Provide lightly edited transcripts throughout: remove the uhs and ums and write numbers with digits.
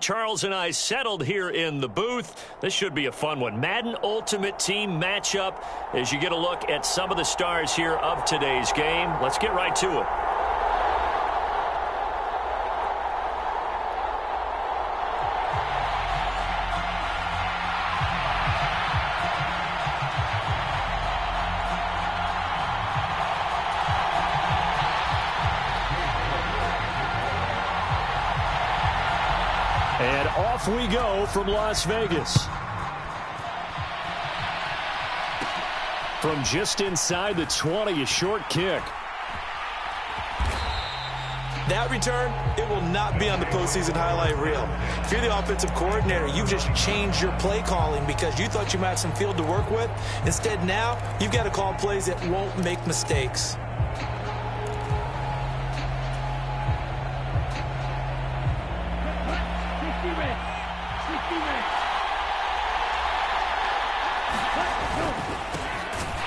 Charles and I settled here in the booth. This should be a fun one. Madden Ultimate Team matchup as you get a look at some of the stars here of today's game. Let's get right to it. And off we go from Las Vegas. From just inside the 20, a short kick. That return, it will not be on the postseason highlight reel. If you're the offensive coordinator, you've just changed your play calling because you thought you might have some field to work with. Instead, now, you've got to call plays that won't make mistakes.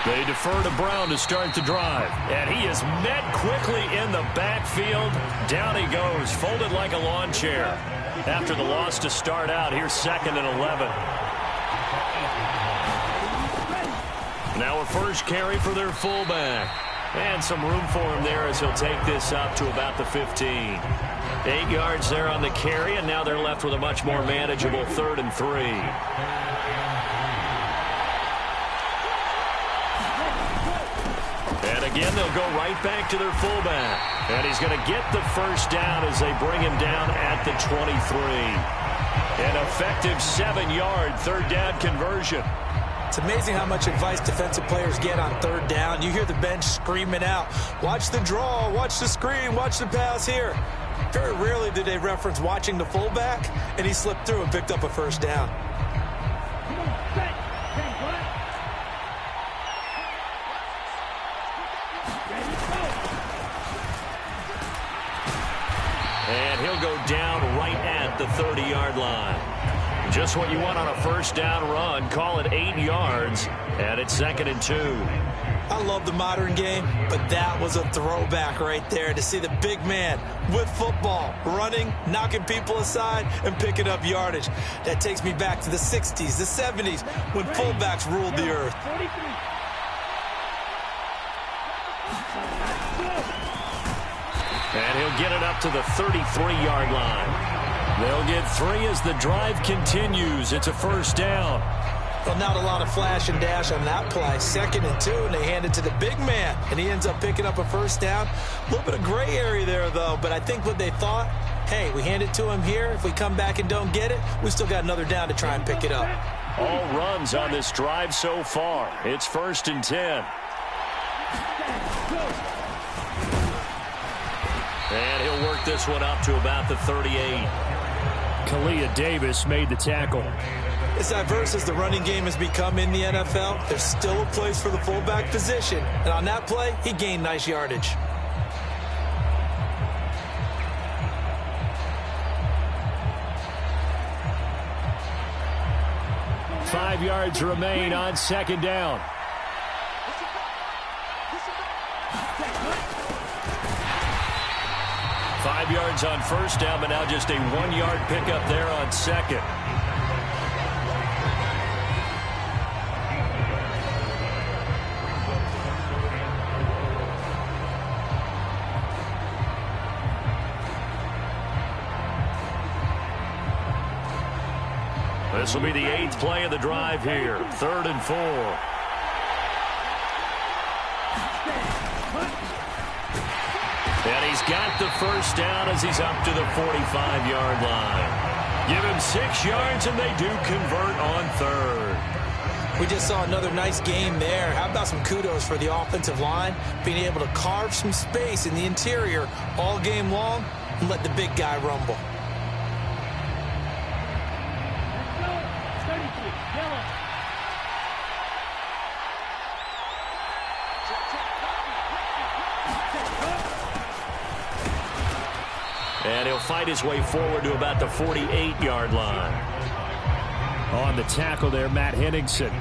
They defer to Brown to start the drive. And he is met quickly in the backfield. Down he goes, folded like a lawn chair. After the loss to start out, here's 2nd and 11. Now a first carry for their fullback. And some room for him there as he'll take this up to about the 15. 8 yards there on the carry, and now they're left with a much more manageable 3rd and 3. And again, they'll go right back to their fullback. And he's going to get the first down as they bring him down at the 23. An effective 7-yard 3rd down conversion. It's amazing how much advice defensive players get on 3rd down. You hear the bench screaming out, watch the draw, watch the screen, watch the pass here. Very rarely do they reference watching the fullback, and he slipped through and picked up a first down. And he'll go down right at the 30-yard line. Just what you want on a first down run. Call it 8 yards, and it's 2nd and 2. I love the modern game, but that was a throwback right there to see the big man with football, running, knocking people aside, and picking up yardage. That takes me back to the 60s, the 70s, when fullbacks ruled the earth. And he'll get it up to the 33-yard line. They'll get 3 as the drive continues. It's a first down. Well, not a lot of flash and dash on that play. 2nd and 2, and they hand it to the big man, and he ends up picking up a first down. A little bit of gray area there, though, but I think what they thought, hey, we hand it to him here. If we come back and don't get it, we still got another down to try and pick it up. All runs on this drive so far. It's 1st and 10. And he'll work this one up to about the 38. Kalia Davis made the tackle. As diverse as the running game has become in the NFL, there's still a place for the fullback position. And on that play, he gained nice yardage. Five yards remain on 2nd down. Five yards on first down, but now just a 1-yard pickup there on 2nd. This will be the 8th play of the drive here. 3rd and 4. And he's got the first down as he's up to the 45-yard line. Give him 6 yards, and they do convert on 3rd. We just saw another nice game there. How about some kudos for the offensive line, being able to carve some space in the interior all game long and let the big guy rumble. And he'll fight his way forward to about the 48-yard line. On the tackle there, Matt Henningsen.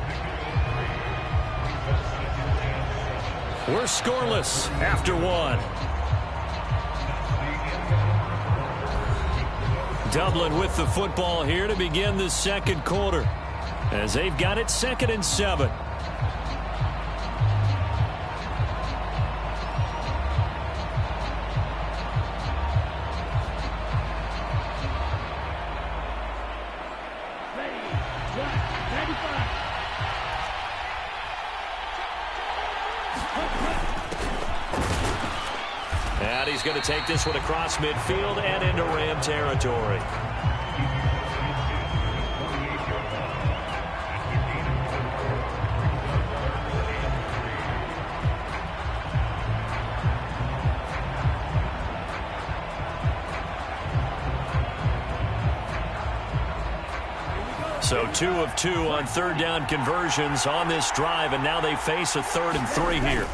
We're scoreless after 1. Dublin with the football here to begin the second quarter, as they've got it 2nd and 7. And he's going to take this one across midfield and into Ram territory. So 2 of 2 on third down conversions on this drive, and now they face a 3rd and 3 here.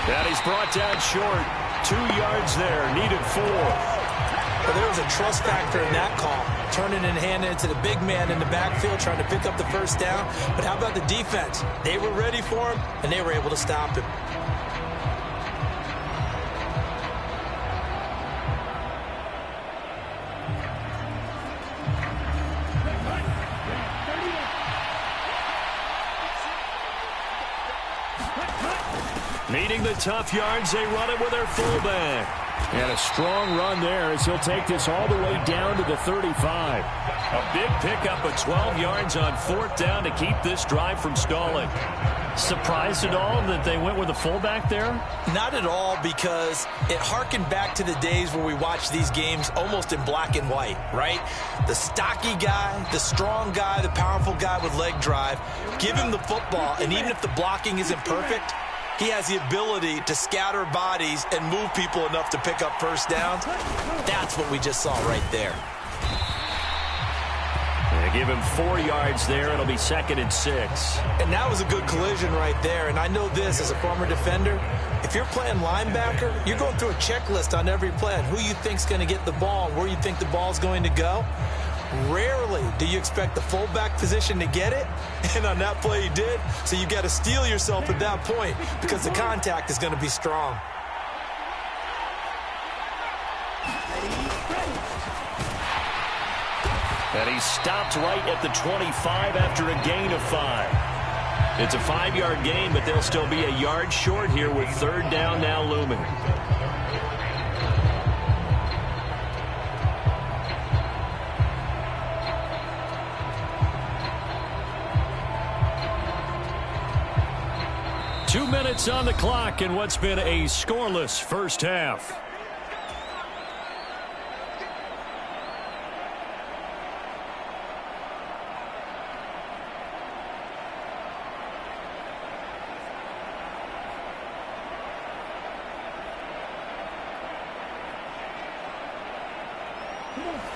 And he's brought down short. 2 yards there, needed 4. Well, there was a trust factor in that call. Turning and handing it to the big man in the backfield, trying to pick up the first down. But how about the defense? They were ready for him, and they were able to stop him. Needing the tough yards, they run it with their fullback. And a strong run there as he'll take this all the way down to the 35. A big pickup of 12 yards on 4th down to keep this drive from stalling. Surprised at all that they went with a fullback there? Not at all, because it harkened back to the days where we watched these games almost in black and white, right? The stocky guy, the strong guy, the powerful guy with leg drive. Give him the football, and even if the blocking isn't perfect, he has the ability to scatter bodies and move people enough to pick up first downs. That's what we just saw right there. They give him 4 yards there. It'll be 2nd and 6. And that was a good collision right there. And I know this as a former defender. If you're playing linebacker, you're going through a checklist on every play on who you think's going to get the ball and where you think the ball's going to go. Rarely do you expect the fullback position to get it, and on that play he did. So you got to steel yourself at that point because the contact is going to be strong. And he stopped right at the 25 after a gain of 5. It's a 5-yard gain, but they'll still be a yard short here with 3rd down now looming. Two minutes on the clock in what's been a scoreless first half.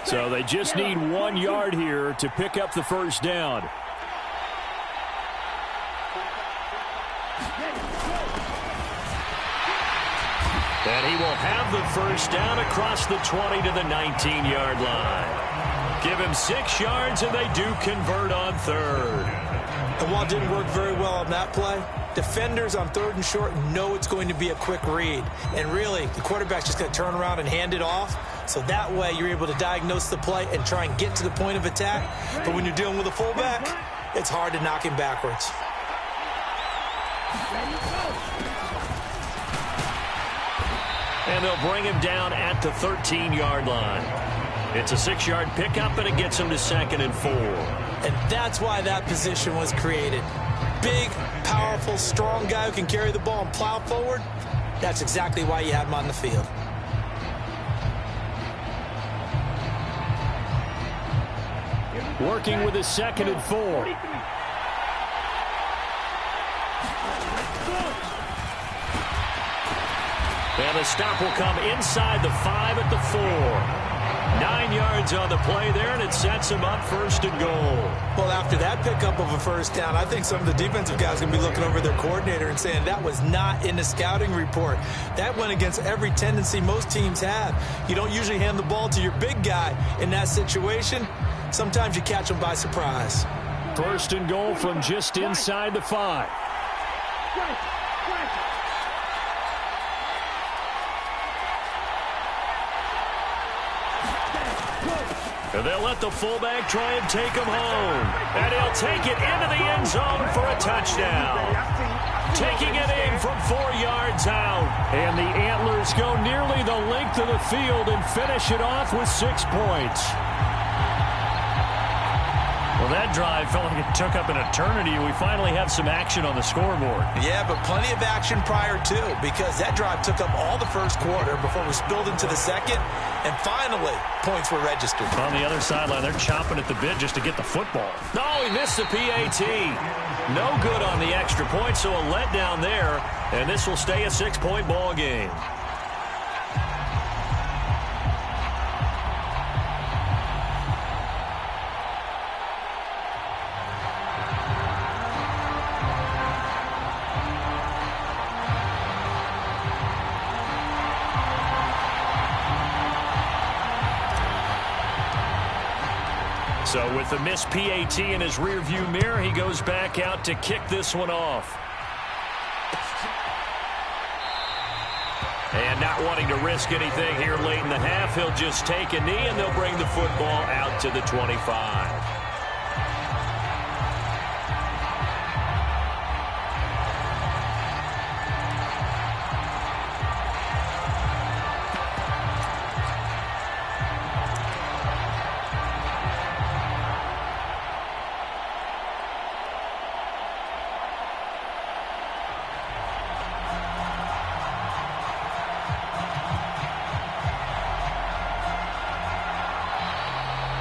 So they just need 1 yard here to pick up the first down. And he will have the first down across the 20 to the 19-yard line. Give him 6 yards, and they do convert on 3rd. And while it didn't work very well on that play, defenders on 3rd and short know it's going to be a quick read. And really, the quarterback's just going to turn around and hand it off. So that way, you're able to diagnose the play and try and get to the point of attack. But when you're dealing with a fullback, it's hard to knock him backwards. And they'll bring him down at the 13-yard line. It's a 6-yard pickup, and it gets him to 2nd and 4. And that's why that position was created. Big, powerful, strong guy who can carry the ball and plow forward. That's exactly why you have him on the field. Working with a 2nd and 4. And the stop will come inside the 5 at the 4. 9 yards on the play there, and it sets him up 1st and goal. Well, after that pickup of a first down, I think some of the defensive guys are going to be looking over their coordinator and saying that was not in the scouting report. That went against every tendency most teams have. You don't usually hand the ball to your big guy in that situation. Sometimes you catch them by surprise. 1st and goal from just inside the 5. And they'll let the fullback try and take him home. And he'll take it into the end zone for a touchdown. Taking it in from 4 yards out. And the Antlers go nearly the length of the field and finish it off with 6 points. Well, that drive felt like it took up an eternity. We finally have some action on the scoreboard. Yeah, but plenty of action prior to, because that drive took up all the first quarter before we spilled into the second, and finally, points were registered. On the other sideline, they're chomping at the bit just to get the football. No, he missed the PAT. No good on the extra point, so a letdown there, and this will stay a 6-point ball game. So with the missed PAT in his rearview mirror, he goes back out to kick this one off. And not wanting to risk anything here late in the half, he'll just take a knee, and they'll bring the football out to the 25.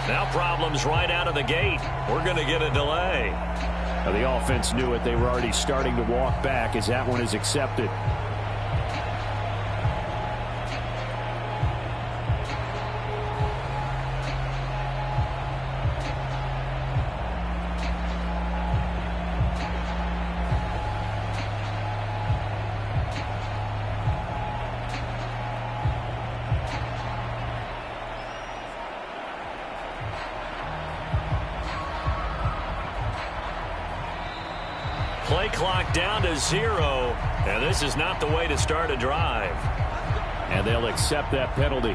Now problems right out of the gate. We're going to get a delay. Now the offense knew it. They were already starting to walk back as that one is accepted. Play clock down to 0, and this is not the way to start a drive. And they'll accept that penalty.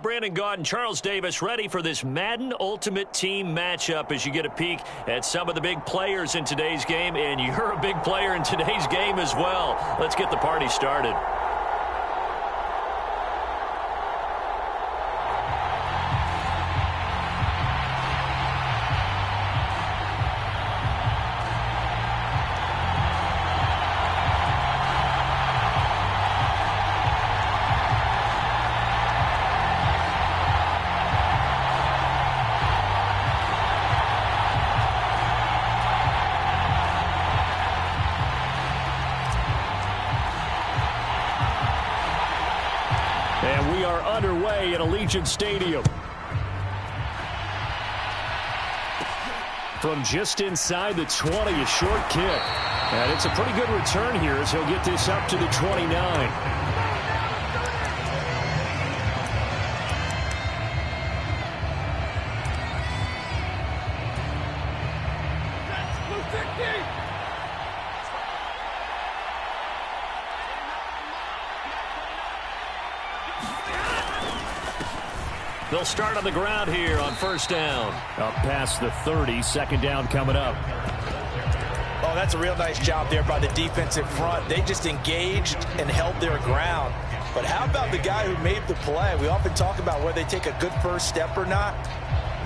Brandon Gaud and Charles Davis ready for this Madden Ultimate Team matchup as you get a peek at some of the big players in today's game, and you're a big player in today's game as well. Let's get the party started. we are underway at Allegiant Stadium. From just inside the 20, a short kick. And it's a pretty good return here as he'll get this up to the 29. They'll start on the ground here on first down. Up past the 30, second down coming up. Oh, that's a real nice job there by the defensive front. They just engaged and held their ground. But how about the guy who made the play? We often talk about whether they take a good first step or not.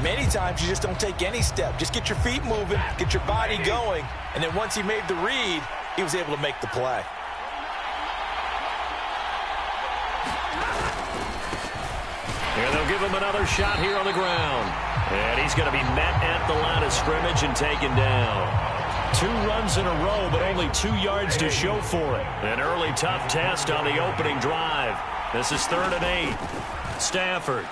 Many times you just don't take any step. Just get your feet moving, get your body going, and then once he made the read, he was able to make the play. And they'll give him another shot here on the ground. And he's going to be met at the line of scrimmage and taken down. 2 runs in a row, but only 2 yards to show for it. An early tough test on the opening drive. This is 3rd and 8. Stafford.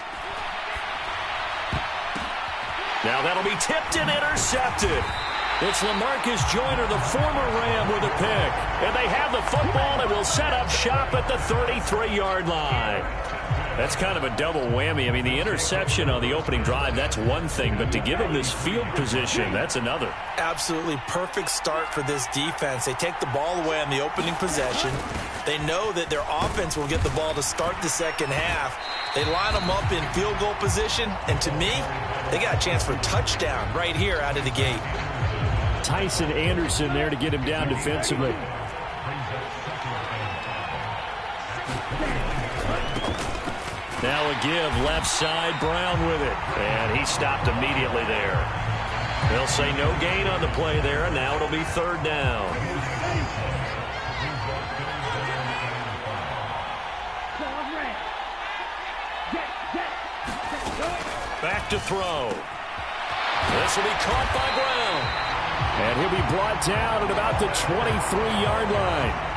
Now that'll be tipped and intercepted. It's LaMarcus Joyner, the former Ram, with a pick. And they have the football and will set up shop at the 33-yard line. That's kind of a double whammy. I mean, the interception on the opening drive, that's one thing. But to give him this field position, that's another. Absolutely perfect start for this defense. They take the ball away on the opening possession. They know that their offense will get the ball to start the second half. They line them up in field goal position. And to me, they got a chance for a touchdown right here out of the gate. Tyson Anderson there to get him down defensively. Now a give, left side, Brown with it. And he stopped immediately there. They'll say no gain on the play there, and now it'll be 3rd down. Back to throw. This will be caught by Brown. And he'll be brought down at about the 23-yard line.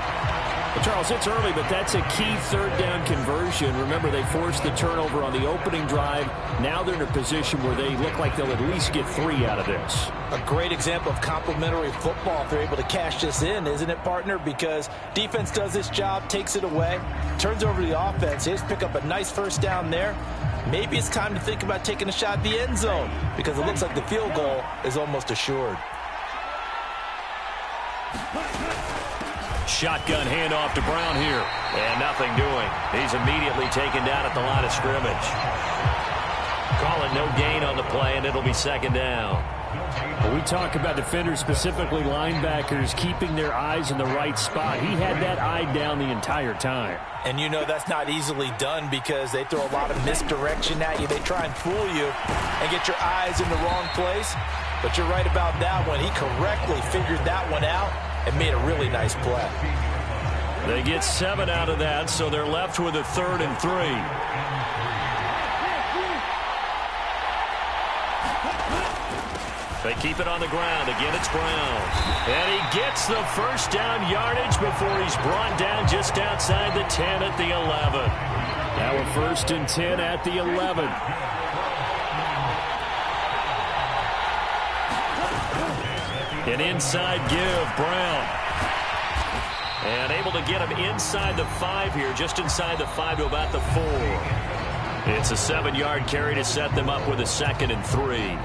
Well, Charles, it's early, but that's a key 3rd down conversion. Remember, they forced the turnover on the opening drive. Now they're in a position where they look like they'll at least get 3 out of this. A great example of complementary football if they're able to cash this in, isn't it, partner? Because defense does this job, takes it away, turns over the offense. They just pick up a nice first down there. Maybe it's time to think about taking a shot at the end zone because it looks like the field goal is almost assured. Shotgun handoff to Brown here. And nothing doing. He's immediately taken down at the line of scrimmage. Call it no gain on the play, and it'll be 2nd down. When we talk about defenders, specifically linebackers, keeping their eyes in the right spot. He had that eye down the entire time. And you know that's not easily done because they throw a lot of misdirection at you. They try and fool you and get your eyes in the wrong place. But you're right about that one. He correctly figured that one out and made a really nice play. They get 7 out of that, so they're left with a 3rd and 3. They keep it on the ground. Again, it's Brown. And he gets the first down yardage before he's brought down just outside the 10 at the 11. Now a 1st and 10 at the 11. An inside give, Brown. And able to get him inside the 5 here, just inside the 5 to about the 4. It's a 7-yard carry to set them up with a 2nd and 3.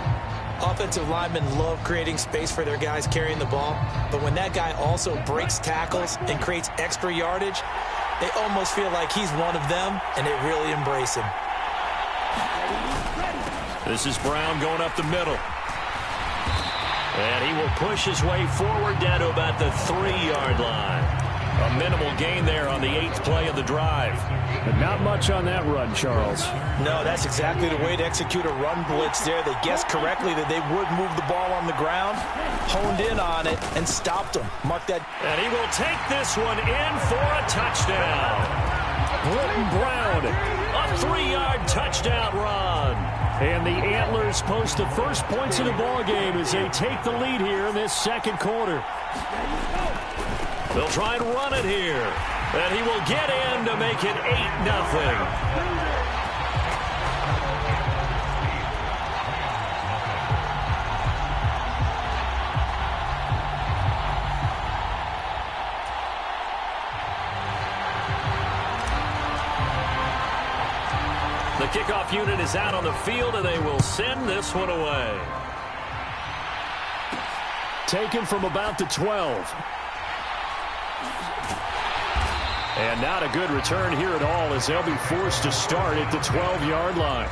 Offensive linemen love creating space for their guys carrying the ball, but when that guy also breaks tackles and creates extra yardage, they almost feel like he's one of them, and they really embrace him. This is Brown going up the middle. And he will push his way forward down to about the 3-yard line. A minimal gain there on the 8th play of the drive. But not much on that run, Charles. No, that's exactly the way to execute a run blitz there. They guessed correctly that they would move the ball on the ground, honed in on it, and stopped them. Mark that. And he will take this one in for a touchdown. Britton Brown, a 3-yard touchdown run. And the Antlers post the first points of the ball game as they take the lead here in this 2nd quarter. They'll try and run it here. And he will get in to make it 8-0. The kickoff unit is out on the field, and they will send this one away. Taken from about the 12. And not a good return here at all, as they'll be forced to start at the 12-yard line.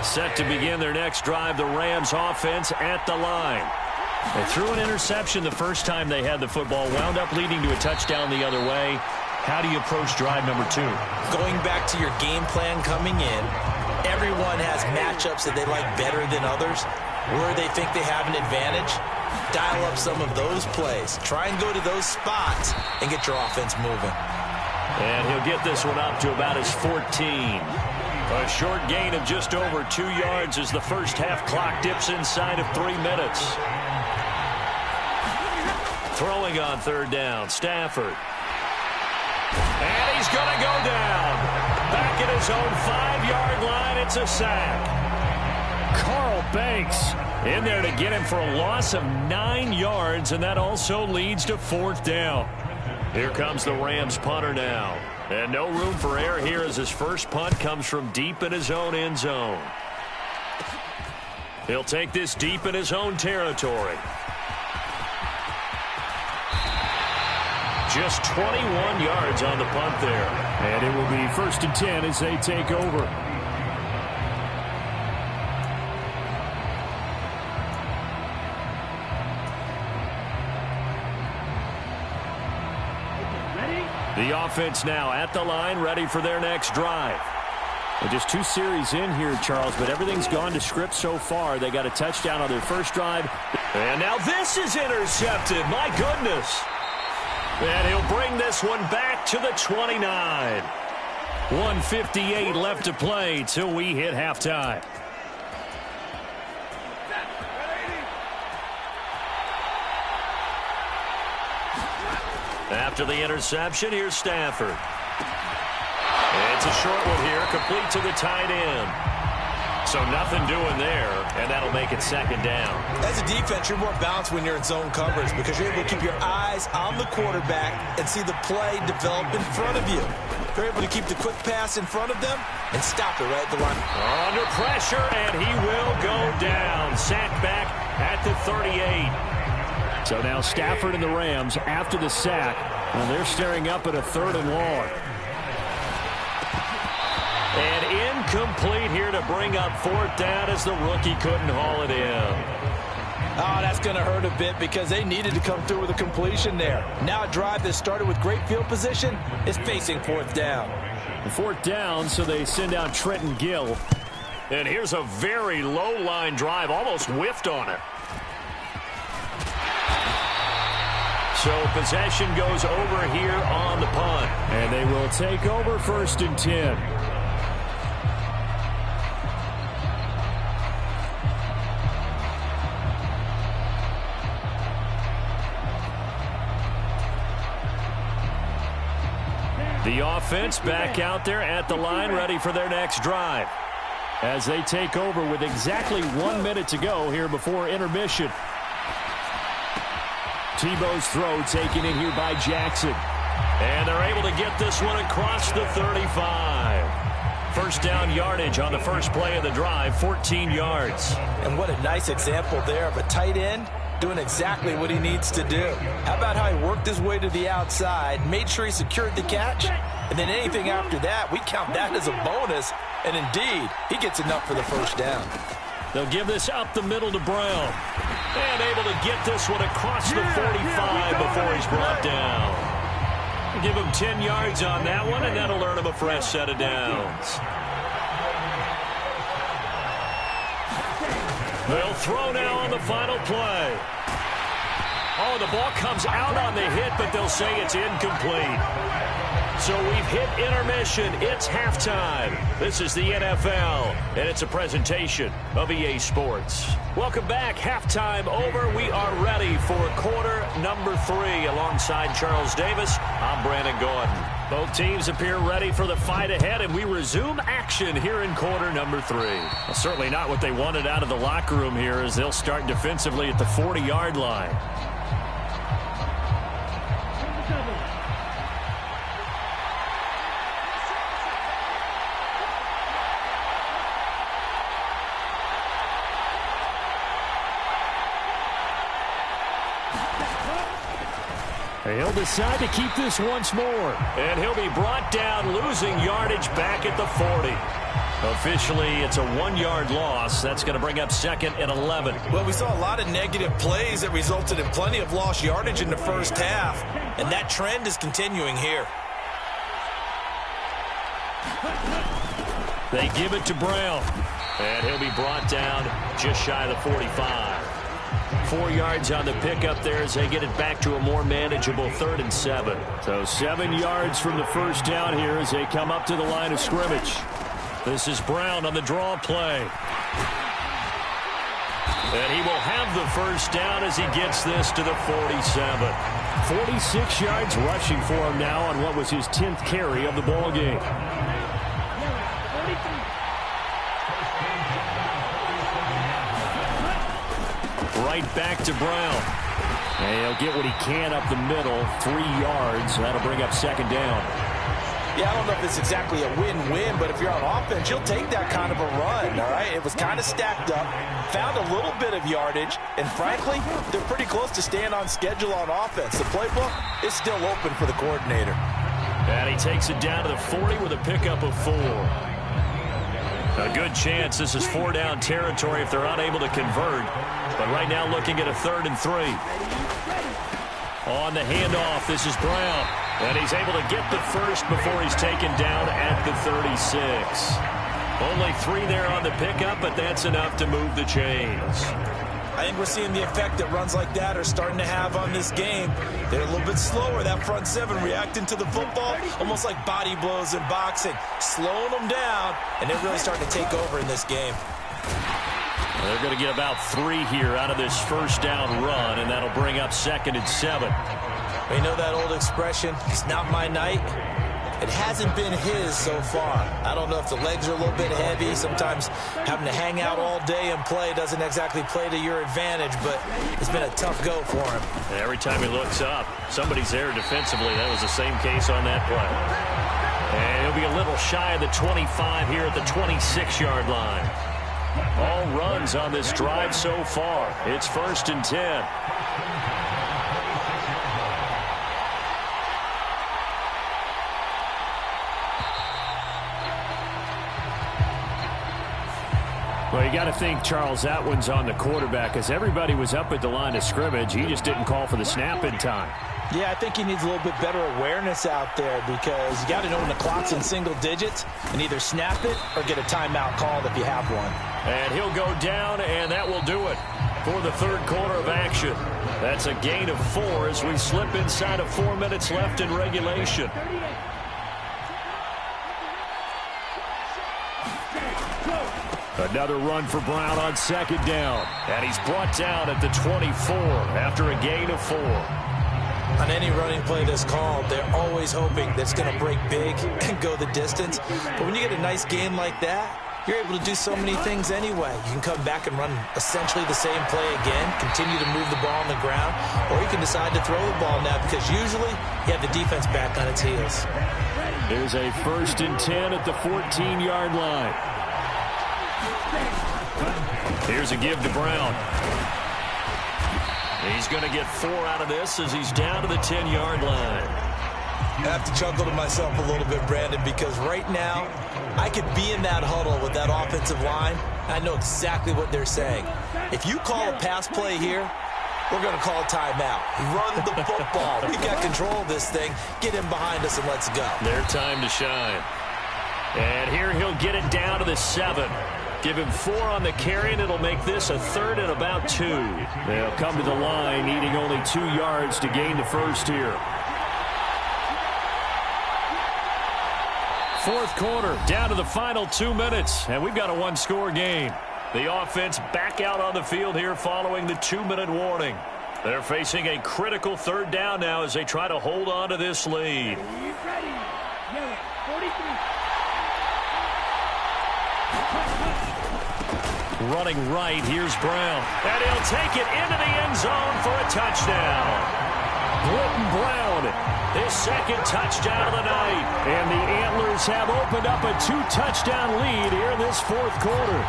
Set to begin their next drive, the Rams offense at the line. They threw an interception the first time they had the football, wound up leading to a touchdown the other way. How do you approach drive number 2? Going back to your game plan coming in, everyone has matchups that they like better than others. Where they think they have an advantage, dial up some of those plays. Try and go to those spots and get your offense moving. And he'll get this one up to about his 14. A short gain of just over 2 yards as the first half clock dips inside of 3 minutes. Throwing on third down, Stafford. And he's going to go down. Back at his own 5-yard line, it's a sack. Carl Banks in there to get him for a loss of 9 yards, and that also leads to 4th down. Here comes the Rams punter now. And no room for error here as his first punt comes from deep in his own end zone. He'll take this deep in his own territory. Just 21 yards on the punt there. And it will be 1st and 10 as they take over. The offense now at the line, ready for their next drive. Well, just 2 series in here, Charles, but everything's gone to script so far. They got a touchdown on their first drive. And now this is intercepted. My goodness. And he'll bring this one back to the 29. 1:58 left to play till we hit halftime. After the interception, here's Stafford. It's a short one here, complete to the tight end. So nothing doing there, and that'll make it 2nd down. As a defense, you're more balanced when you're in zone coverage because you're able to keep your eyes on the quarterback and see the play develop in front of you. You're able to keep the quick pass in front of them and stop it right at the line. Under pressure, and he will go down. Sacked back at the 38. So now Stafford and the Rams after the sack, and they're staring up at a 3rd and long. And incomplete here to bring up 4th down as the rookie couldn't haul it in. Oh, that's going to hurt a bit because they needed to come through with a completion there. Now a drive that started with great field position is facing 4th down. 4th down, so they send out Trenton Gill. And here's a very low-line drive, almost whiffed on it. So possession goes over here on the punt. And they will take over 1st and 10. The offense back out there at the line, ready for their next drive. As they take over with exactly 1 minute to go here before intermission. Tebow's throw taken in here by Jackson. And they're able to get this one across the 35. 1st down yardage on the first play of the drive, 14 yards. And what a nice example there of a tight end doing exactly what he needs to do. How about how he worked his way to the outside, made sure he secured the catch, and then anything after that, we count that as a bonus. And indeed, he gets enough for the 1st down. They'll give this up the middle to Brown. And able to get this one across the 45 before he's brought down. Give him 10 yards on that one, and that'll earn him a fresh set of downs. They'll throw now on the final play. Oh, the ball comes out on the hit, but they'll say it's incomplete. So we've hit intermission. It's halftime. This is the NFL, and it's a presentation of EA Sports. Welcome back. Halftime over. We are ready for quarter number 3. Alongside Charles Davis, I'm Brandon Gordon. Both teams appear ready for the fight ahead, and we resume action here in quarter number 3. Well, certainly not what they wanted out of the locker room here, as they'll start defensively at the 40-yard line. He'll decide to keep this once more. And he'll be brought down, losing yardage back at the 40. Officially, it's a 1-yard loss. That's going to bring up 2nd and 11. Well, we saw a lot of negative plays that resulted in plenty of lost yardage in the first half. And that trend is continuing here. They give it to Brown. And he'll be brought down just shy of the 45. 4 yards on the pickup there as they get it back to a more manageable 3rd and 7. So 7 yards from the first down here as they come up to the line of scrimmage. This is Brown on the draw play. And he will have the first down as he gets this to the 47. 46 yards rushing for him now on what was his 10th carry of the ball game. Right back to Brown. And he'll get what he can up the middle, 3 yards. That'll bring up 2nd down. Yeah, I don't know if it's exactly a win-win, but if you're on offense, you'll take that kind of a run, all right? It was kind of stacked up, found a little bit of yardage, and frankly, they're pretty close to staying on schedule on offense. The playbook is still open for the coordinator. And he takes it down to the 40 with a pickup of 4. A good chance this is 4-down territory if they're unable to convert. But right now looking at a 3rd and 3. On the handoff, this is Brown. And he's able to get the first before he's taken down at the 36. Only 3 there on the pickup, but that's enough to move the chains. I think we're seeing the effect that runs like that are starting to have on this game. They're a little bit slower, that front 7, reacting to the football, almost like body blows in boxing, slowing them down, and they're really starting to take over in this game. They're going to get about 3 here out of this first down run, and that'll bring up 2nd and 7. You know that old expression, it's not my night? It hasn't been his so far. I don't know if the legs are a little bit heavy. Sometimes having to hang out all day and play doesn't exactly play to your advantage, but it's been a tough go for him. And every time he looks up, somebody's there defensively. That was the same case on that play. And he'll be a little shy of the 25 here at the 26-yard line. All runs on this drive so far. It's 1st and 10. Well, you got to think, Charles, that one's on the quarterback, as everybody was up at the line of scrimmage. He just didn't call for the snap in time. Yeah, I think he needs a little bit better awareness out there, because you got to know when the clock's in single digits and either snap it or get a timeout called if you have one. And he'll go down, and that will do it for the 3rd quarter of action. That's a gain of 4 as we slip inside of 4 minutes left in regulation. Another run for Brown on 2nd down. And he's brought down at the 24 after a gain of 4. On any running play that's called, they're always hoping that it's going to break big and go the distance. But when you get a nice gain like that, you're able to do so many things anyway. You can come back and run essentially the same play again, continue to move the ball on the ground, or you can decide to throw the ball now, because usually you have the defense back on its heels. There's a 1st and 10 at the 14-yard line. Here's a give to Brown. He's going to get 4 out of this as he's down to the 10-yard line. I have to chuckle to myself a little bit, Brandon, because right now I could be in that huddle with that offensive line. I know exactly what they're saying. If you call a pass play here, we're going to call a timeout. Run the football. We got control of this thing. Get him behind us and let's go. Their time to shine. And here he'll get it down to the 7. Give him 4 on the carry, and it'll make this a 3rd and about 2. They'll come to the line, needing only 2 yards to gain the first here. 4th quarter, down to the final 2 minutes, and we've got a 1-score game. The offense back out on the field here following the 2-minute warning. They're facing a critical 3rd down now as they try to hold on to this lead. Running right, here's Brown. And he'll take it into the end zone for a touchdown. Britton Brown, his 2nd touchdown of the night. And the Antlers have opened up a 2-touchdown lead here in this 4th quarter.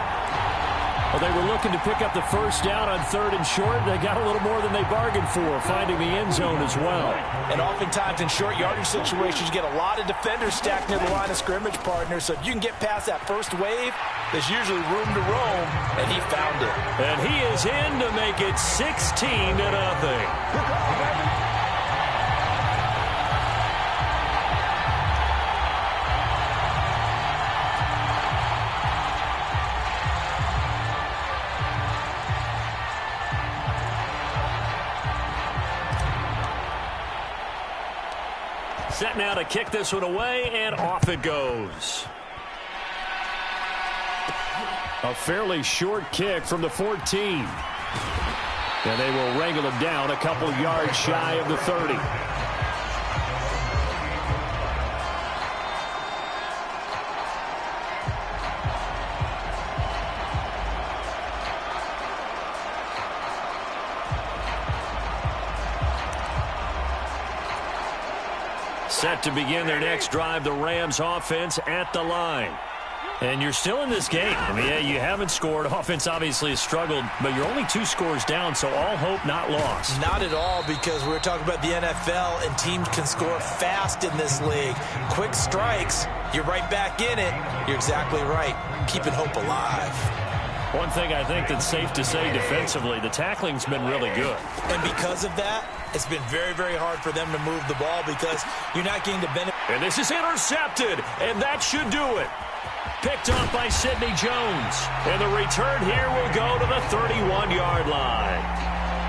Well, they were looking to pick up the first down on 3rd and short. They got a little more than they bargained for, finding the end zone as well. And oftentimes in short yardage situations, you get a lot of defenders stacked near the line of scrimmage, partner. So if you can get past that first wave, there's usually room to roam, and he found it. And he is in to make it 16-0. Set now to kick this one away, and off it goes. A fairly short kick from the 14. And they will wrangle him down a couple yards shy of the 30. Set to begin their next drive, the Rams offense at the line. And you're still in this game. I mean, yeah, you haven't scored. Offense obviously has struggled, but you're only 2 scores down, so all hope not lost. Not at all, because we were talking about the NFL, and teams can score fast in this league. Quick strikes, you're right back in it. You're exactly right. Keeping hope alive. One thing I think that's safe to say defensively, the tackling's been really good. And because of that, it's been very, very hard for them to move the ball because you're not getting the benefit. And this is intercepted, and that should do it. Picked up by Sidney Jones. And the return here will go to the 31-yard line.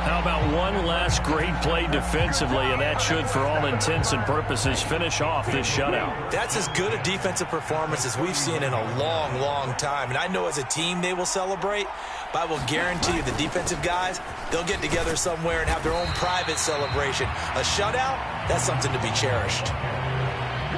How about one last great play defensively, and that should, for all intents and purposes, finish off this shutout. That's as good a defensive performance as we've seen in a long, long time. And I know as a team they will celebrate, but I will guarantee you the defensive guys, they'll get together somewhere and have their own private celebration. A shutout, that's something to be cherished.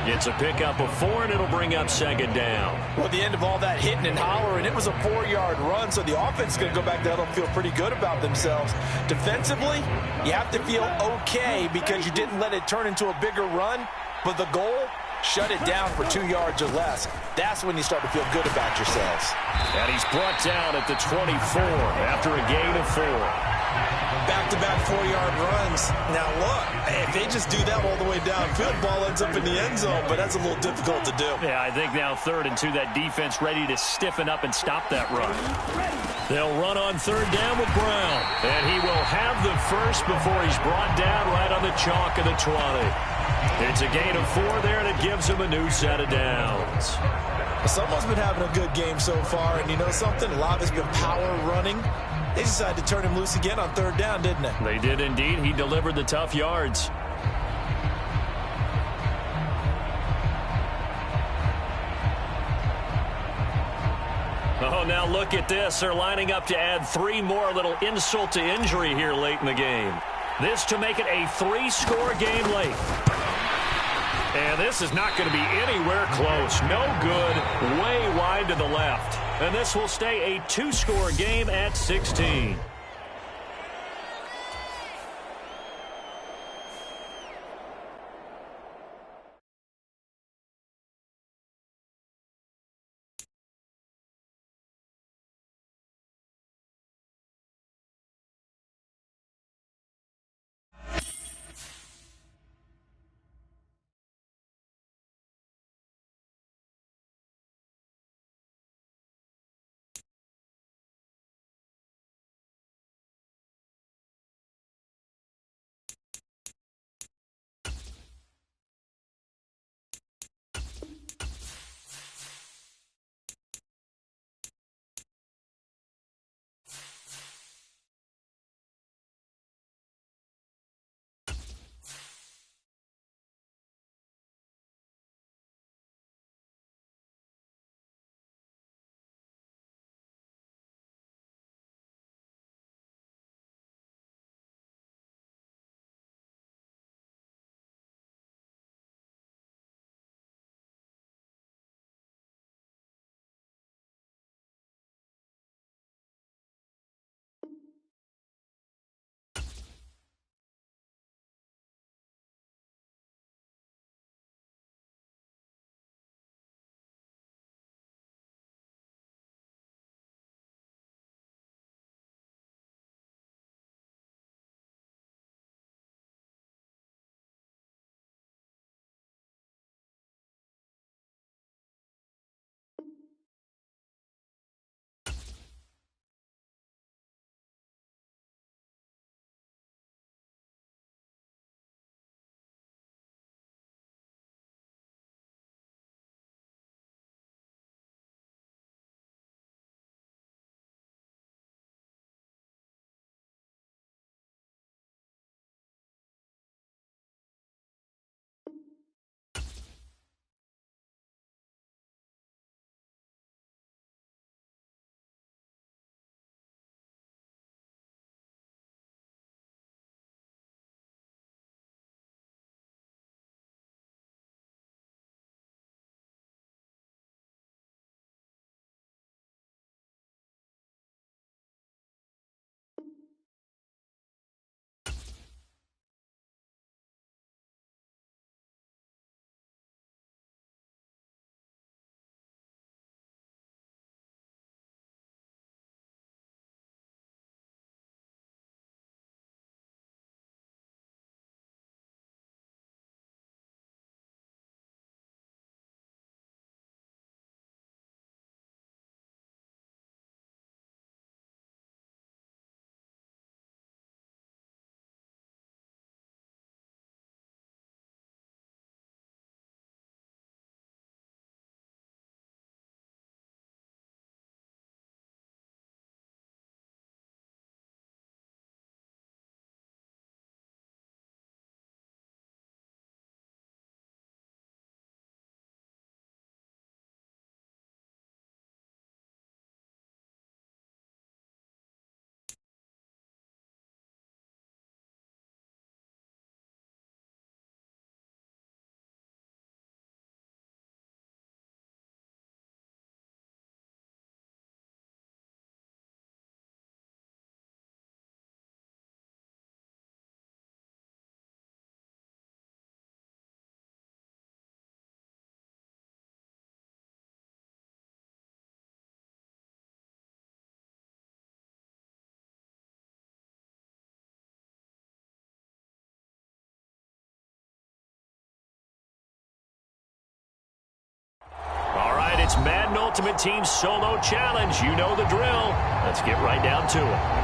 It's a pickup of 4, and it'll bring up 2nd down. Well, at the end of all that hitting and hollering, it was a 4-yard run, so the offense is going to go back there and feel pretty good about themselves. Defensively, you have to feel okay because you didn't let it turn into a bigger run, but the goal, shut it down for 2 yards or less. That's when you start to feel good about yourselves. And he's brought down at the 24 after a gain of 4. Back-to-back 4-yard runs. Now, look, if they just do that all the way downfield, ball ends up in the end zone, but that's a little difficult to do. Yeah, I think now 3rd and 2, that defense ready to stiffen up and stop that run. They'll run on 3rd down with Brown. And he will have the first before he's brought down right on the chalk of the 20. It's a gain of 4 there, and it gives him a new set of downs. Someone's been having a good game so far, and you know something? A lot of it's been power running. They decided to turn him loose again on 3rd down, didn't they? They did indeed. He delivered the tough yards. Oh, now look at this. They're lining up to add 3 more, a little insult to injury here late in the game. This to make it a 3-score game late. And this is not going to be anywhere close. No good. Way wide to the left. And this will stay a 2-score game at 16. Madden Ultimate Team Solo Challenge. You know the drill. Let's get right down to it.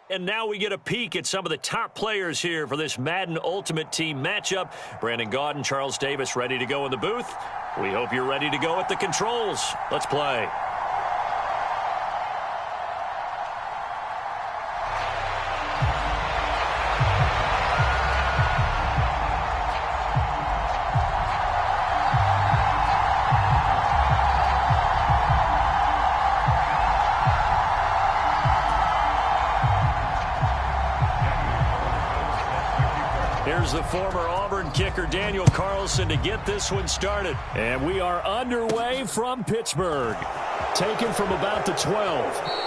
And now we get a peek at some of the top players here for this Madden Ultimate Team matchup. Brandon Gaudin, Charles Davis ready to go in the booth. We hope you're ready to go at the controls. Let's play. Here's the former Auburn kicker, Daniel Carlson, to get this one started. And we are underway from Pittsburgh. Taken from about the 12.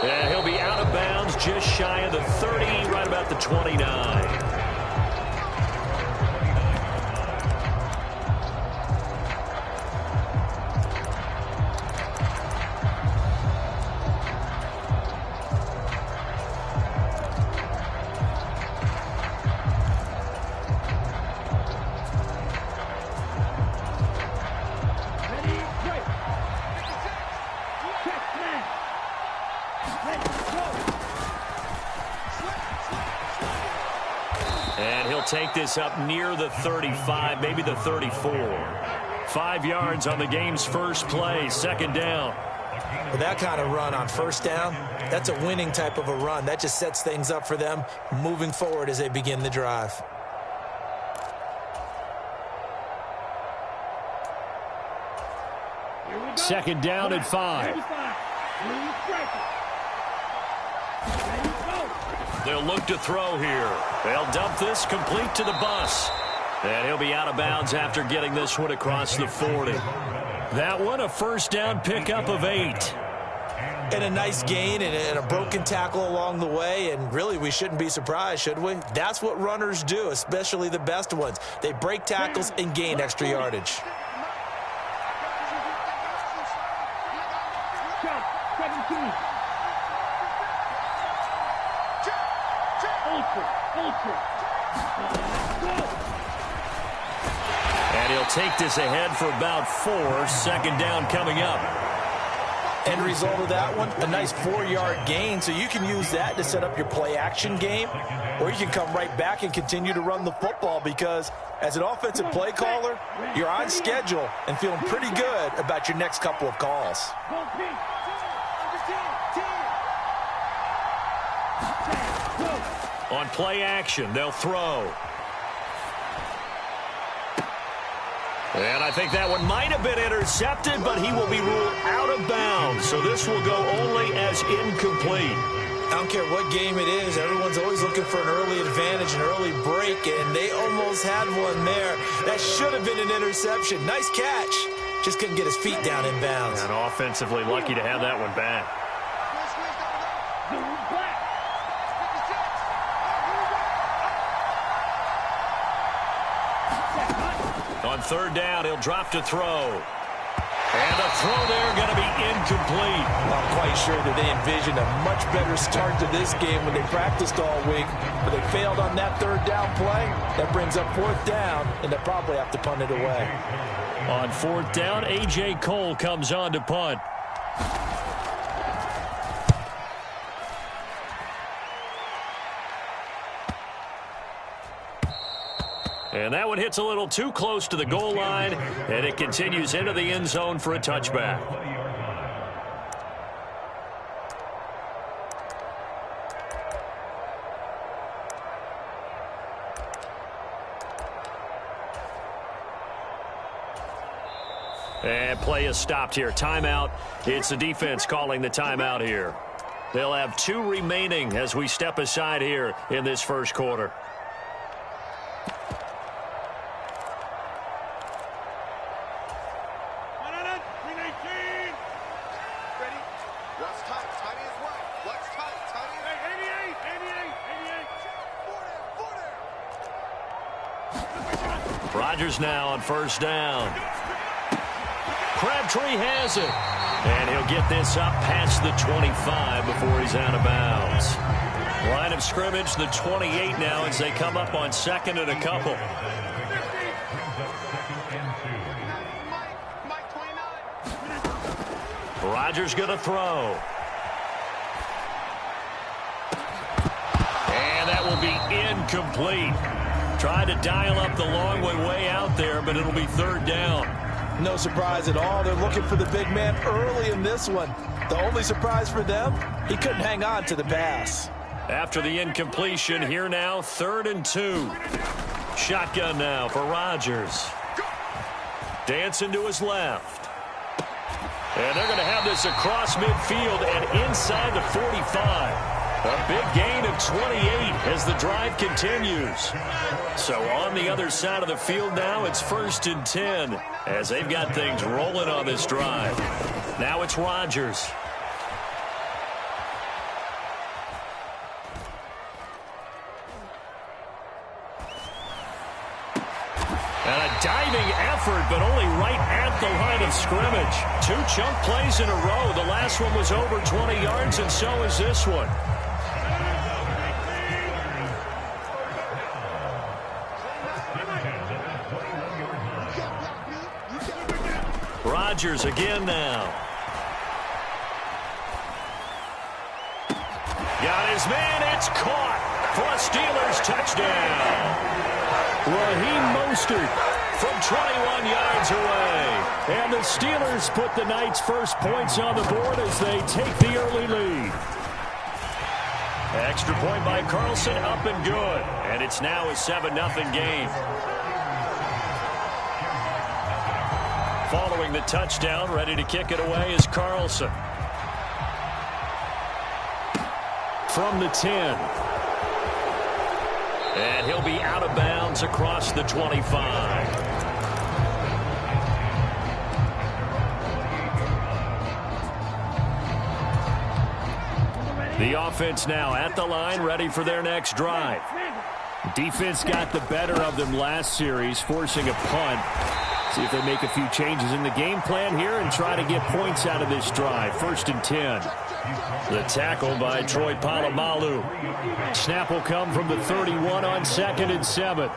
Yeah, he'll be out of bounds just shy of the 30, right about the 29. And he'll take this up near the 35, maybe the 34. 5 yards on the game's first play, second down. With that kind of run on first down, that's a winning type of a run. That just sets things up for them moving forward as they begin the drive. Second down at 5. They'll look to throw here. They'll dump this complete to the bus. And he'll be out of bounds after getting this one across the 40. That one, a first down pickup of 8. And a nice gain and a broken tackle along the way. And really, we shouldn't be surprised, should we? That's what runners do, especially the best ones. They break tackles and gain extra yardage. And he'll take this ahead for about 4. Second down coming up. End result of that one, a nice 4-yard gain. So you can use that to set up your play-action game, or you can come right back and continue to run the football because as an offensive play caller, you're on schedule and feeling pretty good about your next couple of calls. On play action, they'll throw. And I think that one might have been intercepted, but he will be ruled out of bounds. So this will go only as incomplete. I don't care what game it is. Everyone's always looking for an early advantage, an early break, and they almost had one there. That should have been an interception. Nice catch. Just couldn't get his feet down in bounds. And offensively lucky to have that one back. On third down, he'll drop to throw. And the throw there going to be incomplete. I'm quite sure that they envisioned a much better start to this game when they practiced all week. But they failed on that third down play. That brings up fourth down, and they'll probably have to punt it away. On fourth down, A.J. Cole comes on to punt. And that one hits a little too close to the goal line, and it continues into the end zone for a touchback. And play is stopped here. Timeout. It's the defense calling the timeout here. They'll have 2 remaining as we step aside here in this first quarter. Rodgers now on first down. Crabtree has it. And he'll get this up past the 25 before he's out of bounds. Line of scrimmage, the 28 now as they come up on second and a couple. Rodgers going to throw. incomplete. Tried to dial up the long way out there, but it'll be third down. No surprise at all. They're looking for the big man early in this one. The only surprise for them, he couldn't hang on to the pass. After the incompletion, here now, 3rd and 2. Shotgun now for Rodgers. Dancing to his left. And they're going to have this across midfield and inside the 45. A big gain of 28 as the drive continues. So on the other side of the field now, it's 1st and 10 as they've got things rolling on this drive. Now it's Rodgers. And a diving effort, but only right at the line of scrimmage. 2 chunk plays in a row. The last one was over 20 yards, and so is this one. Rodgers again now. Got his man. It's caught for a Steelers touchdown. Raheem Mostert from 21 yards away. And the Steelers put the Knights' first points on the board as they take the early lead. Extra point by Carlson, up and good. And it's now a 7-0 game. Following the touchdown, ready to kick it away is Carlson. From the 10. And he'll be out of bounds across the 25. The offense now at the line, ready for their next drive. Defense got the better of them last series, forcing a punt. See if they make a few changes in the game plan here and try to get points out of this drive. 1st and 10. The tackle by Troy Polamalu. Snap will come from the 31 on 2nd and 7.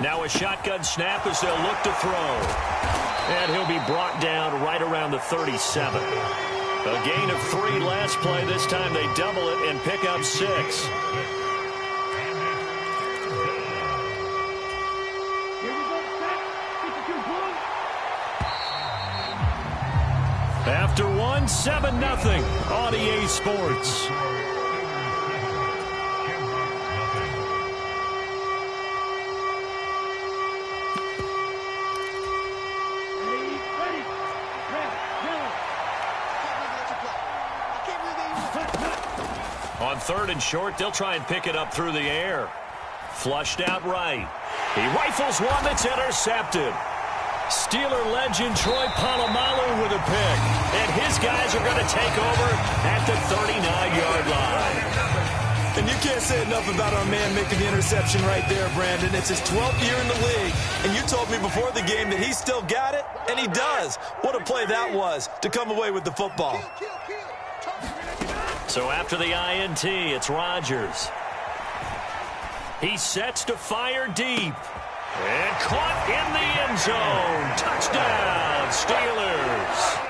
Now a shotgun snap as they'll look to throw. And he'll be brought down right around the 37. A gain of 3 last play. This time they double it and pick up 6. After 1, 7-0 on EA Sports. On 3rd and short, they'll try and pick it up through the air. Flushed out right. He rifles one that's intercepted. Steeler legend Troy Polamalu with a pick. And his guys are going to take over at the 39-yard line. And you can't say enough about our man making the interception right there, Brandon. It's his 12th year in the league, and you told me before the game that he still got it, and he does. What a play that was to come away with the football. So after the INT, it's Rodgers. He sets to fire deep. And caught in the end zone. Touchdown, Steelers.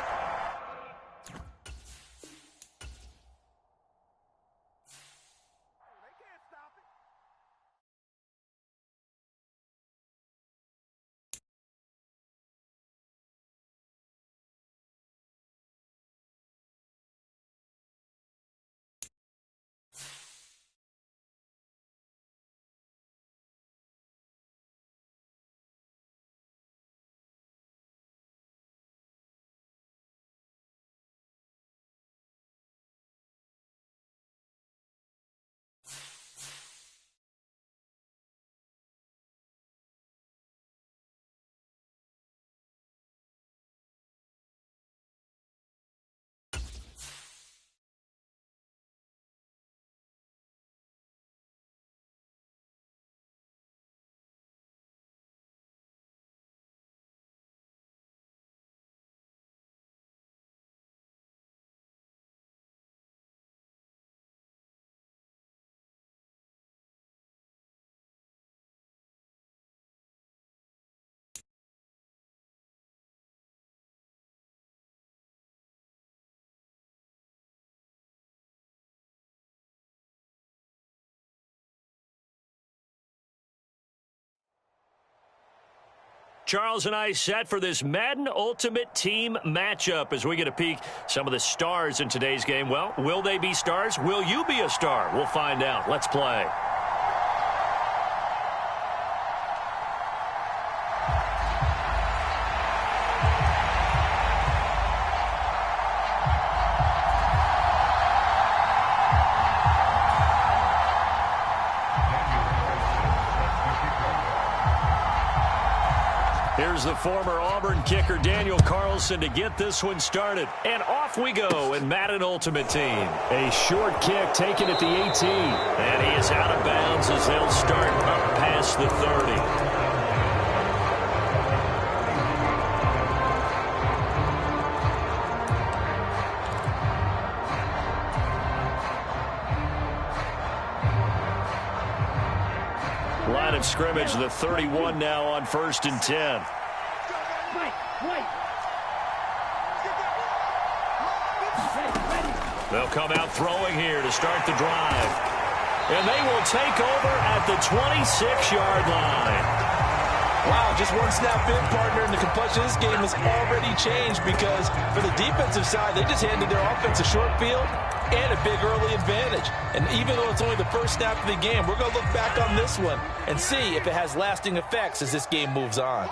Charles and I set for this Madden Ultimate Team matchup as we get a peek some of the stars in today's game. Well, will they be stars? Will you be a star? We'll find out. Let's play. Here's the former Auburn kicker, Daniel Carlson, to get this one started. And off we go in Madden Ultimate Team. A short kick taken at the 18. And he is out of bounds as they'll start up past the 30. Line of scrimmage, the 31 now on 1st and 10. They'll come out throwing here to start the drive. And they will take over at the 26-yard line. Wow, just one snap in, partner, and the complexion of this game has already changed because for the defensive side, they just handed their offense a short field and a big early advantage. And even though it's only the first snap of the game, we're going to look back on this one and see if it has lasting effects as this game moves on.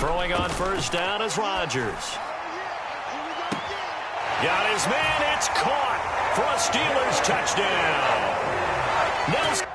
Throwing on 1st down is Rodgers. Got his man. It's caught for a Steelers touchdown. Nelson.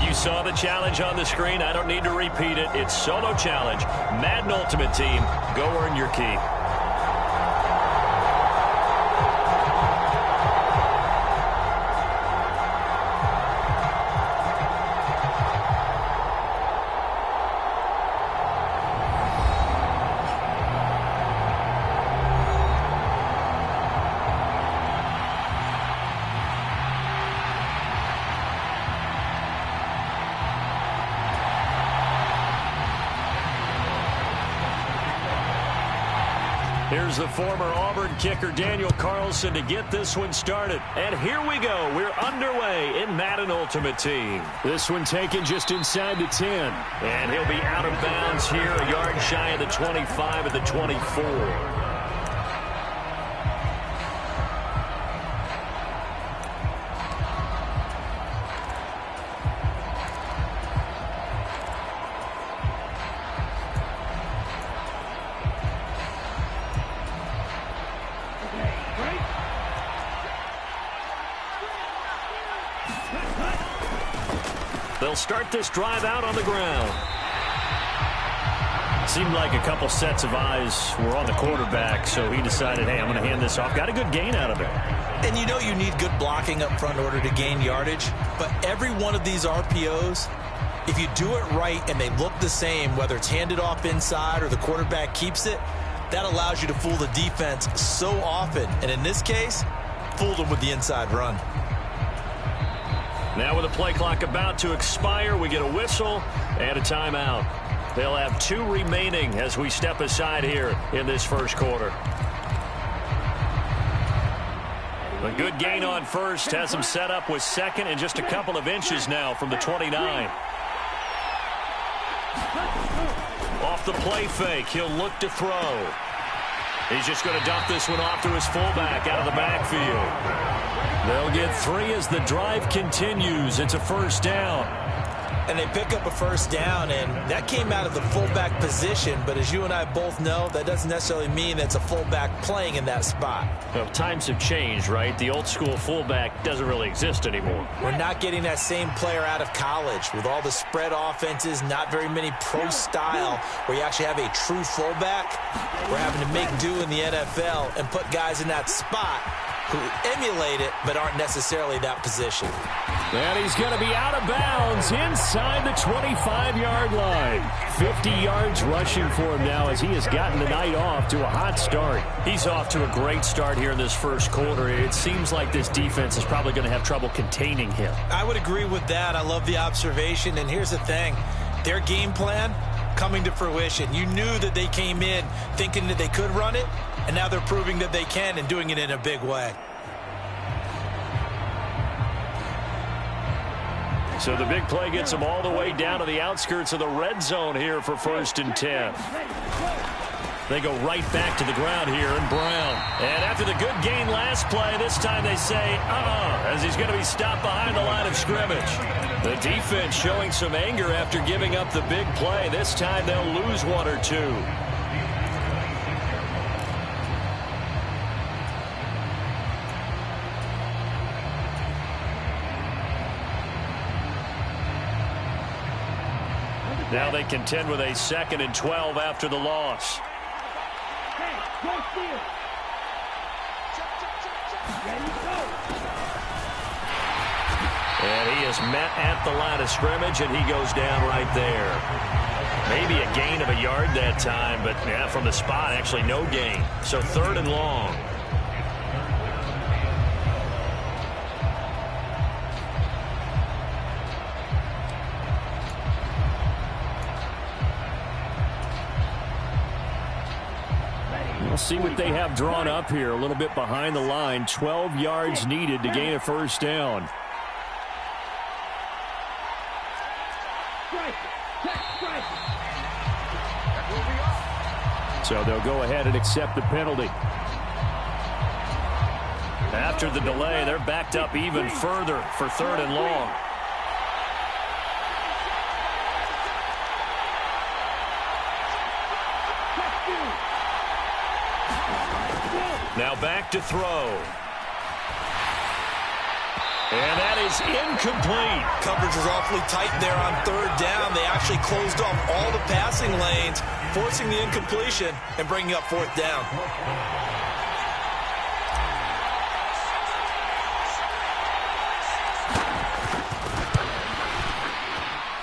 You saw the challenge on the screen. I don't need to repeat it. It's solo challenge. Madden Ultimate Team. Go earn your key. Here's the former Auburn kicker, Daniel Carlson, to get this one started. And here we go. We're underway in Madden Ultimate Team. This one taken just inside the 10. And he'll be out of bounds here, a yard shy of the 25 at the 24. Right? They'll start this drive out on the ground. Seemed like a couple sets of eyes were on the quarterback, so he decided, hey, I'm going to hand this off. Got a good gain out of it. And you know you need good blocking up front in order to gain yardage, but every one of these RPOs, if you do it right and they look the same, whether it's handed off inside or the quarterback keeps it, that allows you to fool the defense so often. And in this case, fooled them with the inside run. Now with the play clock about to expire, we get a whistle and a timeout. They'll have 2 remaining as we step aside here in this first quarter. A good gain on first has him set up with second and just a couple of inches now from the 29. Off the play fake, he'll look to throw. He's just going to dump this one off to his fullback out of the backfield. They'll get 3 as the drive continues. It's a first down. And they pick up a first down, and that came out of the fullback position. But as you and I both know, that doesn't necessarily mean that's a fullback playing in that spot. Well, times have changed, right? The old school fullback doesn't really exist anymore. We're not getting that same player out of college. With all the spread offenses, not very many pro style where you actually have a true fullback. We're having to make do in the NFL and put guys in that spot who emulate it but aren't necessarily that position. And he's going to be out of bounds inside the 25-yard line. 50 yards rushing for him now as he has gotten the night off to a hot start. He's off to a great start here in this first quarter. It seems like this defense is probably going to have trouble containing him. I would agree with that. I love the observation. And here's the thing. Their game plan coming to fruition. You knew that they came in thinking that they could run it, and now they're proving that they can and doing it in a big way. So the big play gets them all the way down to the outskirts of the red zone here for 1st and 10. They go right back to the ground here, and Brown. And after the good gain last play, this time they say, as he's going to be stopped behind the line of scrimmage. The defense showing some anger after giving up the big play. This time they'll lose 1 or 2. Now they contend with a 2nd and 12 after the loss. And he is met at the line of scrimmage, and he goes down right there. Maybe a gain of a yard that time, but yeah, from the spot, actually no gain. So 3rd and long. We'll see what they have drawn up here. A little bit behind the line. 12 yards needed to gain a first down. So they'll go ahead and accept the penalty. After the delay, they're backed up even further for 3rd and long. Now back to throw. And that is incomplete. Coverage was awfully tight there on 3rd down. They actually closed off all the passing lanes, forcing the incompletion and bringing up 4th down.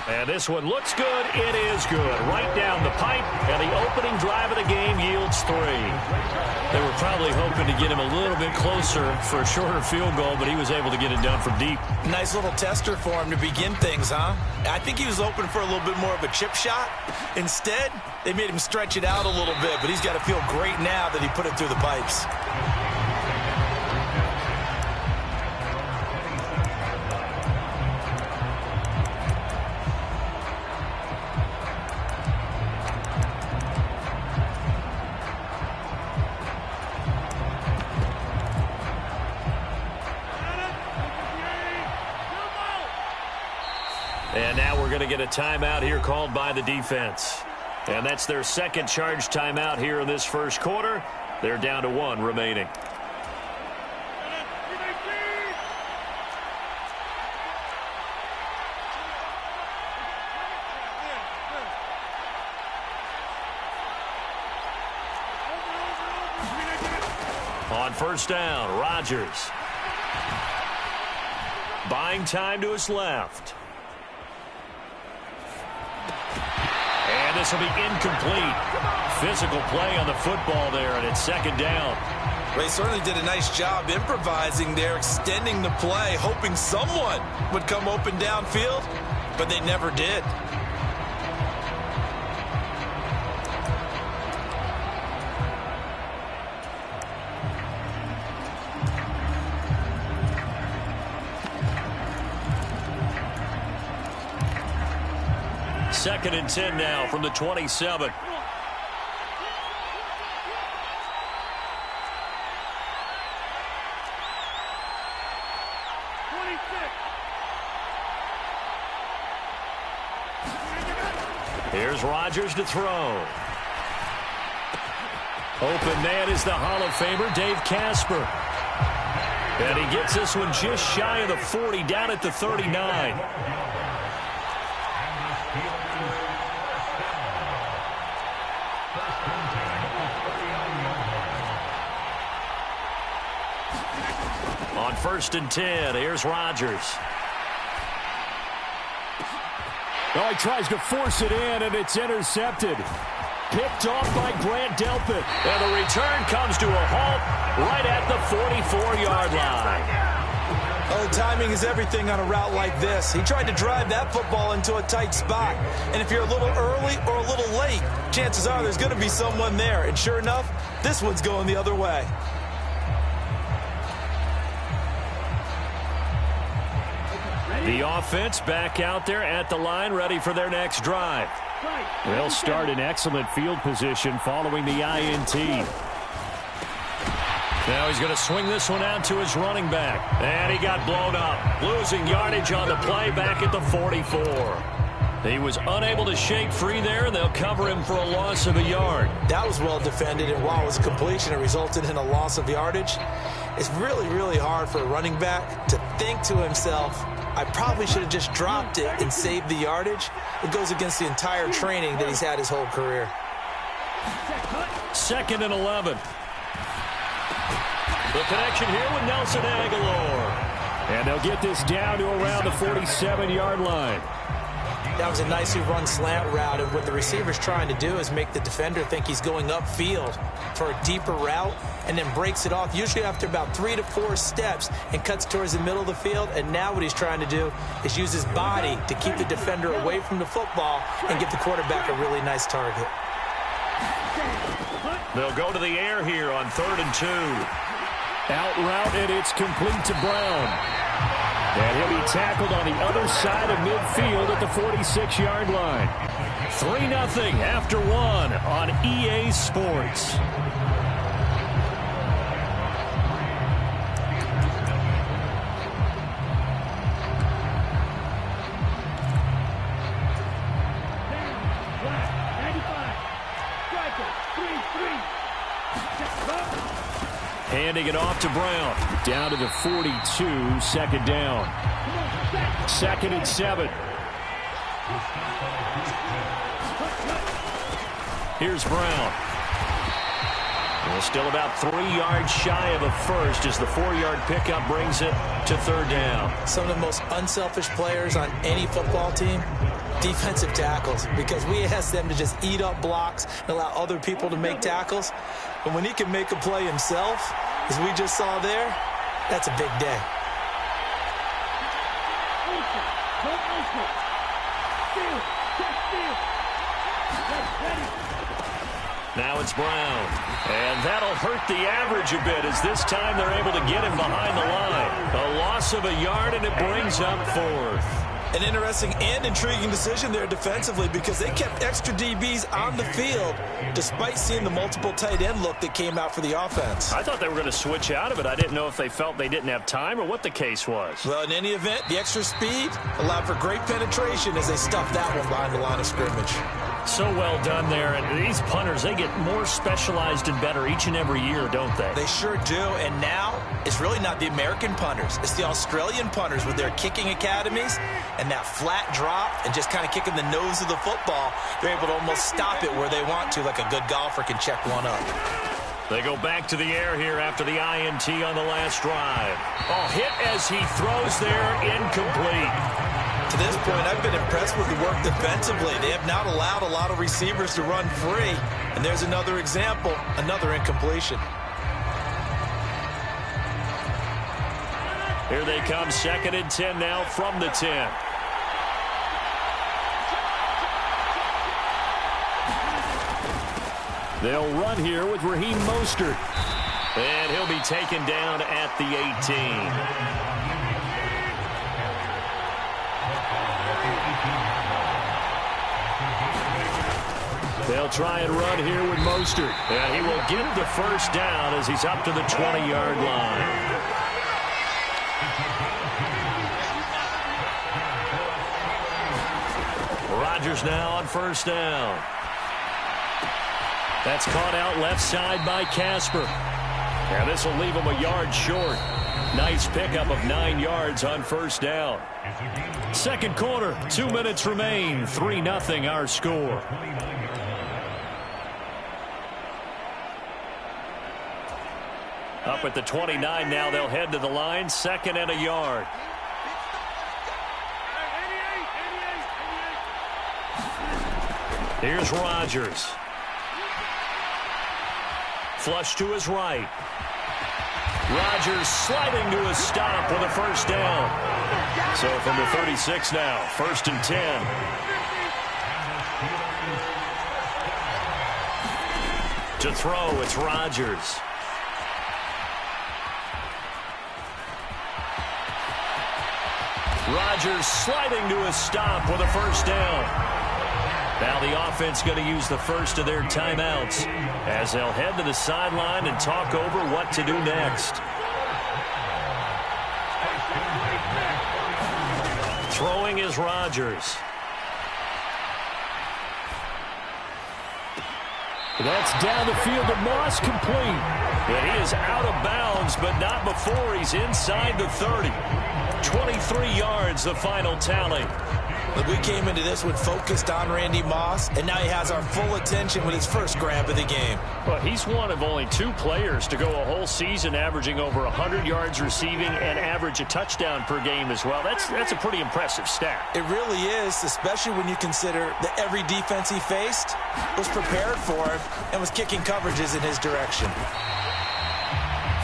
And this one looks good. It is good. Right down the pipe, and the opening drive of the game yields 3. They were probably hoping to get him a little bit closer for a shorter field goal, but he was able to get it done from deep. Nice little tester for him to begin things, huh? I think he was open for a little bit more of a chip shot. Instead, they made him stretch it out a little bit, but he's got to feel great now that he put it through the pipes. And now we're going to get a timeout here called by the defense. And that's their 2nd charge timeout here in this first quarter. They're down to 1 remaining. On first down, Rodgers. Buying time to his left. And this will be incomplete. Physical play on the football there, and it's second down. Well, he certainly did a nice job improvising there, extending the play, hoping someone would come open downfield, but they never did. Second and 10 now from the 27. Here's Rodgers to throw. Open man is the Hall of Famer, Dave Casper. And he gets this one just shy of the 40, down at the 39. On first and 10, here's Rodgers. Oh, he tries to force it in, and it's intercepted. Picked off by Grant Delpit. And the return comes to a halt right at the 44-yard line. Oh, timing is everything on a route like this. He tried to drive that football into a tight spot. And if you're a little early or a little late, chances are there's going to be someone there. And sure enough, this one's going the other way. The offense back out there at the line, ready for their next drive. They'll start in excellent field position following the INT. Now he's going to swing this one out to his running back. And he got blown up, losing yardage on the play back at the 44. He was unable to shake free there, and they'll cover him for a loss of a yard. That was well defended, and while it was a completion, it resulted in a loss of yardage. It's really, really hard for a running back to think to himself, I probably should have just dropped it and saved the yardage. It goes against the entire training that he's had his whole career. Second and 11. The connection here with Nelson Aguilar. And they'll get this down to around the 47-yard line. That was a nicely run slant route, and what the receiver's trying to do is make the defender think he's going upfield for a deeper route and then breaks it off, usually after about 3 to 4 steps, and cuts towards the middle of the field. And now what he's trying to do is use his body to keep the defender away from the football and give the quarterback a really nice target. They'll go to the air here on 3rd and 2. Out route, and it's complete to Brown. And he'll be tackled on the other side of midfield at the 46-yard line. 3-0 after 1 on EA Sports. Handing it off to Brown. Down to the 42, second down. 2nd and 7. Here's Brown. Well, still about 3 yards shy of a first as the 4-yard pickup brings it to 3rd down. Some of the most unselfish players on any football team, defensive tackles, because we ask them to just eat up blocks and allow other people to make tackles. But when he can make a play himself, as we just saw there, that's a big day. Now it's Brown. And that'll hurt the average a bit as this time they're able to get him behind the line. A loss of a yard, and it brings up 4th. An interesting and intriguing decision there defensively, because they kept extra DBs on the field despite seeing the multiple tight end look that came out for the offense. I thought they were going to switch out of it. I didn't know if they felt they didn't have time or what the case was. Well, in any event, the extra speed allowed for great penetration as they stuffed that one behind the line of scrimmage. So well done there. And these punters, they get more specialized and better each and every year, don't they? They sure do. And now it's really not the American punters. It's the Australian punters with their kicking academies and that flat drop and just kind of kicking the nose of the football. They're able to almost stop it where they want to, like a good golfer can check one up. They go back to the air here after the INT on the last drive. Oh, hit as he throws there, incomplete. To this point, I've been impressed with the work defensively. They have not allowed a lot of receivers to run free. And there's another example, another incompletion. Here they come, 2nd and 10 now from the 10. They'll run here with Raheem Mostert. And he'll be taken down at the 18. They'll try and run here with Mostert. And he will get the first down as he's up to the 20-yard line. Rodgers now on 1st down. That's caught out left side by Casper. And this will leave him a yard short. Nice pickup of 9 yards on 1st down. 2nd quarter, 2 minutes remain. 3-0 our score. Up at the 29 now, they'll head to the line. 2nd and a yard. Here's Rodgers. Flush to his right. Rodgers sliding to a stop with a 1st down. So from the 36 now, 1st and 10. To throw, it's Rodgers. Rodgers sliding to a stop with a 1st down. Now the offense going to use the first of their timeouts as they'll head to the sideline and talk over what to do next. Throwing is Rodgers. That's down the field to Moss, complete. And he is out of bounds, but not before he's inside the 30. 23 yards, the final tally. Look, we came into this one focused on Randy Moss, and now he has our full attention with his first grab of the game. Well, he's one of only 2 players to go a whole season averaging over 100 yards receiving and average a touchdown per game as well. That's a pretty impressive stat. It really is, especially when you consider that every defense he faced was prepared for him and was kicking coverages in his direction.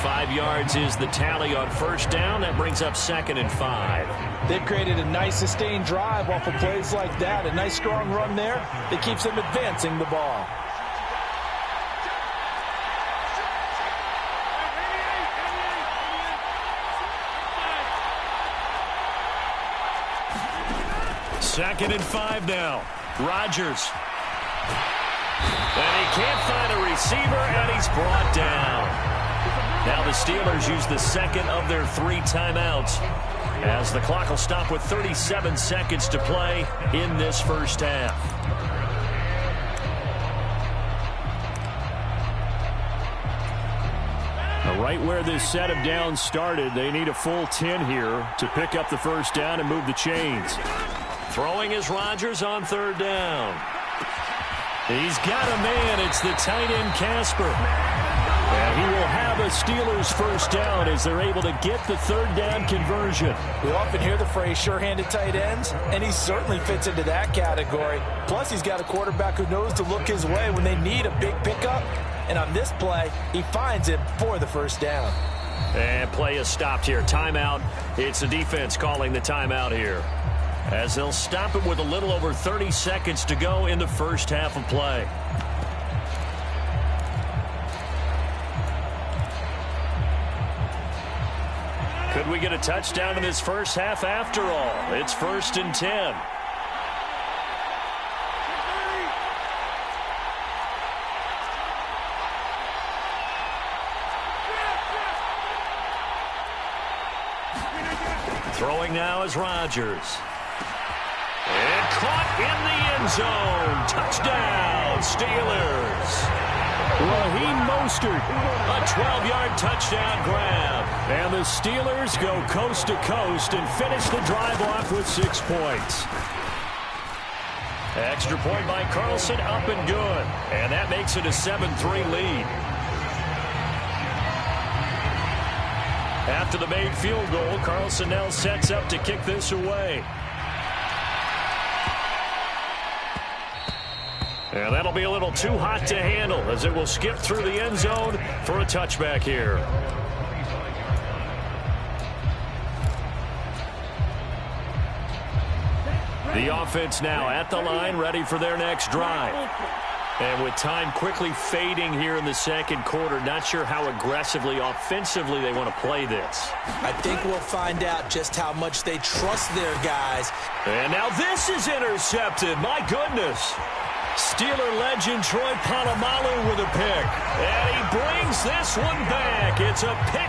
5 yards is the tally on 1st down. That brings up 2nd and 5. They've created a nice sustained drive off of plays like that. A nice strong run there that keeps them advancing the ball. Second and 5 now. Rodgers. And he can't find a receiver, and he's brought down. Now the Steelers use the 2nd of their 3 timeouts as the clock will stop with 37 seconds to play in this first half. Right where this set of downs started, they need a full 10 here to pick up the 1st down and move the chains. Throwing is Rodgers on 3rd down. He's got a man. It's the tight end Casper. And he will have a Steelers 1st down as they're able to get the 3rd down conversion. We often hear the phrase sure-handed tight ends, and he certainly fits into that category. Plus, he's got a quarterback who knows to look his way when they need a big pickup. And on this play, he finds it for the 1st down. And play is stopped here. Timeout. It's the defense calling the timeout here, as they'll stop it with a little over 30 seconds to go in the first half of play. Could we get a touchdown in this first half after all? It's 1st and 10. Throwing now is Rodgers. And caught in the end zone. Touchdown, Steelers. Raheem Mostert. A 12-yard touchdown grab. And the Steelers go coast to coast and finish the drive off with 6 points. Extra point by Carlson, up and good. And that makes it a 7-3 lead. After the made field goal, Carlson now sets up to kick this away. And that'll be a little too hot to handle as it will skip through the end zone for a touchback here. The offense now at the line, ready for their next drive. And with time quickly fading here in the second quarter, not sure how aggressively, offensively they want to play this. I think we'll find out just how much they trust their guys. And now this is intercepted. My goodness. Steeler legend Troy Polamalu with a pick. And he brings this one back. It's a pick.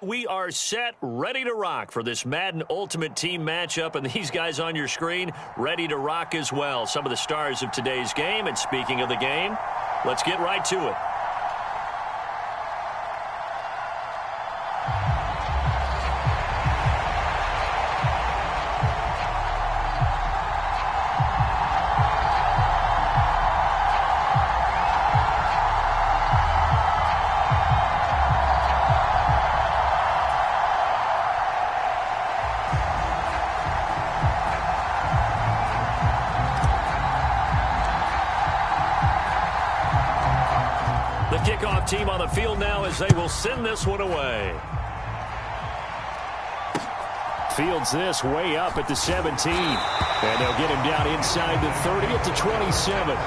We are set, ready to rock for this Madden Ultimate Team matchup, and these guys on your screen ready to rock as well. Some of the stars of today's game, and speaking of the game, let's get right to it. Kickoff team on the field now as they will send this one away. Fields this way up at the 17. And they'll get him down inside the 30 at the 27.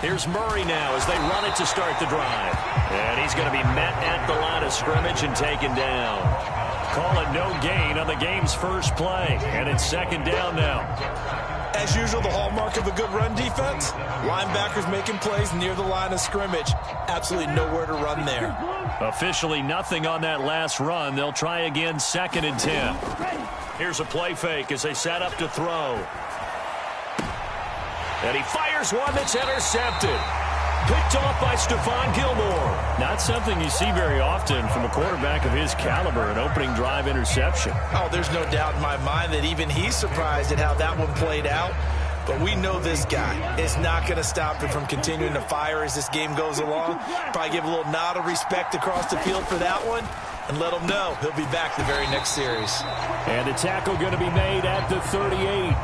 Here's Murray now as they run it to start the drive. And he's going to be met at the line of scrimmage and taken down. Call it no gain on the game's first play. And it's second down now. As usual, the hallmark of a good run defense, linebackers making plays near the line of scrimmage. Absolutely nowhere to run there. Officially nothing on that last run. They'll try again, 2nd and 10. Here's a play fake as they set up to throw. And he fires one that's intercepted. Picked off by Stephon Gilmore. Not something you see very often from a quarterback of his caliber, an opening drive interception. Oh, there's no doubt in my mind that even he's surprised at how that one played out. But we know this guy is not going to stop him from continuing to fire as this game goes along. Probably give a little nod of respect across the field for that one and let him know he'll be back the very next series. And the tackle going to be made at the 38.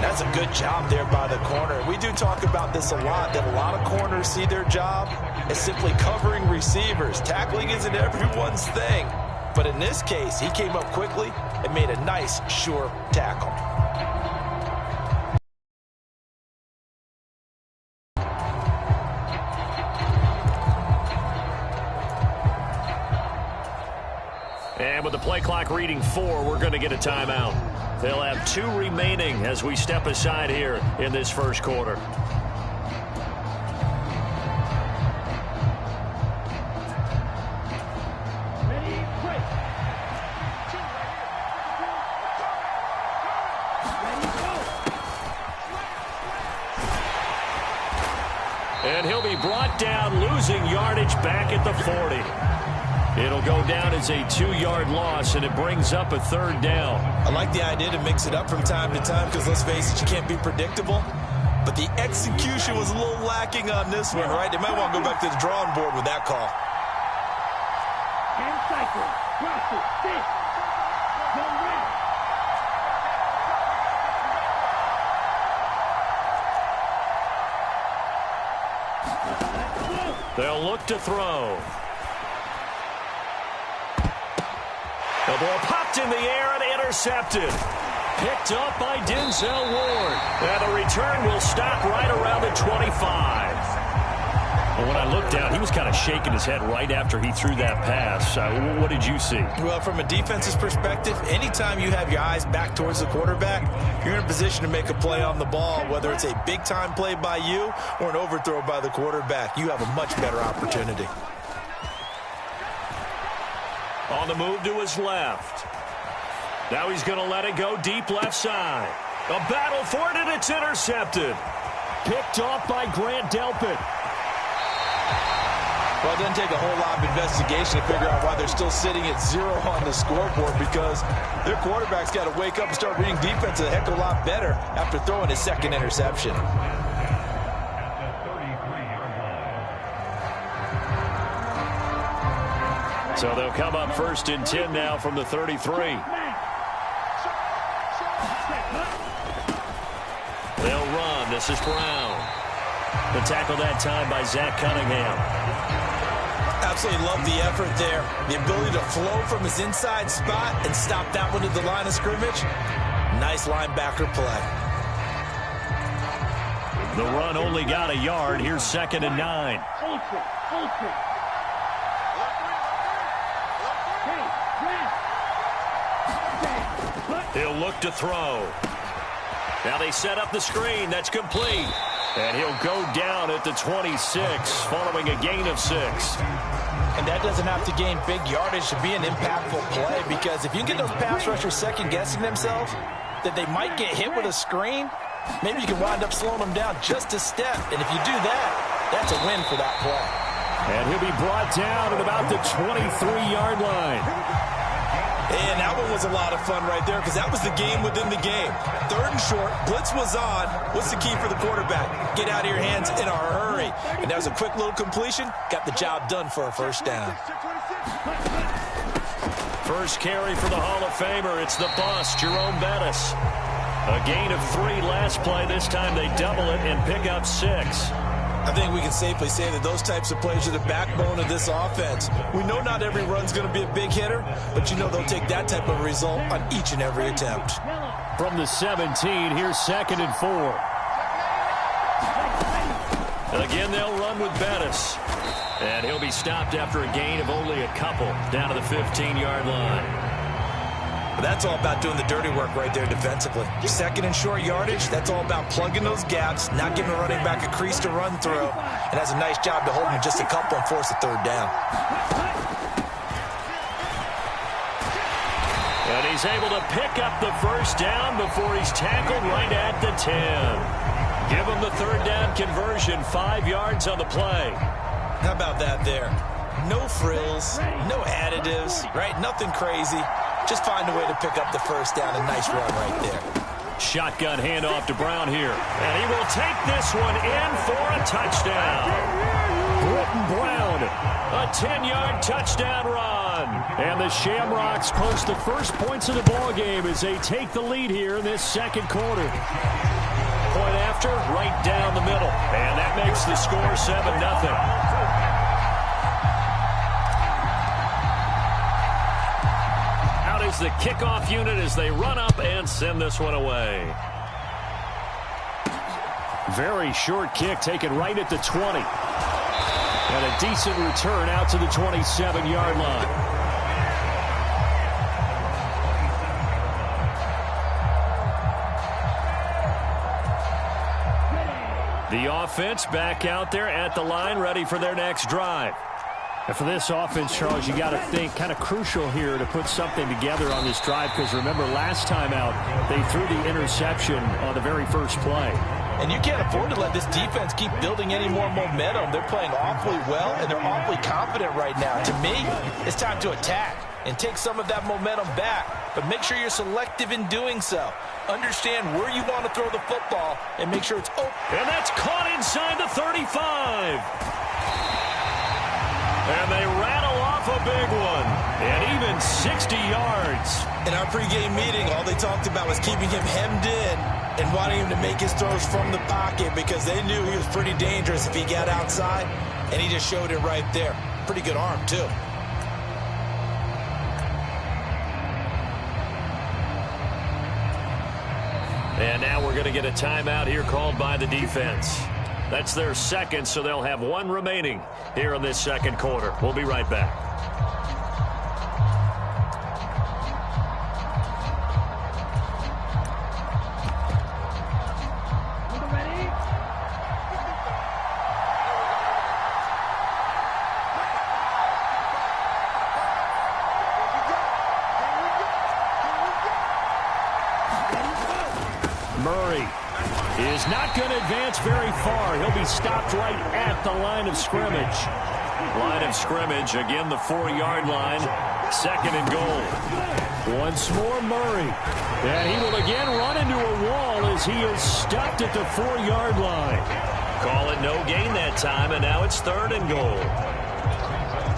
That's a good job there by the corner. We do talk about this a lot, that a lot of corners see their job as simply covering receivers. Tackling isn't everyone's thing. But in this case, he came up quickly and made a nice, sure tackle. And with the play clock reading 4, we're going to get a timeout. They'll have 2 remaining as we step aside here in this first quarter. And he'll be brought down, losing yardage back at the 40. It'll go down as a 2-yard loss, and it brings up a 3rd down. I like the idea to mix it up from time to time because, let's face it, you can't be predictable. But the execution was a little lacking on this one, right? They might want to go back to the drawing board with that call. They'll look to throw. The ball popped in the air and intercepted. Picked up by Denzel Ward. And the return will stop right around the 25. Well, when I looked down, he was kind of shaking his head right after he threw that pass. What did you see? Well, from a defense's perspective, anytime you have your eyes back towards the quarterback, you're in a position to make a play on the ball, whether it's a big-time play by you or an overthrow by the quarterback. You have a much better opportunity. On the move to his left. Now he's going to let it go deep left side. A battle for it, and it's intercepted. Picked off by Grant Delpit. Well, it doesn't take a whole lot of investigation to figure out why they're still sitting at 0 on the scoreboard, because their quarterback's got to wake up and start reading defense a heck of a lot better after throwing his 2nd interception. So they'll come up 1st and 10 now from the 33. They'll run. This is Brown. The tackle that time by Zach Cunningham. Absolutely love the effort there. The ability to flow from his inside spot and stop that one at the line of scrimmage. Nice linebacker play. The run only got a yard. Here's 2nd and 9. He'll look to throw. Now they set up the screen. That's complete. And he'll go down at the 26 following a gain of 6. And that doesn't have to gain big yardage to be an impactful play, because if you get those pass rushers second-guessing themselves that they might get hit with a screen, maybe you can wind up slowing them down just a step. And if you do that, that's a win for that play. And he'll be brought down at about the 23-yard line. And that one was a lot of fun right there, because that was the game within the game. 3rd and short, blitz was on. What's the key for the quarterback? Get out of your hands in a hurry. And that was a quick little completion. Got the job done for a first down. First carry for the Hall of Famer. It's the boss, Jerome Bettis. A gain of 3 last play. This time they double it and pick up 6. I think we can safely say that those types of plays are the backbone of this offense. We know not every run's going to be a big hitter, but you know they'll take that type of result on each and every attempt. From the 17, here's 2nd and 4. And again, they'll run with Bettis. And he'll be stopped after a gain of only a couple down to the 15-yard line. That's all about doing the dirty work right there defensively. 2nd and short yardage, that's all about plugging those gaps, not giving a running back a crease to run through, and has a nice job to hold him just a couple and force a 3rd down. And he's able to pick up the first down before he's tackled right at the 10. Give him the 3rd down conversion, 5 yards on the play. How about that there? No frills, no additives, right? Nothing crazy. Just find a way to pick up the first down. A nice run right there. Shotgun handoff to Brown here. And he will take this one in for a touchdown. Britton Brown. A 10-yard touchdown run. And the Shamrocks post the first points of the ballgame as they take the lead here in this 2nd quarter. Point after, right down the middle. And that makes the score 7-0. Is the kickoff unit as they run up and send this one away. Very short kick taken right at the 20. And a decent return out to the 27-yard line. The offense back out there at the line, ready for their next drive. And for this offense, Charles, you got to think kind of crucial here to put something together on this drive, because remember last time out they threw the interception on the very first play. And you can't afford to let this defense keep building any more momentum. They're playing awfully well, and they're awfully confident right now. To me, it's time to attack and take some of that momentum back, but make sure you're selective in doing so. Understand where you want to throw the football and make sure it's open. And that's caught inside the 35. And they rattle off a big one, and even 60 yards. In our pregame meeting, all they talked about was keeping him hemmed in and wanting him to make his throws from the pocket, because they knew he was pretty dangerous if he got outside, and he just showed it right there. Pretty good arm, too. And now we're going to get a timeout here called by the defense. That's their 2nd, so they'll have 1 remaining here in this 2nd quarter. We'll be right back. Murray is not going to advance very far. He'll be stopped right at the line of scrimmage. Line of scrimmage, again the 4-yard line. 2nd and goal. Once more Murray. And he will again run into a wall as he is stopped at the 4-yard line. Call it no gain that time, and now it's 3rd and goal.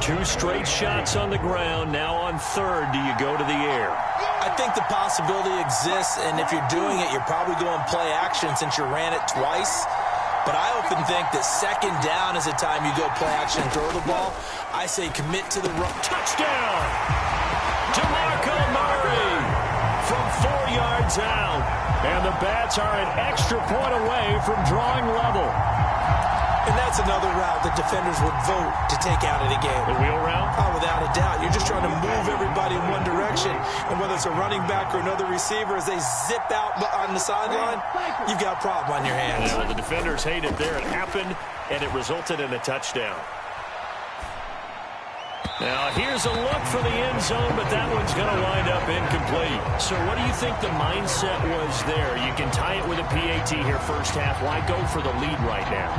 2 straight shots on the ground. Now on 3rd, do you go to the air? I think the possibility exists, and if you're doing it, you're probably going play action since you ran it twice. But I often think that 2nd down is the time you go play action and throw the ball. I say commit to the run. Touchdown! DeMarco Murray from 4 yards out. And the Bats are an extra point away from drawing level. And that's another route that defenders would vote to take out of the game. The wheel route? Oh, without a doubt. You're just trying to move everybody in one direction. And whether it's a running back or another receiver, as they zip out on the sideline, you've got a problem on your hands. Yeah, well, the defenders hate it there. It happened, and it resulted in a touchdown. Now, here's a look for the end zone, but that one's going to wind up incomplete. So what do you think the mindset was there? You can tie it with a PAT here first half. Why go for the lead right now?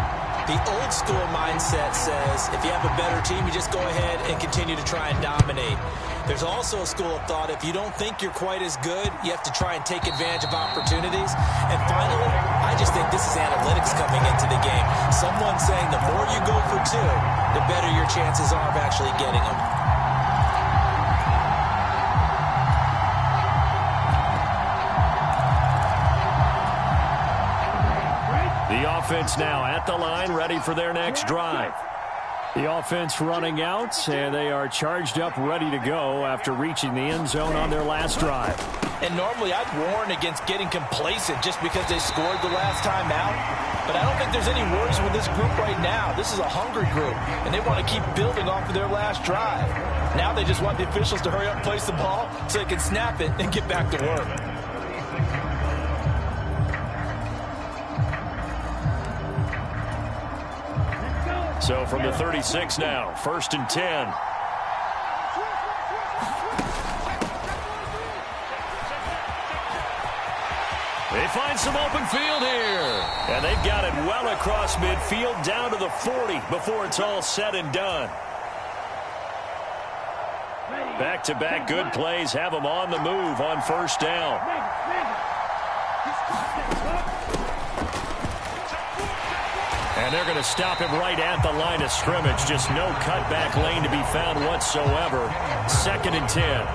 The old school mindset says if you have a better team, you just go ahead and continue to try and dominate. There's also a school of thought, if you don't think you're quite as good, you have to try and take advantage of opportunities. And finally, I just think this is analytics coming into the game. Someone saying the more you go for two, the better your chances are of actually getting them. The offense now at the line, ready for their next drive. The offense running out, and they are charged up, ready to go after reaching the end zone on their last drive. And normally I'd warn against getting complacent just because they scored the last time out. But I don't think there's any worries with this group right now. This is a hungry group, and they want to keep building off of their last drive. Now they just want the officials to hurry up and place the ball so they can snap it and get back to work. So from the 36 now, 1st and 10. They find some open field here. And they've got it well across midfield down to the 40 before it's all said and done. Back-to-back good plays have them on the move on 1st down. And they're going to stop him right at the line of scrimmage. Just no cutback lane to be found whatsoever. 2nd and 10.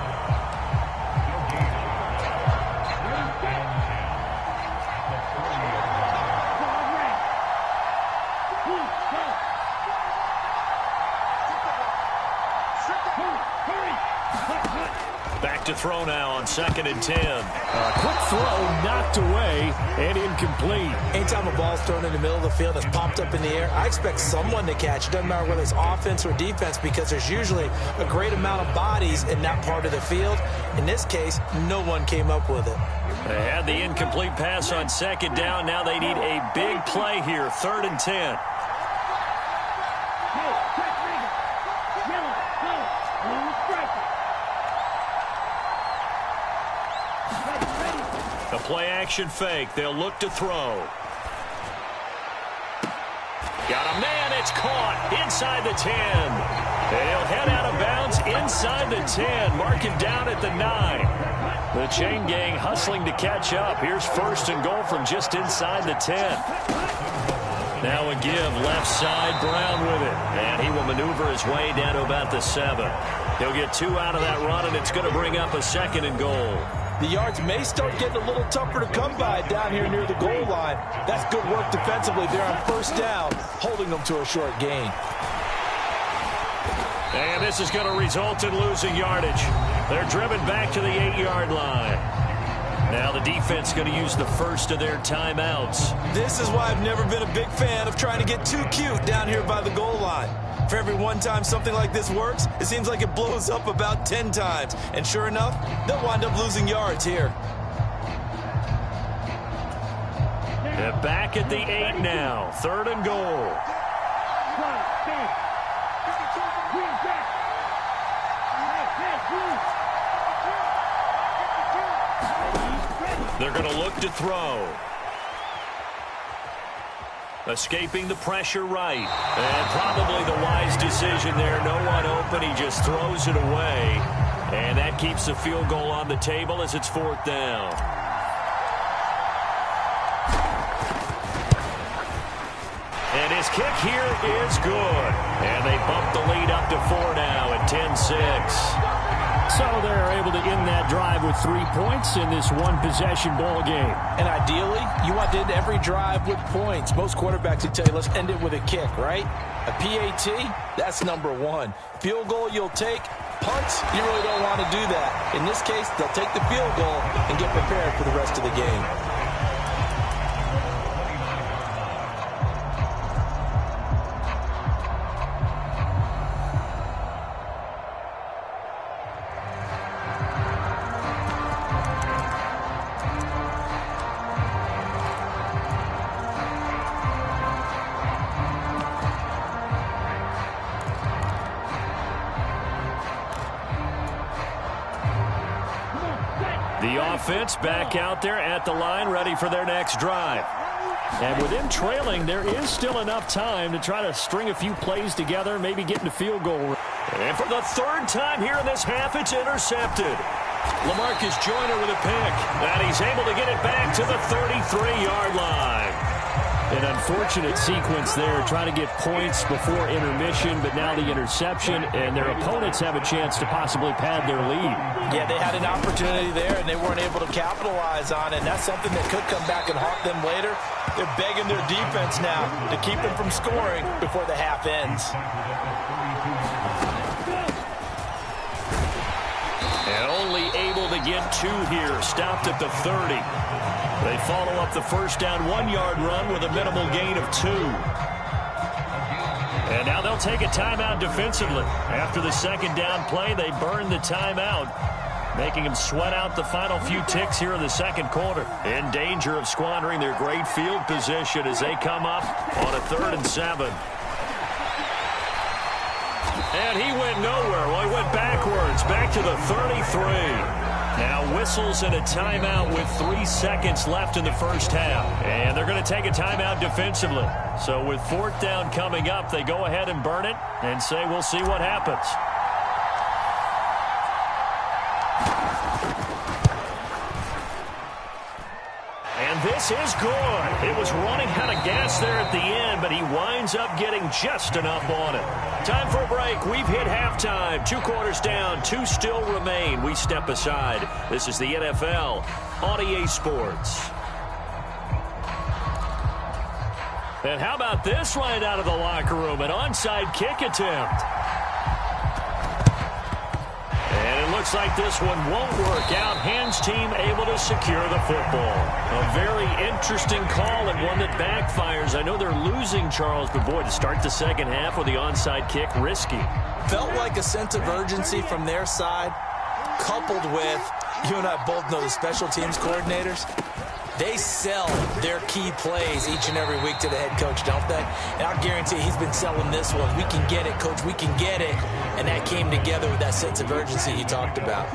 Back to throw now on 2nd and 10. Quick throw knocked away and incomplete. Anytime a ball's thrown in the middle of the field that's popped up in the air, I expect someone to catch. It doesn't matter whether it's offense or defense because there's usually a great amount of bodies in that part of the field. In this case, no one came up with it. They had the incomplete pass on 2nd down. Now they need a big play here. 3rd and 10. The play-action fake. They'll look to throw. Got a man. It's caught inside the 10. They'll head out of bounds inside the 10. Mark him down at the 9. The chain gang hustling to catch up. Here's 1st and goal from just inside the 10. Now a give left side. Brown with it. And he will maneuver his way down to about the 7. He'll get 2 out of that run, and it's going to bring up a 2nd and goal. The yards may start getting a little tougher to come by down here near the goal line. That's good work defensively there on 1st down, holding them to a short gain. And this is going to result in losing yardage. They're driven back to the 8-yard line. Now the defense going to use the first of their timeouts. This is why I've never been a big fan of trying to get too cute down here by the goal line. For every one time something like this works, it seems like it blows up about 10 times. And sure enough, they'll wind up losing yards here. They're back at the 8 now. 3rd and goal. They're going to look to throw. Escaping the pressure right. And probably the wise decision there. No one open. He just throws it away. And that keeps the field goal on the table as it's 4th down. And his kick here is good. And they bump the lead up to 4 now at 10-6. So they're able to end that drive with 3 points in this one-possession ball game. And ideally, you want to end every drive with points. Most quarterbacks would tell you, let's end it with a kick, right? A PAT, that's number 1. Field goal you'll take, Punts, you really don't want to do that. In this case, they'll take the field goal and get prepared for the rest of the game. The offense back out there at the line, ready for their next drive. And with them trailing, there is still enough time to try to string a few plays together, maybe get into field goal. And for the third time here in this half, it's intercepted. LaMarcus Joyner with a pick, and he's able to get it back to the 33-yard line. An unfortunate sequence there, trying to get points before intermission, but now the interception, and their opponents have a chance to possibly pad their lead. Yeah, they had an opportunity there, and they weren't able to capitalize on it, and that's something that could come back and haunt them later. They're begging their defense now to keep them from scoring before the half ends. And only able to get two here, stopped at the 30. They follow up the first down 1-yard run with a minimal gain of 2. And now they'll take a timeout defensively. After the second down play, they burn the timeout, making them sweat out the final few ticks here in the second quarter. In danger of squandering their great field position as they come up on a 3rd and 7. And he went nowhere. Well, he went backwards, back to the 33. Now whistles and a timeout with 3 seconds left in the first half. And they're going to take a timeout defensively. So with 4th down coming up, they go ahead and burn it and say we'll see what happens. And this is good. It was running out of gas there at the end, but he winds up getting just enough on it. Time for a break. We've hit halftime. 2 quarters down. 2 still remain. We step aside. This is the NFL on EA Sports. And how about this right out of the locker room? An onside kick attempt. And it looks like this one won't work out. Hands team able to secure the football. A very interesting call and one that backfires. I know they're losing, Charles, but boy, to start the second half with the onside kick, risky. Felt like a sense of urgency from their side, coupled with, you and I both know the special teams coordinators. They sell their key plays each and every week to the head coach, don't they? And I guarantee he's been selling this one. We can get it, coach. We can get it. And that came together with that sense of urgency he talked about.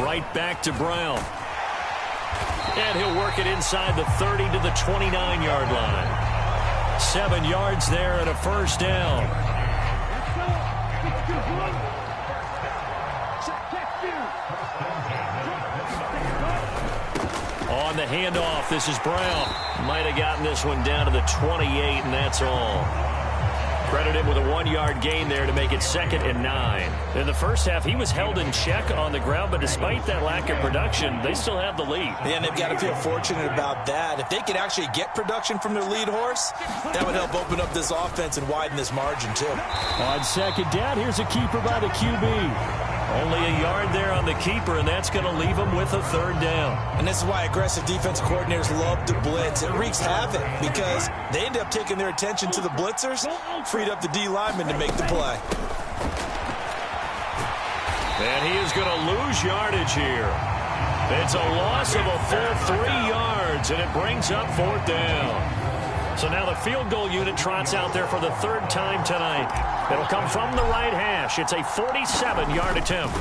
Right back to Brown. And he'll work it inside the 30 to the 29-yard line. 7 yards there and a first down. On the handoff, this is Brown. Might have gotten this one down to the 28, and that's all. Credit him with a 1-yard gain there to make it 2nd and 9. In the first half, he was held in check on the ground, but despite that lack of production, they still have the lead. Yeah, and they've got to feel fortunate about that. If they could actually get production from their lead horse, that would help open up this offense and widen this margin, too. On second down, here's a keeper by the QB. Only a yard there on the keeper, and that's going to leave him with a 3rd down. And this is why aggressive defensive coordinators love to blitz. It wreaks havoc because they end up taking their attention to the blitzers, freed up the D lineman to make the play. And he is going to lose yardage here. It's a loss of a full 3 yards, and it brings up 4th down. So now the field goal unit trots out there for the 3rd time tonight. It'll come from the right hash. It's a 47-yard attempt.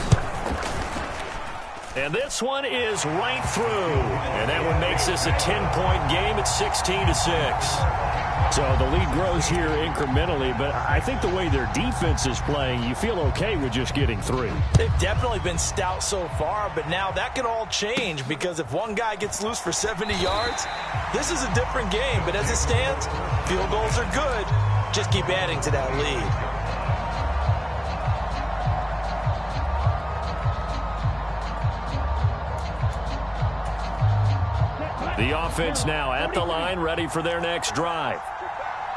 And this one is right through. And that one makes this a 10-point game at 16-6. So the lead grows here incrementally, but I think the way their defense is playing, you feel okay with just getting 3. They've definitely been stout so far, but now that could all change because if one guy gets loose for 70 yards, this is a different game. But as it stands, field goals are good. Just keep adding to that lead. The offense now at the line, ready for their next drive.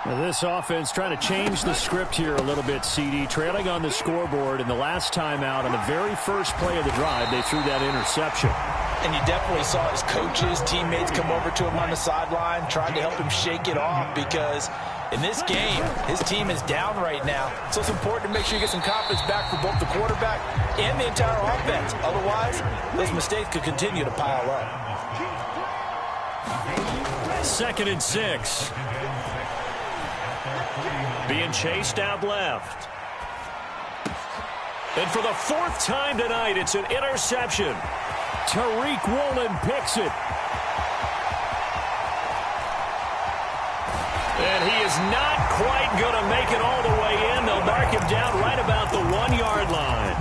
This offense trying to change the script here a little bit, CD. Trailing on the scoreboard, and the last time out on the very first play of the drive, they threw that interception. And you definitely saw his coaches, teammates come over to him on the sideline, trying to help him shake it off because in this game, his team is down right now. So it's important to make sure you get some confidence back for both the quarterback and the entire offense. Otherwise, those mistakes could continue to pile up. 2nd and 6. Being chased out left. And for the 4th time tonight, it's an interception. Tariq Woolen picks it. And he is not quite going to make it all the way in. They'll mark him down right about the 1-yard line.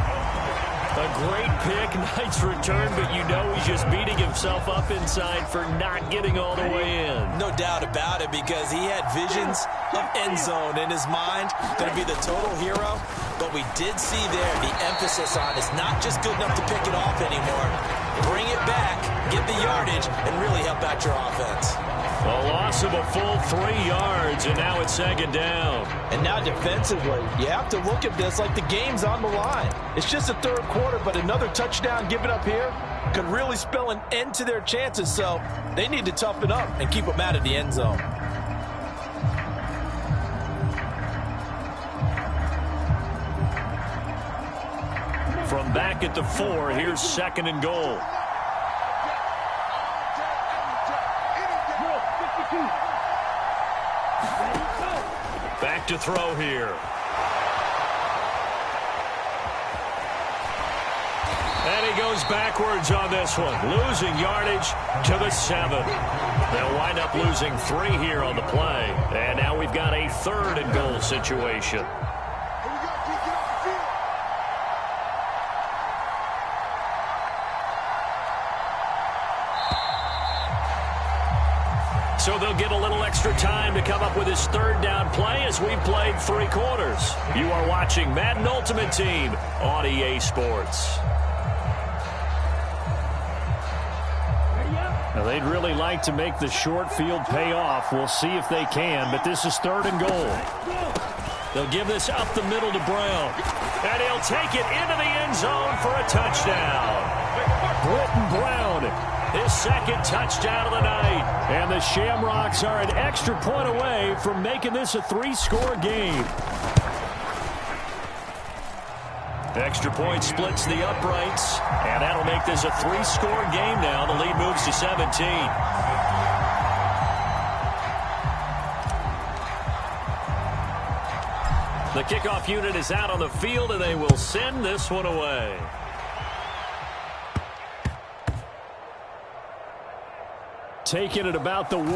A great pick, nice return, but you know he's just beating himself up inside for not getting all the way in. No doubt about it, because he had visions of end zone in his mind, going to be the total hero. But we did see there the emphasis on it's not just good enough to pick it off anymore. Bring it back, get the yardage, and really help out your offense. A loss of a full 3 yards, and now it's 2nd down. And now defensively, you have to look at this like the game's on the line. It's just the 3rd quarter, but another touchdown given up here could really spell an end to their chances. So they need to toughen up and keep them out of the end zone. From back at the 4, here's 2nd and goal. Back to throw here. And he goes backwards on this one, losing yardage to the 7. They'll wind up losing 3 here on the play. And now we've got a 3rd and goal situation. So they'll get a little extra time to come up with his 3rd down play as we played 3 quarters. You are watching Madden Ultimate Team on EA Sports. Now they'd really like to make the short field pay off. We'll see if they can, but this is 3rd and goal. They'll give this up the middle to Brown. And he'll take it into the end zone for a touchdown. Britton Brown, his 2nd touchdown of the night. And the Shamrocks are an extra point away from making this a 3-score game. Extra point splits the uprights, and that'll make this a 3-score game now. The lead moves to 17. The kickoff unit is out on the field, and they will send this one away. Taking it about the 1.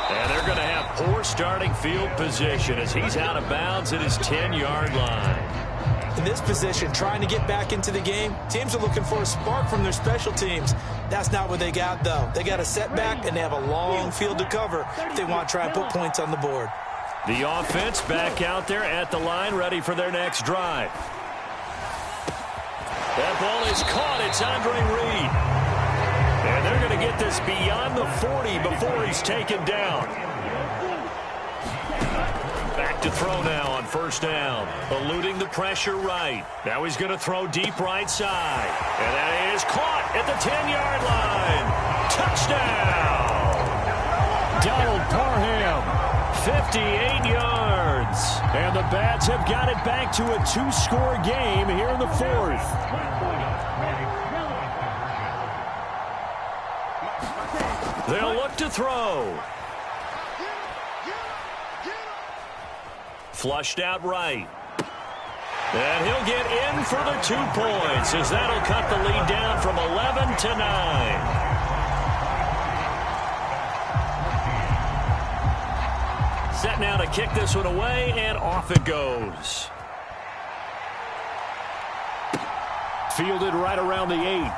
And they're going to have poor starting field position as he's out of bounds at his 10-yard line. In this position, trying to get back into the game, teams are looking for a spark from their special teams. That's not what they got, though. They got a setback, and they have a long field to cover if they want to try and put points on the board. The offense back out there at the line, ready for their next drive. That ball is caught. It's Andre Reed. And they're going to get this beyond the 40 before he's taken down. Back to throw now on 1st down. Eluding the pressure right. Now he's going to throw deep right side. And that is caught at the 10-yard line. Touchdown! Donald Parham, 58 yards. And the Bats have got it back to a 2-score game here in the 4th. They'll look to throw. Flushed out right. And he'll get in for the 2 points as that'll cut the lead down from 11 to 9. Set now to kick this one away, and off it goes. Fielded right around the 8.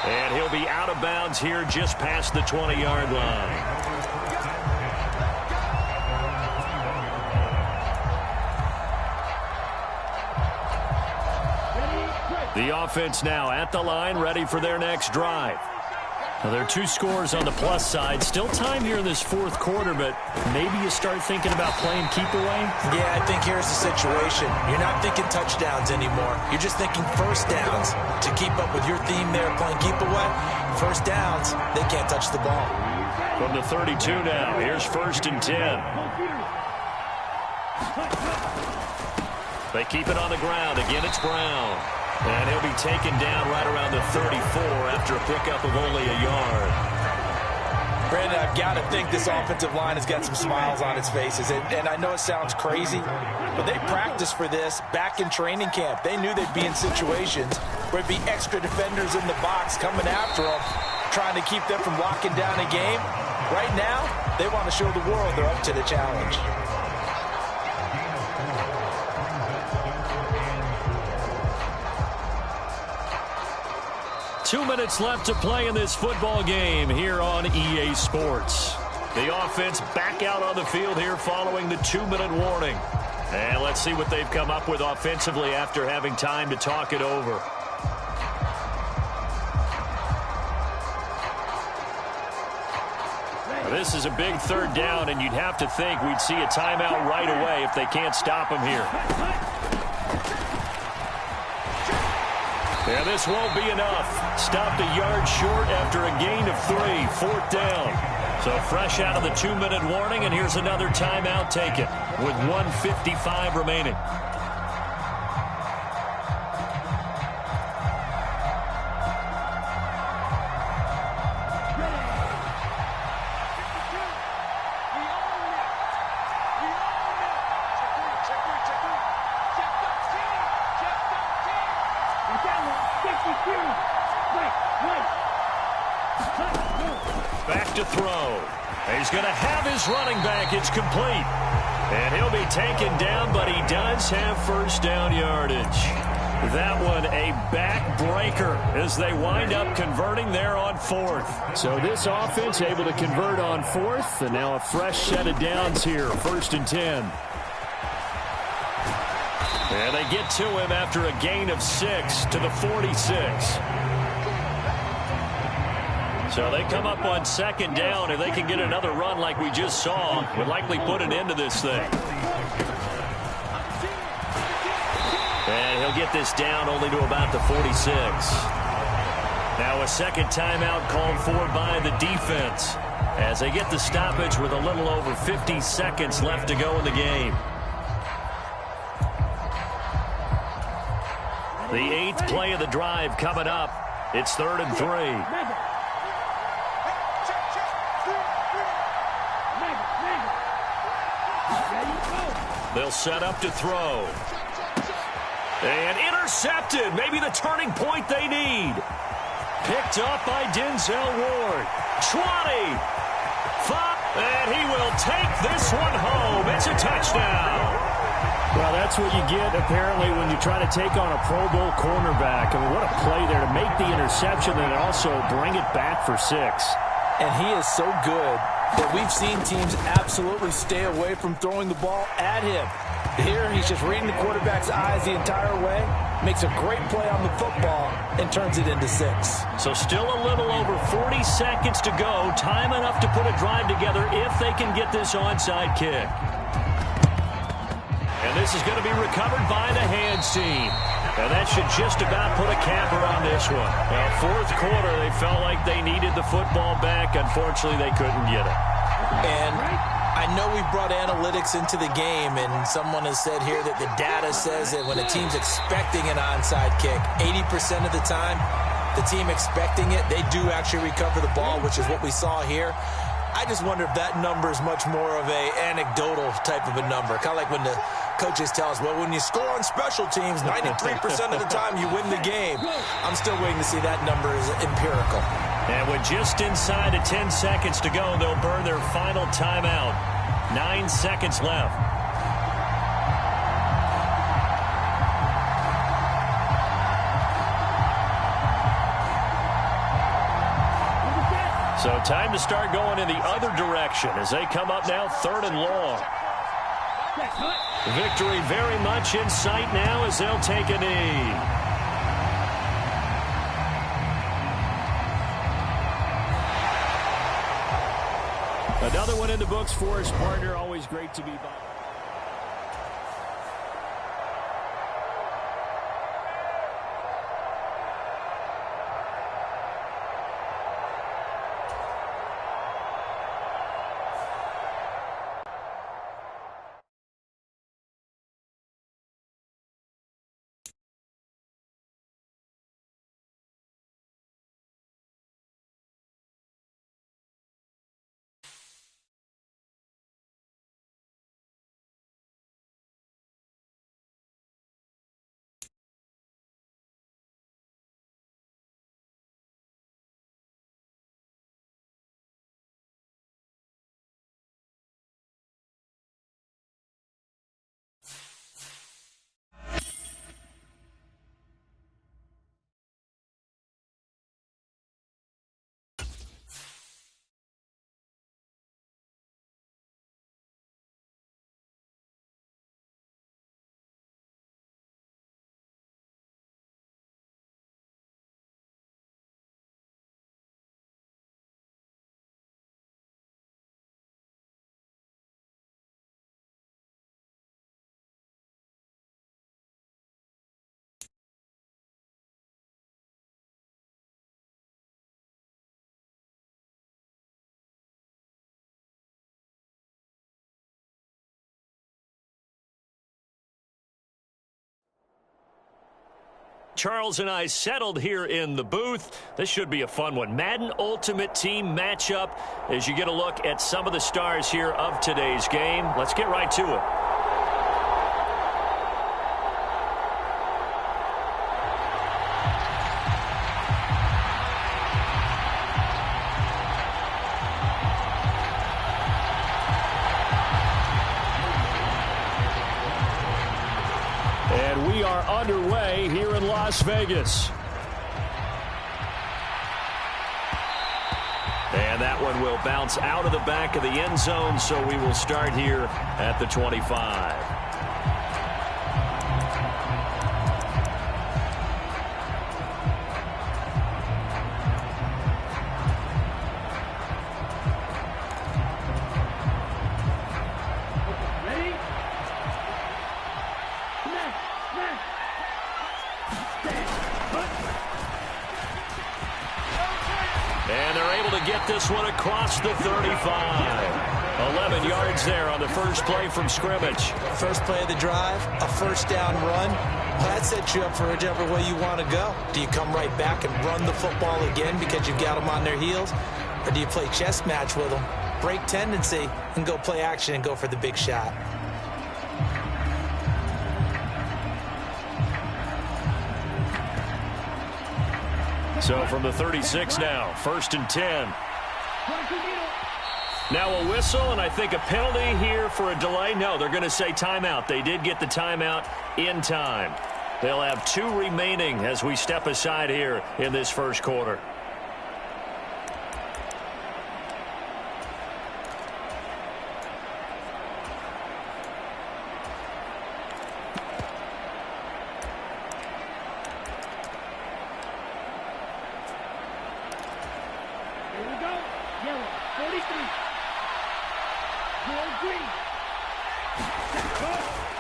And he'll be out of bounds here just past the 20-yard line. The offense now at the line, ready for their next drive. Well, there are 2 scores on the plus side. Still time here in this fourth quarter, but maybe you start thinking about playing keep away? Yeah, I think here's the situation. You're not thinking touchdowns anymore. You're just thinking first downs. To keep up with your theme there, playing keep away, first downs, they can't touch the ball. From the 32 now, here's 1st and 10. They keep it on the ground. Again, it's Brown. And he'll be taken down right around the 34 after a pickup of only a yard. Brandon, I've got to think this offensive line has got some smiles on its faces. And I know it sounds crazy, but they practiced for this back in training camp. They knew they'd be in situations where it'd be extra defenders in the box coming after them, trying to keep them from locking down a game. Right now, they want to show the world they're up to the challenge. Two minutes left to play in this football game here on EA Sports. The offense back out on the field here following the 2-minute warning. And let's see what they've come up with offensively after having time to talk it over. This is a big 3rd down, and you'd have to think we'd see a timeout right away if they can't stop him here. Yeah, this won't be enough. Stopped a yard short after a gain of 3, 4th down. So fresh out of the 2-minute warning, and here's another timeout taken with 1:55 remaining. Back to throw. He's going to have his running back. It's complete. And he'll be taken down, but he does have 1st down yardage. That one a backbreaker as they wind up converting there on 4th. So this offense able to convert on 4th, and now a fresh set of downs here, 1st and 10. And they get to him after a gain of 6 to the 46. So they come up on 2nd down. If they can get another run like we just saw, would likely put an end to this thing. And he'll get this down only to about the 46. Now a 2nd timeout called for by the defense as they get the stoppage with a little over 50 seconds left to go in the game. The 8th play of the drive coming up. It's 3rd and 3. They'll set up to throw. And intercepted. Maybe the turning point they need. Picked up by Denzel Ward. 20. 5. And he will take this one home. It's a touchdown. Well, that's what you get, apparently, when you try to take on a Pro Bowl cornerback. I mean, what a play there to make the interception and also bring it back for 6. And he is so good that we've seen teams absolutely stay away from throwing the ball at him. Here, he's just reading the quarterback's eyes the entire way, makes a great play on the football, and turns it into 6. So still a little over 40 seconds to go. Time enough to put a drive together if they can get this onside kick. And this is going to be recovered by the hands team. And that should just about put a capper on this one. Well, 4th quarter, they felt like they needed the football back. Unfortunately, they couldn't get it. And I know we brought analytics into the game, and someone has said here that the data says that when a team's expecting an onside kick, 80% of the time, the team expecting it, they do actually recover the ball, which is what we saw here. I just wonder if that number is much more of a anecdotal type of a number. Kind of like when the coaches tell us, well, when you score on special teams, 93% of the time you win the game. I'm still waiting to see that number is empirical. And with just inside of 10 seconds to go, they'll burn their final timeout. 9 seconds left. So time to start going in the other direction as they come up now 3rd and long. Victory very much in sight now as they'll take a knee. Another one in the books for his partner. Always great to be by. Charles and I settled here in the booth. This should be a fun one. Madden Ultimate Team matchup as you get a look at some of the stars here of today's game. Let's get right to it. We are underway here in Las Vegas. And that one will bounce out of the back of the end zone, so we will start here at the 25. And they're able to get this one across the 35. 11 yards there on the first play from scrimmage. First play of the drive, a first down run. Well, that sets you up for whichever way you want to go. Do you come right back and run the football again because you've got them on their heels? Or do you play chess match with them, break tendency, and go play action and go for the big shot? So from the 36 now, 1st and 10. Now a whistle, and I think a penalty here for a delay. No, they're going to say timeout. They did get the timeout in time. They'll have 2 remaining as we step aside here in this first quarter.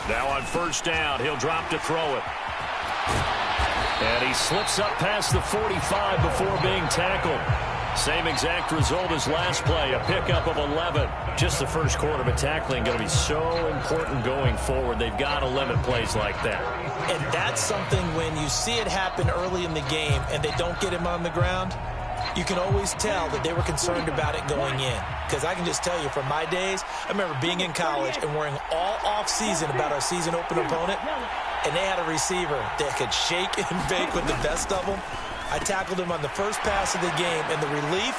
Now on first down, he'll drop to throw it. And he slips up past the 45 before being tackled. Same exact result as last play, a pickup of 11. Just the first quarter, but tackling going to be so important going forward. They've got to limit plays like that. And that's something when you see it happen early in the game and they don't get him on the ground, you can always tell that they were concerned about it going in. Because I can just tell you from my days, I remember being in college and worrying all off-season about our season opener opponent, and they had a receiver that could shake and bake with the best of them. I tackled him on the first pass of the game, and the relief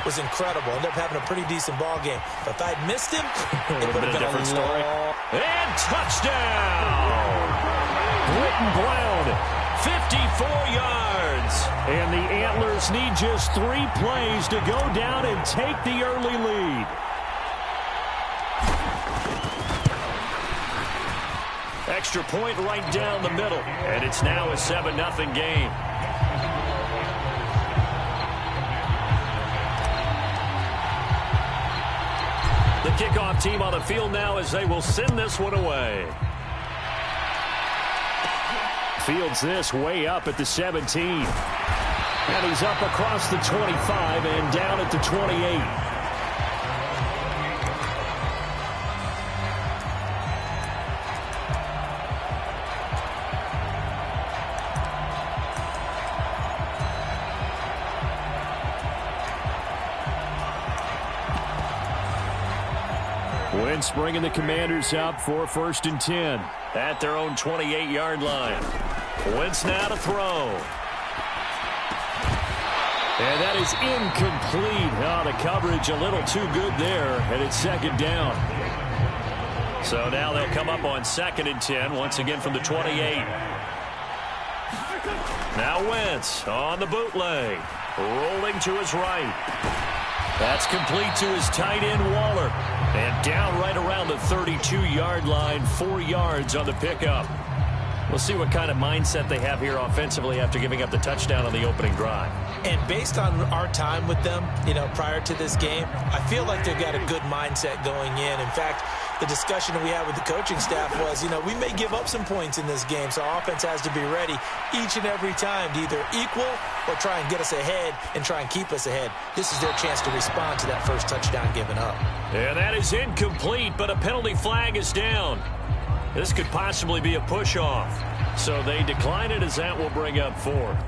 was incredible. Ended up having a pretty decent ball game. But if I'd missed him, it would have been a different story. And touchdown! Britton Brown, 54 yards. And the Antlers need just 3 plays to go down and take the early lead. Extra point right down the middle. And it's now a 7-0 game. kickoff team on the field now as they will send this one away. Fields this way up at the 17. And he's up across the 25 and down at the 28. Wentz bringing the Commanders up for 1st and 10. At their own 28-yard line. Wentz now to throw. And that is incomplete. Oh, the coverage a little too good there, and it's 2nd down. So now they'll come up on 2nd and 10, once again from the 28. Now Wentz on the bootleg. Rolling to his right. That's complete to his tight end, Waller. And down right around the 32-yard line, 4 yards on the pickup. We'll see what kind of mindset they have here offensively after giving up the touchdown on the opening drive. And based on our time with them, prior to this game, I feel like they've got a good mindset going in. In fact, the discussion that we had with the coaching staff was, we may give up some points in this game, so our offense has to be ready each and every time to either equal or try and get us ahead and try and keep us ahead. This is their chance to respond to that first touchdown given up. And that is incomplete, but a penalty flag is down. This could possibly be a push-off. So they decline it as that will bring up 4.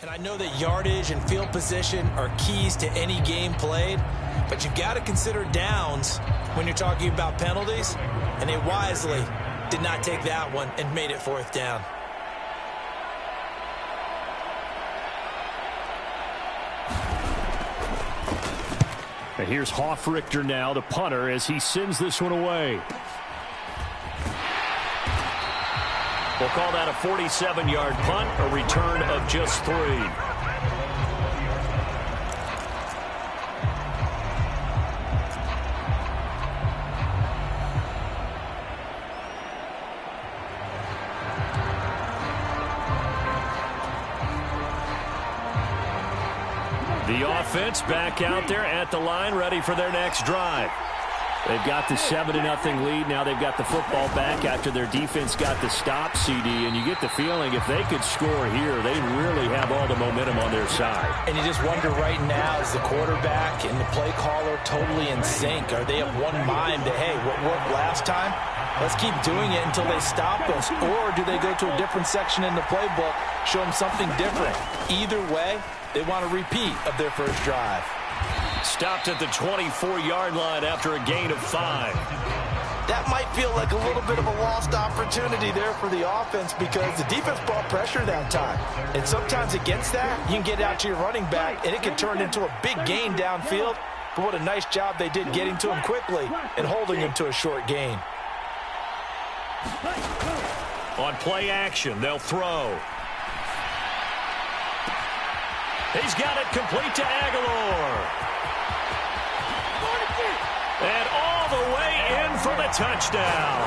And I know that yardage and field position are keys to any game played, but you've got to consider downs when you're talking about penalties, and they wisely did not take that one and made it 4th down. And here's Hofrichter now, the punter, as he sends this one away. We'll call that a 47-yard punt, a return of just 3. The offense back out there at the line, ready for their next drive. They've got the 7-0 lead. Now they've got the football back after their defense got the stop, CD. And you get the feeling if they could score here, they really have all the momentum on their side. And you just wonder right now, is the quarterback and the play caller totally in sync? Are they of one mind that, hey, what worked last time? Let's keep doing it until they stop us. Or do they go to a different section in the playbook, show them something different? Either way, they want a repeat of their first drive. Stopped at the 24-yard line after a gain of 5. That might feel like a little bit of a lost opportunity there for the offense because the defense brought pressure that time. And sometimes against that, you can get out to your running back, and it can turn into a big gain downfield. But what a nice job they did getting to him quickly and holding him to a short gain. On play action, they'll throw. He's got it complete to Aguilar. And all the way in for the touchdown.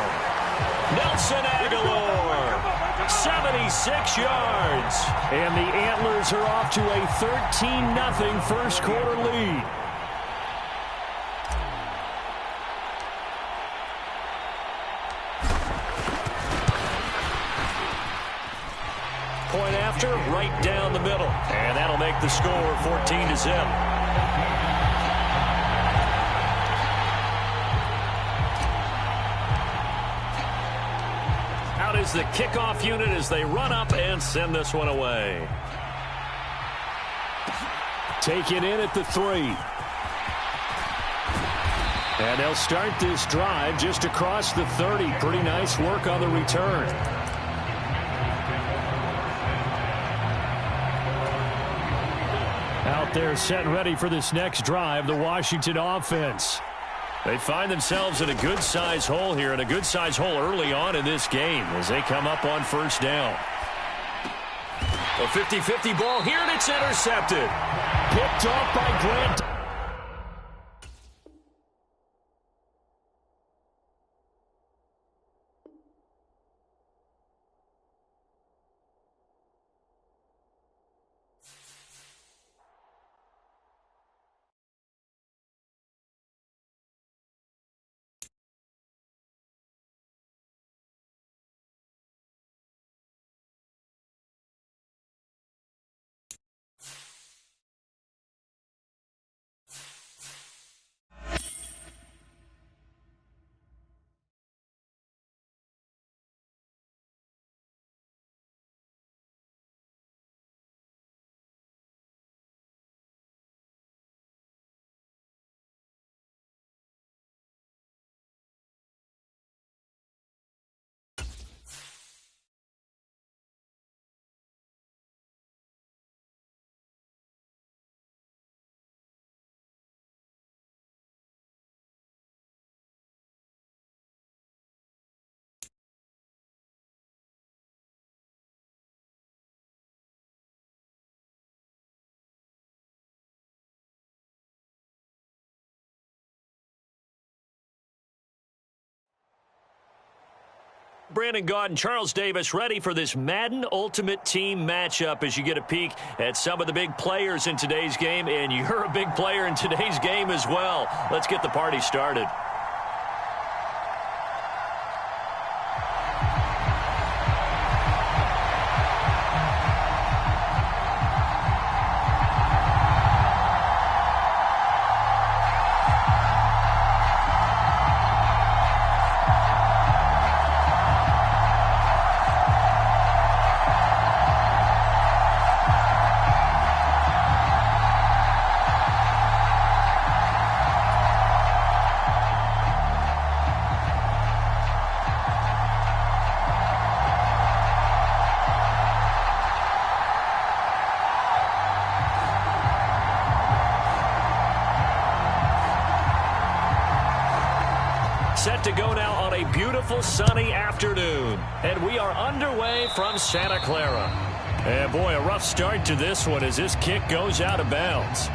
Nelson Aguilar, 76 yards. And the Antlers are off to a 13-0 first quarter lead. Point after, right down the middle. And that'll make the score 14-0. Out is the kickoff unit as they run up and send this one away. Take it in at the 3. And they'll start this drive just across the 30. Pretty nice work on the return. Out there set and ready for this next drive, the Washington offense. They find themselves in a good-sized hole here, and a good-sized hole early on in this game as they come up on first down. A 50-50 ball here, and it's intercepted. Picked off by Grant. Brandon Gaudin, Charles Davis ready for this Madden Ultimate Team matchup as you get a peek at some of the big players in today's game, and you're a big player in today's game as well. Let's get the party started. Set to go now on a beautiful sunny afternoon. And we are underway from Santa Clara. And boy, a rough start to this one as this kick goes out of bounds.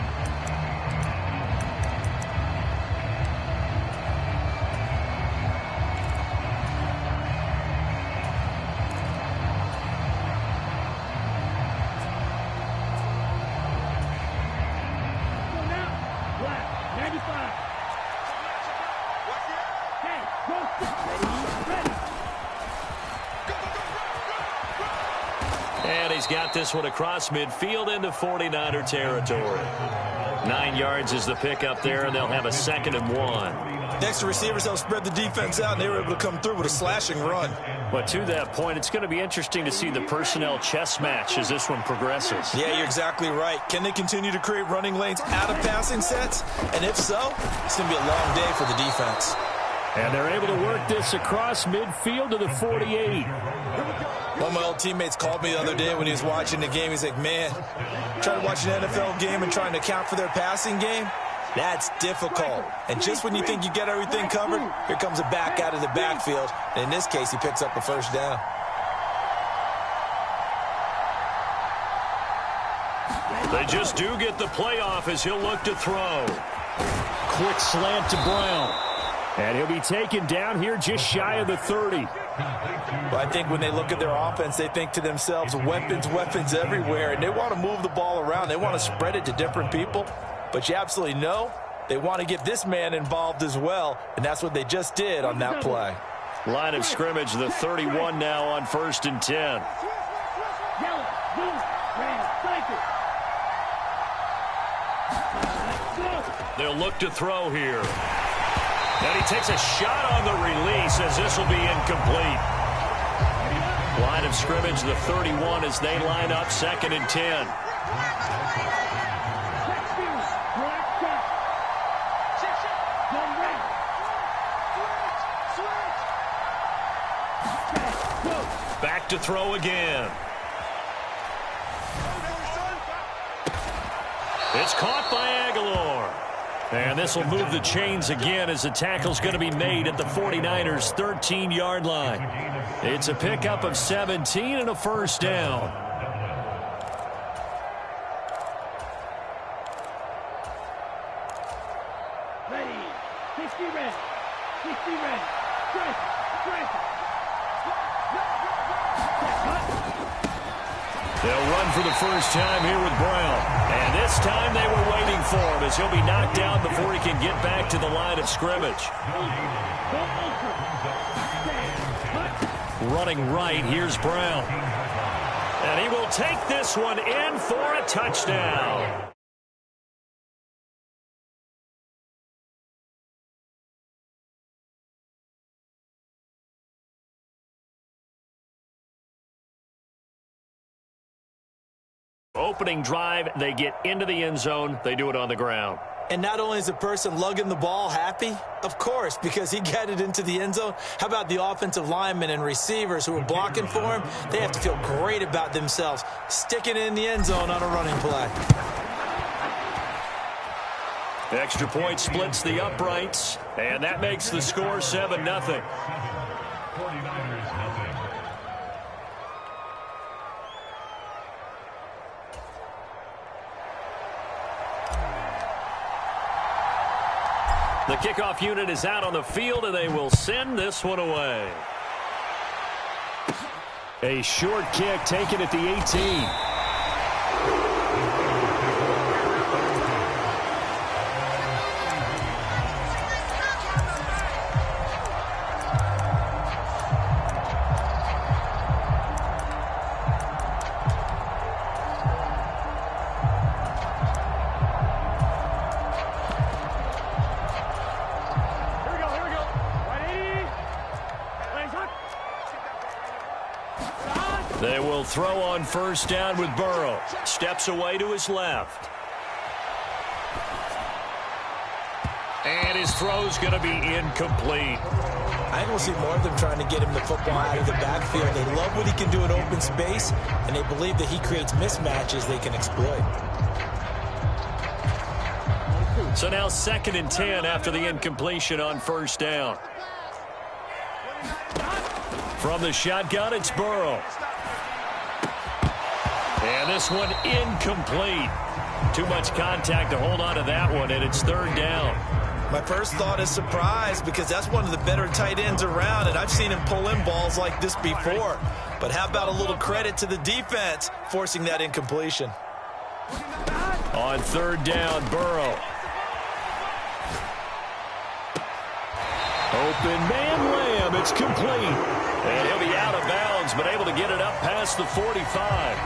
And he's got this one across midfield into 49er territory. 9 yards is the pickup there, and they'll have a 2nd and 1. Next, the receivers helped spread the defense out, and they were able to come through with a slashing run. But to that point, it's going to be interesting to see the personnel chess match as this one progresses. Yeah, you're exactly right. Can they continue to create running lanes out of passing sets? And if so, it's going to be a long day for the defense. And they're able to work this across midfield to the 48. One of my old teammates called me the other day when he was watching the game. He's like, man, trying to watch an NFL game and trying to account for their passing game, that's difficult. And just when you think you get everything covered, here comes a back out of the backfield. And in this case, he picks up a first down. They just do get the playoff as he'll look to throw. Quick slant to Brown. And he'll be taken down here just shy of the 30. Well, I think when they look at their offense, they think to themselves, weapons, weapons everywhere. And they want to move the ball around. They want to spread it to different people. But you absolutely know they want to get this man involved as well. And that's what they just did on that play. Line of scrimmage, the 31 now on 1st and 10. They'll look to throw here. And he takes a shot on the release as this will be incomplete. Line of scrimmage, the 31 as they line up 2nd and 10. Back to throw again. It's caught by Aguilar. And this will move the chains again as the tackle's going to be made at the 49ers' 13-yard line. It's a pickup of 17 and a first down. Ready. 60 red. 60 red. Press. They'll run for the first time here with Brown. And this time they were waiting for him as he'll be knocked down before he can get back to the line of scrimmage. Running right, here's Brown. And he will take this one in for a touchdown. Opening drive, they get into the end zone. They do it on the ground. And not only is the person lugging the ball happy, of course, because he got it into the end zone. How about the offensive linemen and receivers who are blocking for him? They have to feel great about themselves, sticking it in the end zone on a running play. The extra point splits the uprights, and that makes the score 7-0. The kickoff unit is out on the field, and they will send this one away. A short kick taken at the 18. They will throw on first down with Burrow. Steps away to his left. And his throw's going to be incomplete. I don't see more of them trying to get him the football out of the backfield. They love what he can do in open space, and they believe that he creates mismatches they can exploit. So now 2nd and 10 after the incompletion on first down. From the shotgun, it's Burrow. And this one incomplete. Too much contact to hold on to that one, and it's 3rd down. My first thought is surprise, because that's one of the better tight ends around, and I've seen him pull in balls like this before. But how about a little credit to the defense forcing that incompletion? On 3rd down, Burrow. Open man Lamb, it's complete. And he'll be out of bounds, but able to get it up past the 45.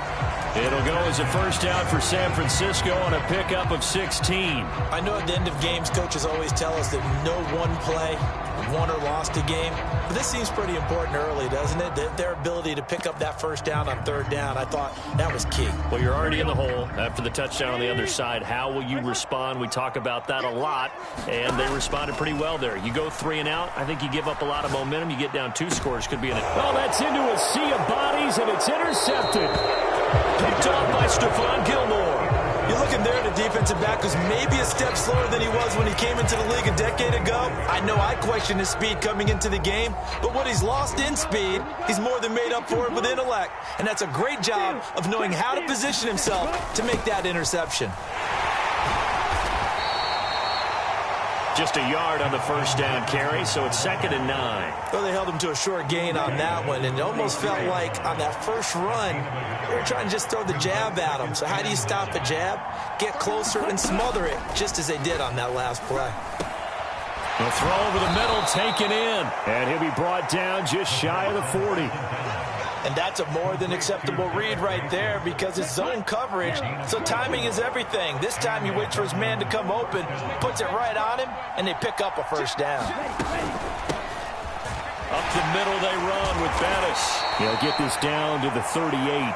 It'll go as a first down for San Francisco on a pickup of 16. I know at the end of games, coaches always tell us that no one play won or lost a game. But this seems pretty important early, doesn't it? Their ability to pick up that first down on 3rd down, I thought that was key. Well, you're already in the hole after the touchdown on the other side. How will you respond? We talk about that a lot, and they responded pretty well there. You go 3 and out, I think you give up a lot of momentum. You get down 2 scores, could be in it. Oh, that's into a sea of bodies, and it's intercepted. Picked off by Stephon Gilmore. You're looking there at a defensive back who's maybe a step slower than he was when he came into the league a decade ago. I know I questioned his speed coming into the game, but what he's lost in speed, he's more than made up for it with intellect. And that's a great job of knowing how to position himself to make that interception. Just a yard on the first down carry, so it's 2nd and 9. Well, they held him to a short gain on that one, and it almost felt like on that first run, they were trying to just throw the jab at him. So how do you stop a jab? Get closer and smother it, just as they did on that last play. The throw over the middle taken in, and he'll be brought down just shy of the 40. And that's a more than acceptable read right there because it's zone coverage, so timing is everything. This time he waits for his man to come open, puts it right on him, and they pick up a first down. Up the middle they run with Bettis. He'll get this down to the 38.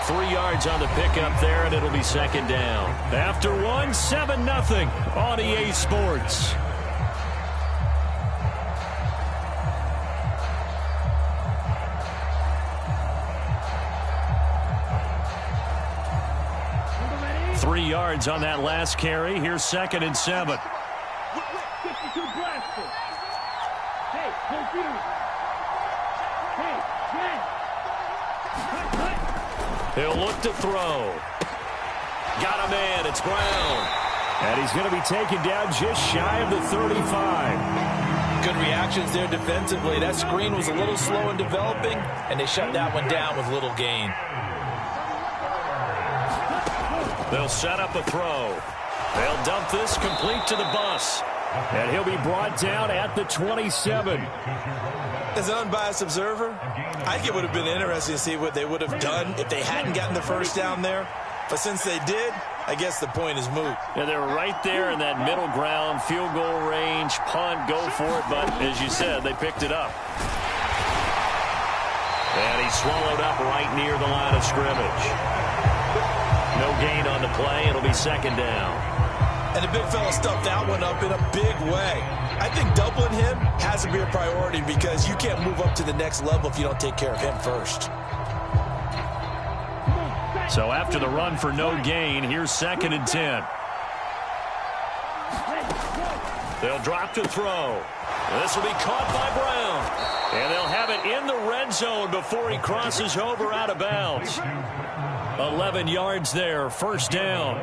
3 yards on the pickup there, and it'll be 2nd down. After 1, 7-0 on EA Sports. 3 yards on that last carry. Here's 2nd and 7. 52 blaster. Hey, confused. Hey, Jen. He'll look to throw. Got a man. It's Brown. And he's going to be taken down just shy of the 35. Good reactions there defensively. That screen was a little slow in developing, and they shut that one down with little gain. They'll set up a throw. They'll dump this complete to the bus. And he'll be brought down at the 27. As an unbiased observer, I think it would have been interesting to see what they would have done if they hadn't gotten the first down there. But since they did, I guess the point is moot. Yeah, they were right there in that middle ground, field goal range, punt, go for it. But as you said, they picked it up. And he swallowed up right near the line of scrimmage. No gain on the play. It'll be 2nd down. And the big fella stuffed that one up in a big way. I think doubling him has to be a priority because you can't move up to the next level if you don't take care of him first. So after the run for no gain, here's 2nd and 10. They'll drop to throw. This will be caught by Brown. And they'll have it in the red zone before he crosses over out of bounds. 11 yards there, 1st down.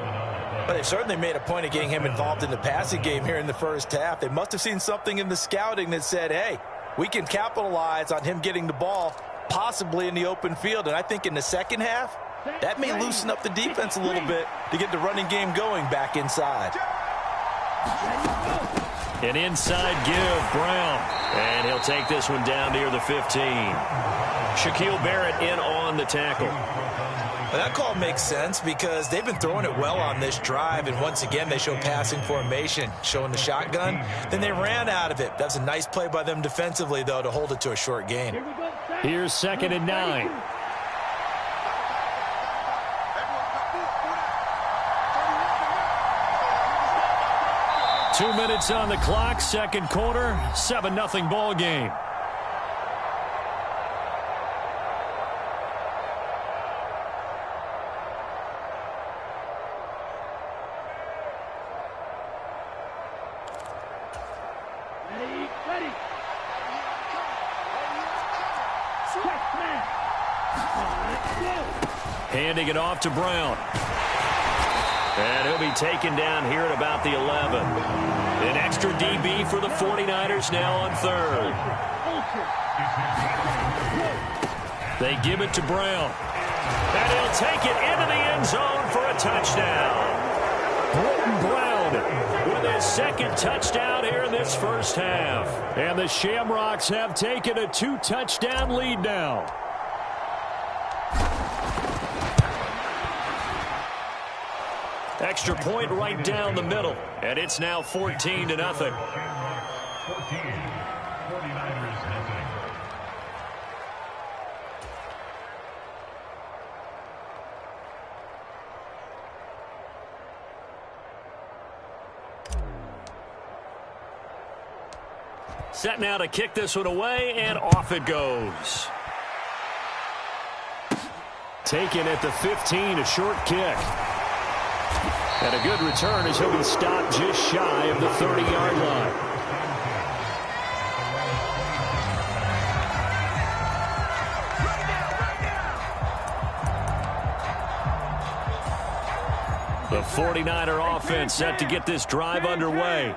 But they've certainly made a point of getting him involved in the passing game here in the first half. They must have seen something in the scouting that said, hey, we can capitalize on him getting the ball possibly in the open field. And I think in the second half, that may loosen up the defense a little bit to get the running game going back inside. An inside give, Brown. And he'll take this one down near the 15. Shaquille Barrett in on the tackle. Well, that call makes sense because they've been throwing it well on this drive, and once again they show passing formation, showing the shotgun. Then they ran out of it. That's a nice play by them defensively, though, to hold it to a short gain. Here's 2nd and 9. Two minutes on the clock, 2nd quarter, 7-0 ball game. Ready. Check, man. Handing it off to Brown. And he'll be taken down here at about the 11. An extra DB for the 49ers now on 3rd. They give it to Brown. And he'll take it into the end zone for a touchdown. Britton Brown with his 2nd touchdown here in this first half. And the Shamrocks have taken a 2-touchdown lead now. Extra point right down the middle. And it's now 14-0. Set now to kick this one away, and off it goes. Taken at the 15, a short kick. And a good return as he'll be stopped just shy of the 30-yard line. The 49er offense set to get this drive underway.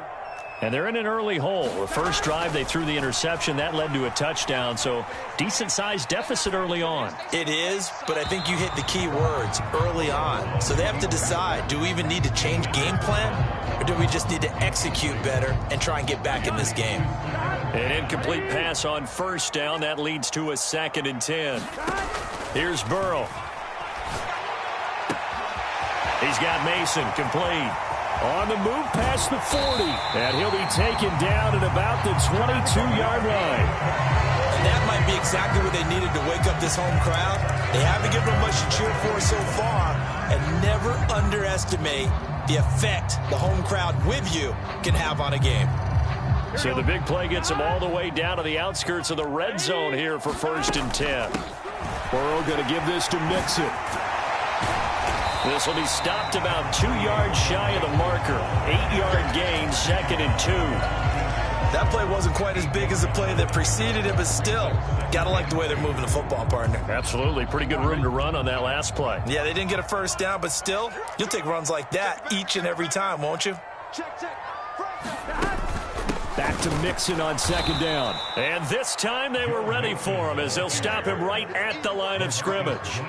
And they're in an early hole. The first drive, they threw the interception. That led to a touchdown, so decent-sized deficit early on. It is, but I think you hit the key words, early on. So they have to decide, do we even need to change game plan, or do we just need to execute better and try and get back in this game? An incomplete pass on 1st down. That leads to a 2nd and 10. Here's Burrow. He's got Mason complete. On the move past the 40. And he'll be taken down at about the 22-yard line. And that might be exactly what they needed to wake up this home crowd. They haven't given them much to cheer for so far. And never underestimate the effect the home crowd with you can have on a game. So the big play gets them all the way down to the outskirts of the red zone here for 1st and 10. Burrow going to give this to Mixon. This will be stopped about 2 yards shy of the marker. 8-yard gain, 2nd and 2. That play wasn't quite as big as the play that preceded it, but still, got to like the way they're moving the football, partner. Absolutely. Pretty good room to run on that last play. Yeah, they didn't get a first down, but still, you'll take runs like that each and every time, won't you? Back to Mixon on 2nd down. And this time they were ready for him as they'll stop him right at the line of scrimmage.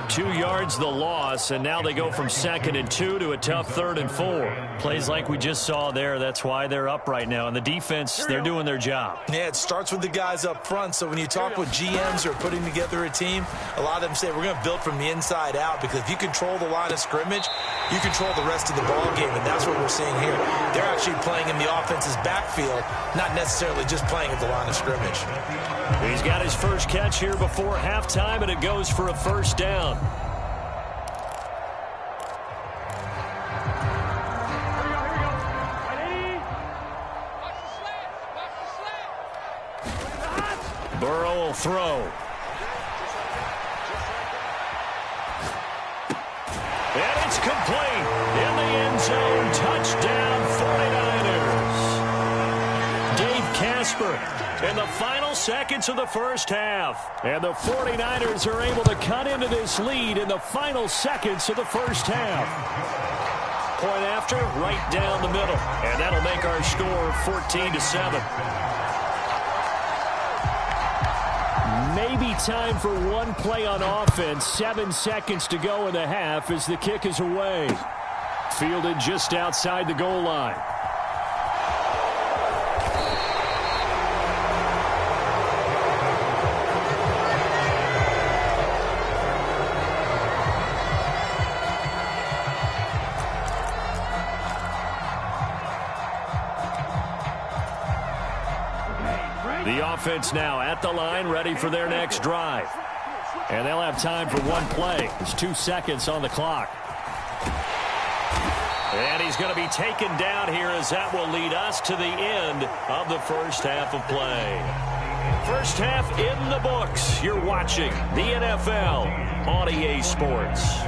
2 yards the loss, and now they go from 2nd and 2 to a tough 3rd and 4. Plays like we just saw there, that's why they're up right now. And the defense, they're doing their job. Yeah, it starts with the guys up front. So when you talk with GMs who are putting together a team, a lot of them say we're going to build from the inside out, because if you control the line of scrimmage, you control the rest of the ball game, and that's what we're seeing here. They're actually playing in the offense's backfield, not necessarily just playing at the line of scrimmage. He's got his first catch here before halftime, and it goes for a first down. Burrow will throw. And it's complete. In the end zone. Touchdown, 49ers. Dave Casper in the final seconds of the first half. And the 49ers are able to cut into this lead in the final seconds of the first half. Point after, right down the middle. And that'll make our score 14-7. Maybe time for one play on offense. 7 seconds to go in the half as the kick is away. Fielded just outside the goal line. The offense now at the line, ready for their next drive. And they'll have time for one play. There's 2 seconds on the clock. And he's going to be taken down here, as that will lead us to the end of the first half of play. First half in the books. You're watching the NFL on EA Sports.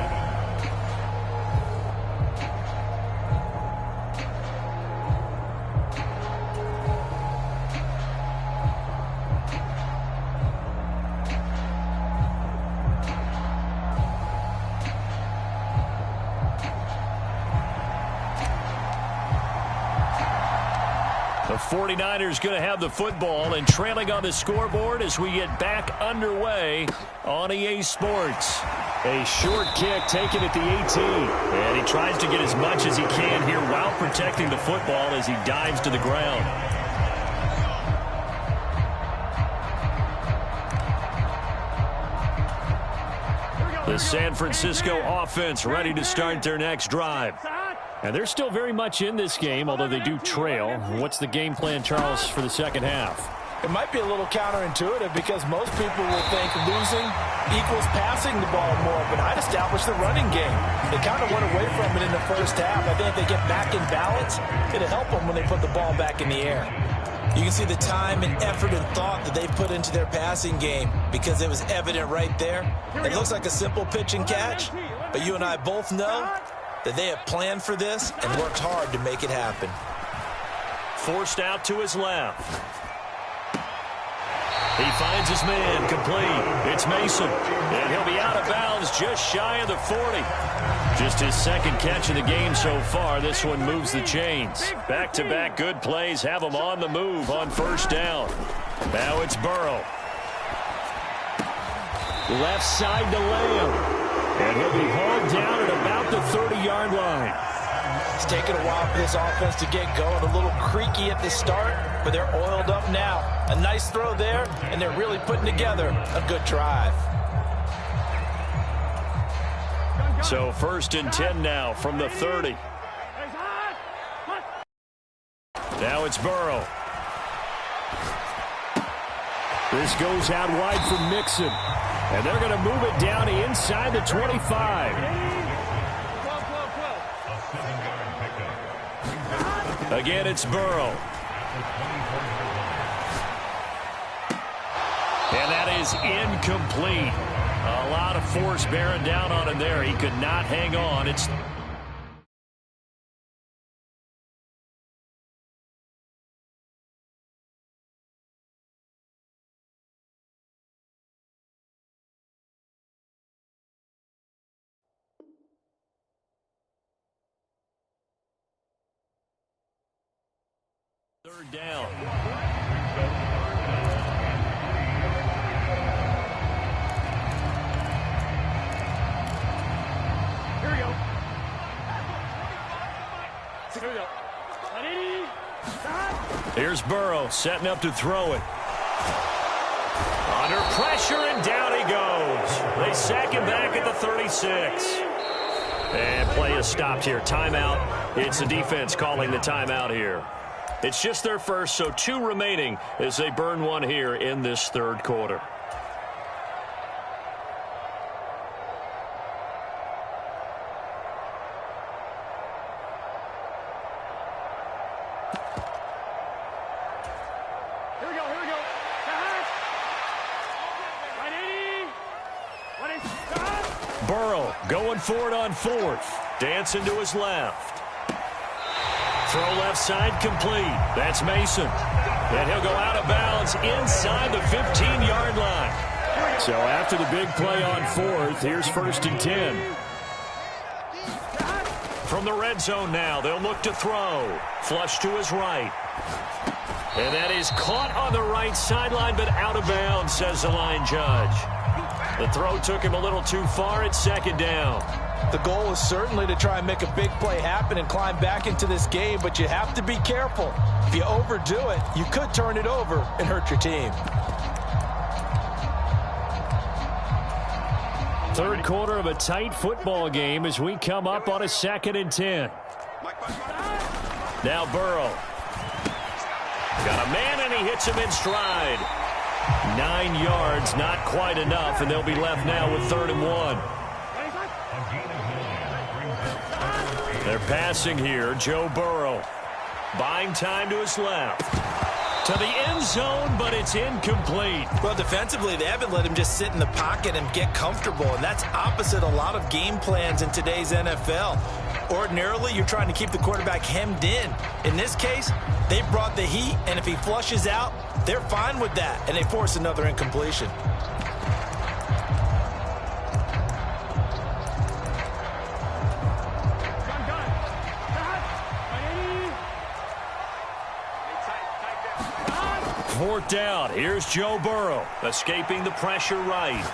The 49ers going to have the football and trailing on the scoreboard as we get back underway on EA Sports. A short kick taken at the 18. And he tries to get as much as he can here while protecting the football as he dives to the ground. The San Francisco offense ready to start their next drive. And they're still very much in this game, although they do trail. What's the game plan, Charles, for the second half? It might be a little counterintuitive, because most people will think losing equals passing the ball more, but I'd establish the running game. They kind of went away from it in the first half. I think if they get back in balance, it'll help them when they put the ball back in the air. You can see the time and effort and thought that they put into their passing game, because it was evident right there. It looks like a simple pitch and catch, but you and I both know that they have planned for this and worked hard to make it happen. Forced out to his left. He finds his man, complete. It's Mason, and he'll be out of bounds just shy of the 40. Just his second catch of the game so far. This one moves the chains. Back-to-back good plays have him on the move on first down. Now it's Burrow. Left side to Lamb. And he'll be hauled down at about the 30-yard line. It's taken a while for this offense to get going. A little creaky at the start, but they're oiled up now. A nice throw there, and they're really putting together a good drive. So 1st and 10 now from the 30. Now it's Burrow. This goes out wide for Mixon. And they're going to move it down inside the 25. Again, it's Burrow. And that is incomplete. A lot of force bearing down on him there. He could not hang on. It's third down. Here we go. Here we go. Ready? Start. Here's Burrow setting up to throw it. Under pressure, and down he goes. They sack him back at the 36. And play is stopped here. Timeout. It's the defense calling the timeout here. It's just their first, so 2 remaining as they burn one here in this third quarter. Here we go. Here we go. Start. 180. What is start? Burrow going for it on 4th. Dancing to his left. Throw left side complete. That's Mason. And he'll go out of bounds inside the 15-yard line. So after the big play on 4th, here's 1st and 10. From the red zone now, they'll look to throw. Flush to his right. And that is caught on the right sideline, but out of bounds, says the line judge. The throw took him a little too far at 2nd down. The goal is certainly to try and make a big play happen and climb back into this game, but you have to be careful. If you overdo it, you could turn it over and hurt your team. Third quarter of a tight football game as we come up on a 2nd and 10. Now Burrow. Got a man, and he hits him in stride. 9 yards, not quite enough, and they'll be left now with 3rd and 1. They're passing here. Joe Burrow. Buying time to his left. To the end zone, but it's incomplete. Well, defensively, they haven't let him just sit in the pocket and get comfortable, and that's opposite a lot of game plans in today's NFL. Ordinarily, you're trying to keep the quarterback hemmed in. In this case, they brought the heat, and if he flushes out, they're fine with that, and they force another incompletion. Fourth down. Here's Joe Burrow, escaping the pressure right.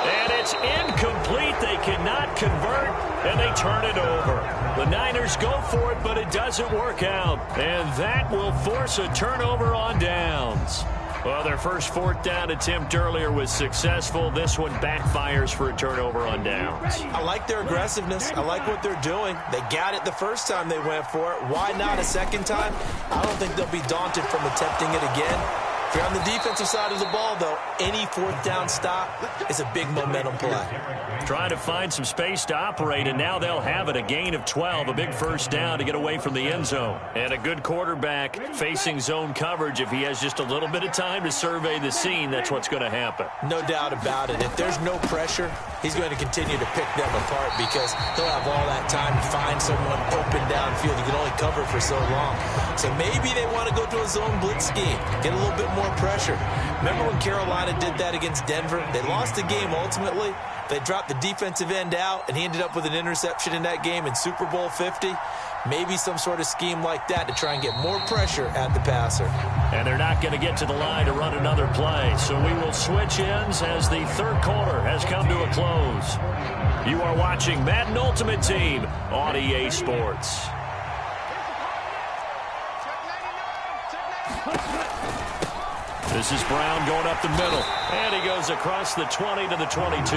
And it's incomplete. They cannot convert, and they turn it over. The Niners go for it, but it doesn't work out. And that will force a turnover on downs. Well, their first 4th down attempt earlier was successful. This one backfires for a turnover on downs. I like their aggressiveness. I like what they're doing. They got it the first time they went for it. Why not a second time? I don't think they'll be daunted from attempting it again. If you're on the defensive side of the ball, though, any 4th down stop is a big momentum play. Trying to find some space to operate, and now they'll have it. A gain of 12, a big first down to get away from the end zone. And a good quarterback facing zone coverage. If he has just a little bit of time to survey the scene, that's what's going to happen. No doubt about it. If there's no pressure, he's going to continue to pick them apart because he'll have all that time to find someone open downfield. You can only cover for so long. So maybe they want to go to a zone blitz scheme, get a little bit more pressure. Remember when Carolina did that against Denver? They lost the game ultimately. They dropped the defensive end out, and he ended up with an interception in that game in Super Bowl 50. Maybe some sort of scheme like that to try and get more pressure at the passer. And they're not going to get to the line to run another play. So we will switch ends as the third quarter has come to a close. You are watching Madden Ultimate Team on EA Sports. This is Brown going up the middle. And he goes across the 20 to the 22.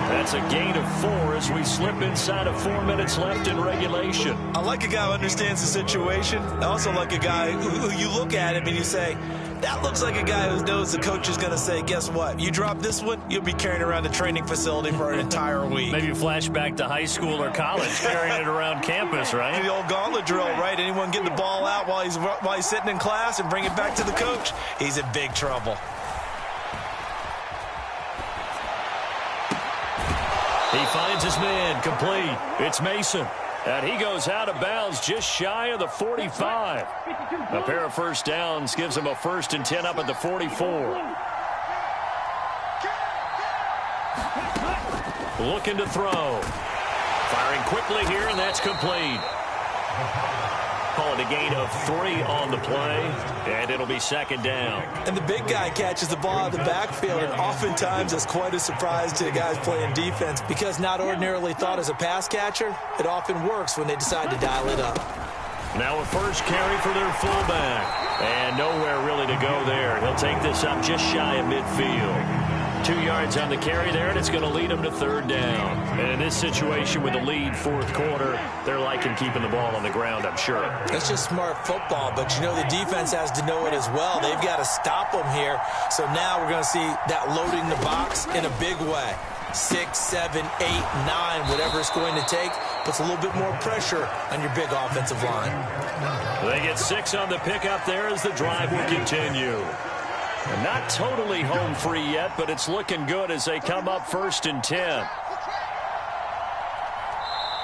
That's a gain of 4 as we slip inside of 4 minutes left in regulation. I like a guy who understands the situation. I also like a guy who you look at him and you say, that looks like a guy who knows the coach is going to say, guess what? You drop this one, you'll be carrying around the training facility for an entire week. Maybe flash back to high school or college, carrying it around campus, right? The old gauntlet drill, right? Anyone get the ball out while he's sitting in class and bring it back to the coach? He's in big trouble. He finds his man, complete. It's Mason. And he goes out of bounds just shy of the 45. A pair of first downs gives him a 1st and 10 up at the 44. Looking to throw. Firing quickly here, and that's complete. Call it a gain of 3 on the play, and it'll be 2nd down. And the big guy catches the ball out of the backfield, and oftentimes that's quite a surprise to the guys playing defense because not ordinarily thought as a pass catcher, it often works when they decide to dial it up. Now a first carry for their fullback, and nowhere really to go there. He'll take this up just shy of midfield. 2 yards on the carry there, and it's going to lead them to 3rd down. And in this situation with the lead 4th quarter, they're liking keeping the ball on the ground, I'm sure. It's just smart football, but you know the defense has to know it as well. They've got to stop them here. So now we're going to see that loading the box in a big way. 6, 7, 8, 9, whatever it's going to take, puts a little bit more pressure on your big offensive line. They get 6 on the pickup there as the drive will continue. Not totally home free yet, but it's looking good as they come up 1st and 10.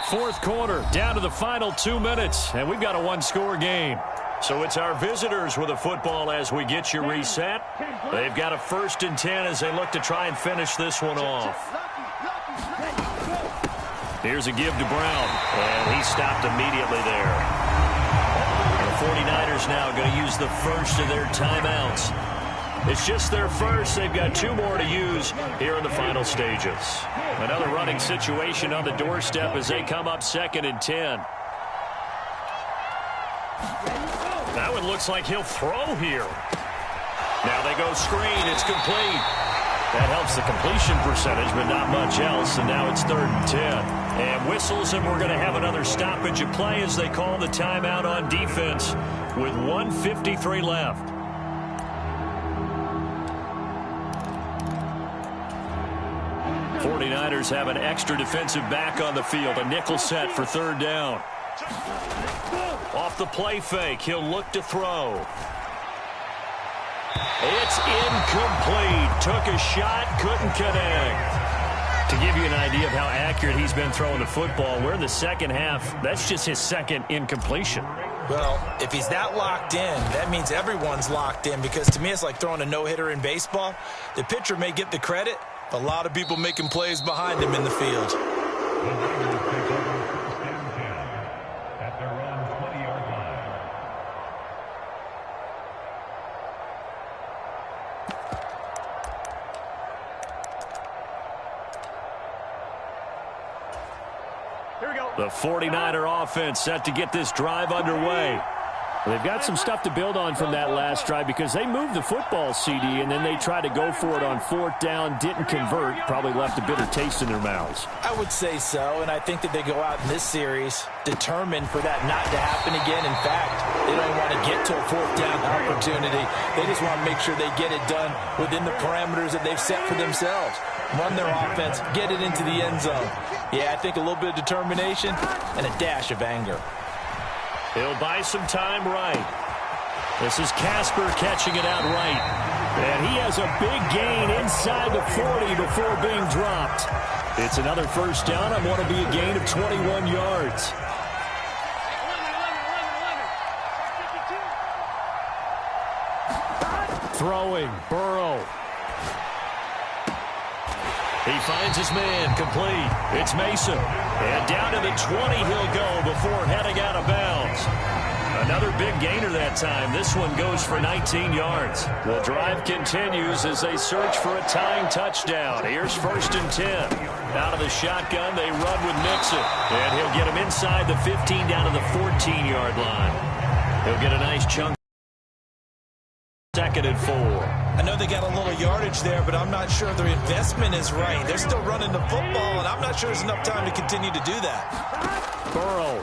4th quarter, down to the final 2 minutes, and we've got a 1-score game. So it's our visitors with a football as we get you reset. They've got a 1st and 10 as they look to try and finish this one off. Here's a give to Brown, and he stopped immediately there. The 49ers now going to use the first of their timeouts. It's just their first. They've got 2 more to use here in the final stages. Another running situation on the doorstep as they come up 2nd and 10. That one looks like he'll throw here. Now they go screen. It's complete. That helps the completion percentage, but not much else. And now it's 3rd and 10. And whistles, and we're going to have another stoppage of play as they call the timeout on defense with 1:53 left. 49ers have an extra defensive back on the field. A nickel set for 3rd down. Off the play fake, he'll look to throw. It's incomplete. Took a shot, couldn't connect. To give you an idea of how accurate he's been throwing the football, we're in the 2nd half. That's just his 2nd incompletion. Well, if he's that locked in, that means everyone's locked in because to me it's like throwing a no-hitter in baseball. The pitcher may get the credit, but a lot of people making plays behind him in the field. The 49er offense set to get this drive underway. They've got some stuff to build on from that last drive because they moved the football, CD, and then they tried to go for it on 4th down, didn't convert, probably left a bitter taste in their mouths. I would say so, and I think that they go out in this series determined for that not to happen again. In fact, they don't want to get to a 4th down opportunity. They just want to make sure they get it done within the parameters that they've set for themselves. Run their offense, get it into the end zone. Yeah, I think a little bit of determination and a dash of anger. He'll buy some time right. This is Casper catching it out right. And he has a big gain inside the 40 before being dropped. It's another 1st down on what will be a gain of 21 yards. Throwing, Burrow. He finds his man, complete. It's Mason. And down to the 20 he'll go before heading out of bounds. Another big gainer that time. This one goes for 19 yards. The drive continues as they search for a tying touchdown. Here's 1st and 10. Out of the shotgun, they run with Mixon. And he'll get him inside the 15 down to the 14-yard line. He'll get a nice chunk. 2nd and 4. I know they got a little yardage there, but I'm not sure their investment is right. They're still running the football, and I'm not sure there's enough time to continue to do that. Burrow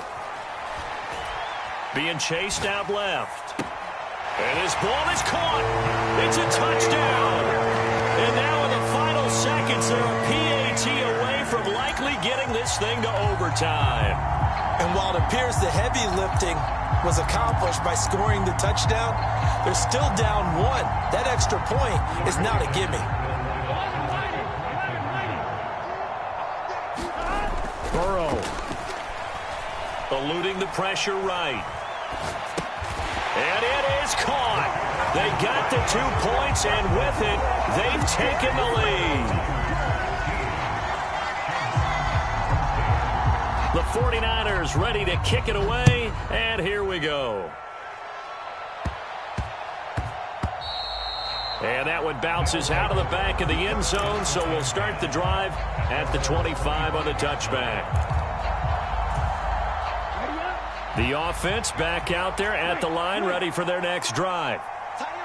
being chased out left. And his ball is caught. It's a touchdown. And now in the final seconds, they're a PAT away from likely getting this thing to overtime. And while it appears the heavy lifting was accomplished by scoring the touchdown, they're still down 1. That extra point is not a gimme. eluding the pressure right. And it is caught. They got the 2 points, and with it, they've taken the lead. The 49ers ready to kick it away, and here we go. And that one bounces out of the back of the end zone, so we'll start the drive at the 25 on the touchback. The offense back out there at the line, ready for their next drive.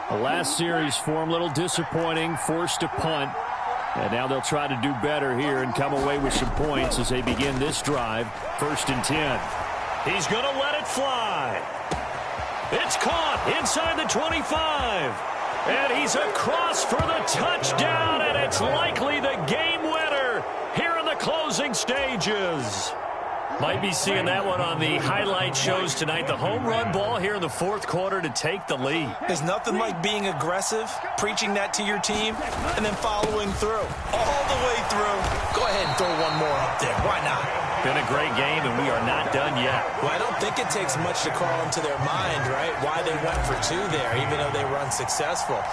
The last series for them, a little disappointing, forced to punt. And now they'll try to do better here and come away with some points as they begin this drive. 1st and 10. He's going to let it fly. It's caught inside the 25. And he's across for the touchdown, and it's likely the game winner here in the closing stages. Might be seeing that one on the highlight shows tonight. The home run ball here in the 4th quarter to take the lead. There's nothing like being aggressive, preaching that to your team, and then following through. All the way through. Go ahead and throw one more up there. Why not? Been a great game, and we are not done yet. Well, I don't think it takes much to crawl into their mind, right, why they went for 2 there, even though they were unsuccessful.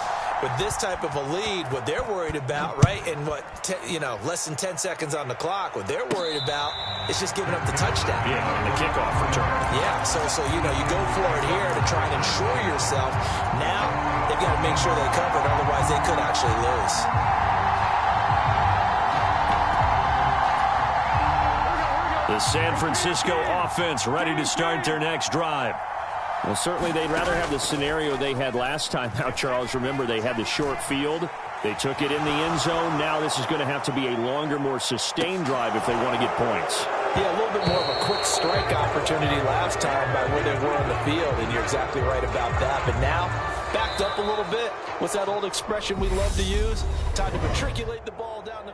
With this type of a lead, what they're worried about, right, and less than 10 seconds on the clock, what they're worried about is just giving up the touchdown. Yeah, and the kickoff return. Yeah, so you go for it here to try and ensure yourself. Now they've got to make sure they cover it, otherwise they could actually lose. The San Francisco offense ready to start their next drive. Well, certainly they'd rather have the scenario they had last time out, Charles. Remember, they had the short field. They took it in the end zone. Now this is going to have to be a longer, more sustained drive if they want to get points. Yeah, a little bit more of a quick strike opportunity last time by where they were on the field, and you're exactly right about that. But now, backed up a little bit. What's that old expression we love to use? Time to matriculate the ball down the...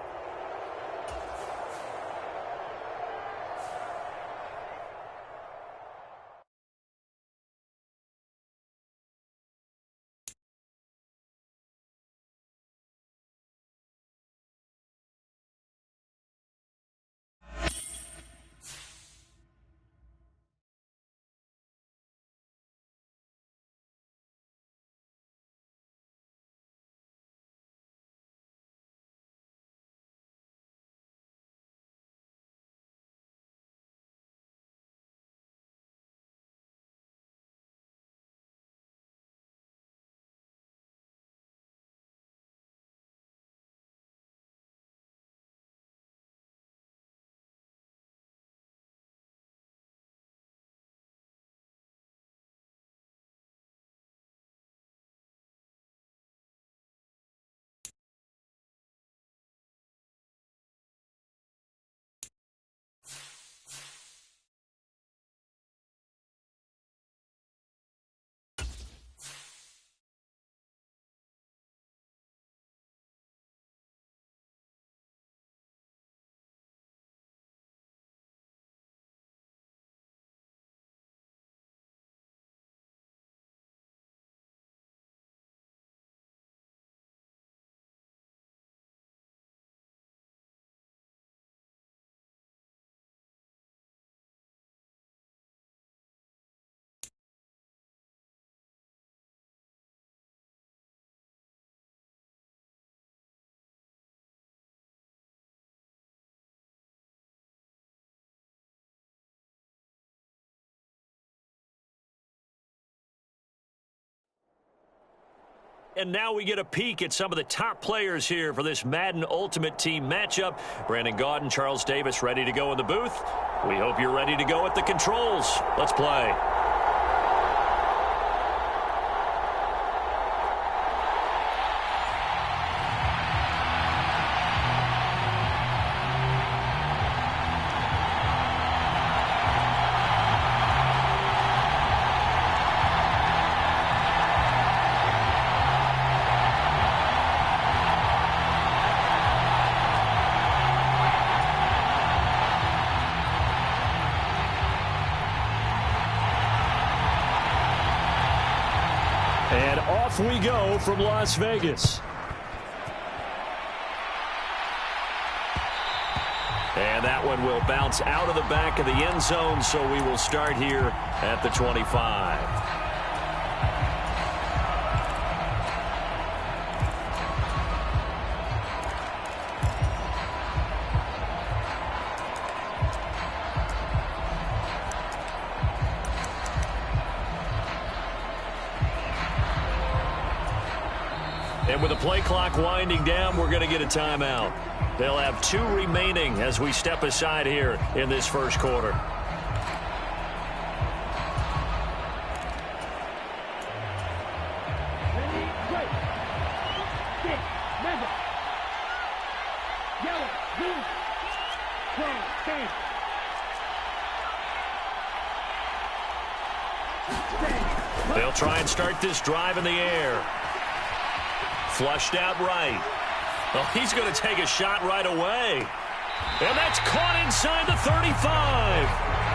And now we get a peek at some of the top players here for this Madden Ultimate Team matchup. Brandon Gaudin, Charles Davis ready to go in the booth. We hope you're ready to go at the controls. Let's play. And off we go from Las Vegas. And that one will bounce out of the back of the end zone, so we will start here at the 25. And with the play clock winding down, we're going to get a timeout. They'll have 2 remaining as we step aside here in this first quarter. Ready, go. Stick, mega. Yellow, blue, strong, stand. They'll try and start this drive in the air. Flushed out right. Oh, he's going to take a shot right away. And that's caught inside the 35.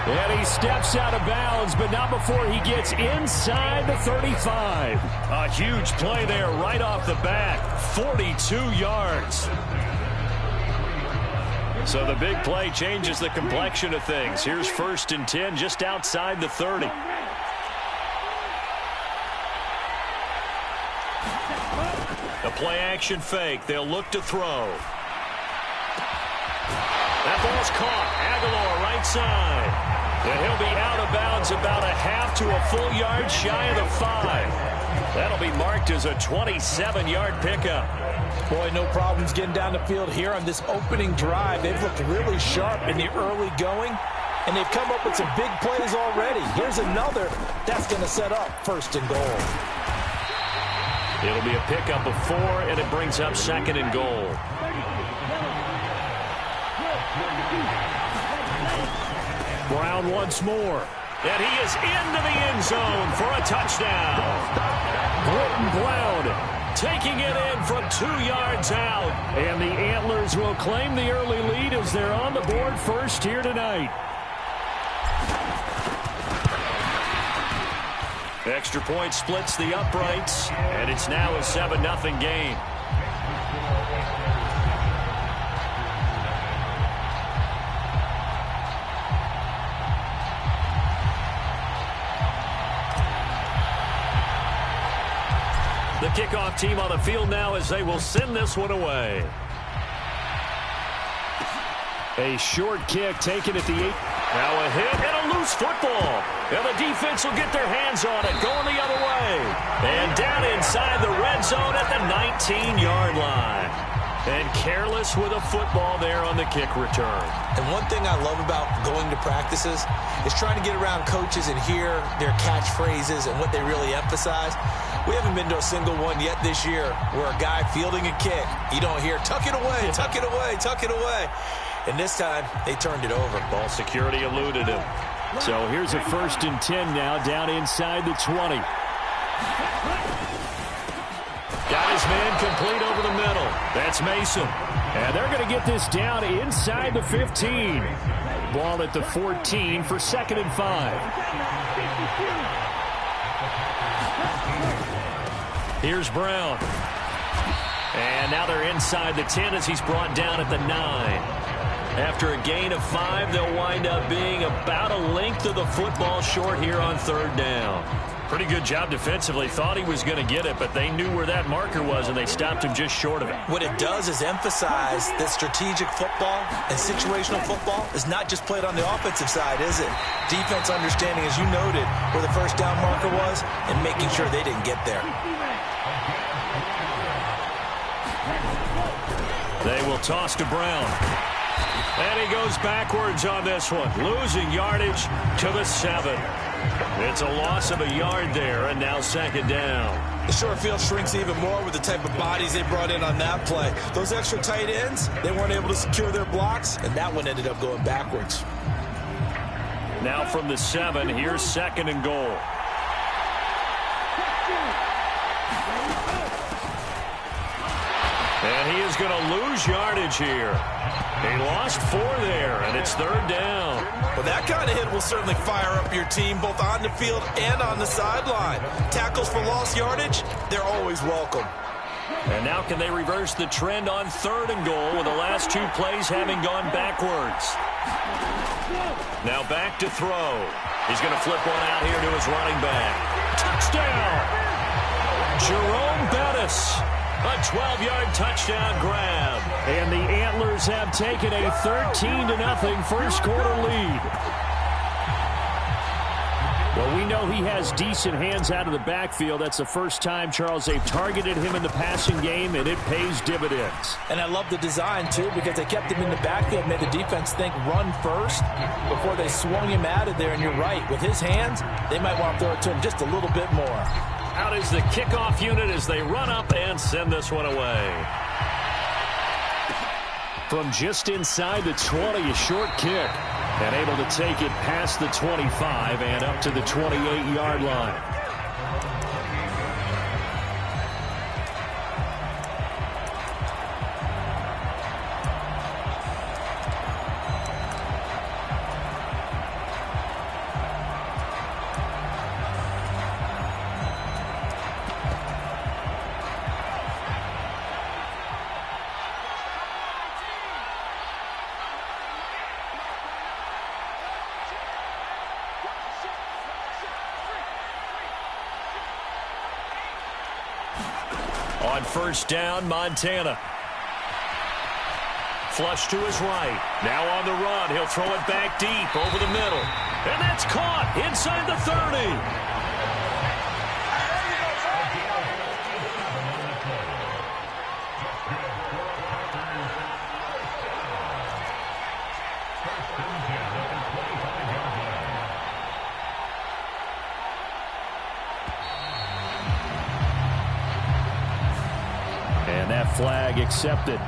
And he steps out of bounds, but not before he gets inside the 35. A huge play there right off the bat. 42 yards. So the big play changes the complexion of things. Here's 1st and 10 just outside the 30. The play-action fake. They'll look to throw. That ball's caught. Aguilar right side. And he'll be out of bounds about a half to a full yard shy of the 5. That'll be marked as a 27-yard pickup. Boy, no problems getting down the field here on this opening drive. They've looked really sharp in the early going, and they've come up with some big plays already. Here's another that's going to set up 1st and goal. It'll be a pickup of 4, and it brings up 2nd and goal. Brown once more. And he is into the end zone for a touchdown. Britton Brown taking it in from 2 yards out. And the Antlers will claim the early lead as they're on the board first here tonight. Extra point splits the uprights, and it's now a 7-0 game. The kickoff team on the field now as they will send this one away. A short kick taken at the 8. Now a hit and a loose football. And the defense will get their hands on it, going the other way. And down inside the red zone at the 19-yard line. And careless with a football there on the kick return. And one thing I love about going to practices is trying to get around coaches and hear their catchphrases and what they really emphasize. We haven't been to a single one yet this year where a guy fielding a kick, you don't hear, tuck it away, tuck it away, tuck it away. And this time, they turned it over. Ball security eluded him. So here's a 1st and 10 now down inside the 20. Got his man complete over the middle. That's Mason. And they're going to get this down inside the 15. Ball at the 14 for 2nd and 5. Here's Brown. And now they're inside the 10 as he's brought down at the 9. After a gain of 5, they'll wind up being about a length of the football short here on 3rd down. Pretty good job defensively. Thought he was going to get it, but they knew where that marker was, and they stopped him just short of it. What it does is emphasize that strategic football and situational football is not just played on the offensive side, is it? Defense understanding, as you noted, where the 1st down marker was and making sure they didn't get there. They will toss to Brown. And he goes backwards on this one, losing yardage to the 7. It's a loss of a yard there, and now 2nd down. The short field shrinks even more with the type of bodies they brought in on that play. Those extra tight ends, they weren't able to secure their blocks, and that one ended up going backwards. Now from the 7, here's 2nd and goal. And he is going to lose yardage here. He lost 4 there, and it's 3rd down. Well, that kind of hit will certainly fire up your team, both on the field and on the sideline. Tackles for lost yardage, they're always welcome. And now can they reverse the trend on 3rd and goal with the last 2 plays having gone backwards? Now back to throw. He's going to flip one out here to his running back. Touchdown! Jerome Bettis. A 12-yard touchdown grab. And the Antlers have taken a 13-0 first quarter lead. Well, we know he has decent hands out of the backfield. That's the first time, Charles, they've targeted him in the passing game, and it pays dividends. And I love the design, too, because they kept him in the backfield, made the defense think run first before they swung him out of there. And you're right, with his hands, they might want to throw it to him just a little bit more. Out is the kickoff unit as they run up and send this one away. From just inside the 20, a short kick. And able to take it past the 25 and up to the 28-yard line. On 1st down, Montana. Flush to his right. Now on the run. He'll throw it back deep over the middle. And that's caught inside the 30. And that flag accepted.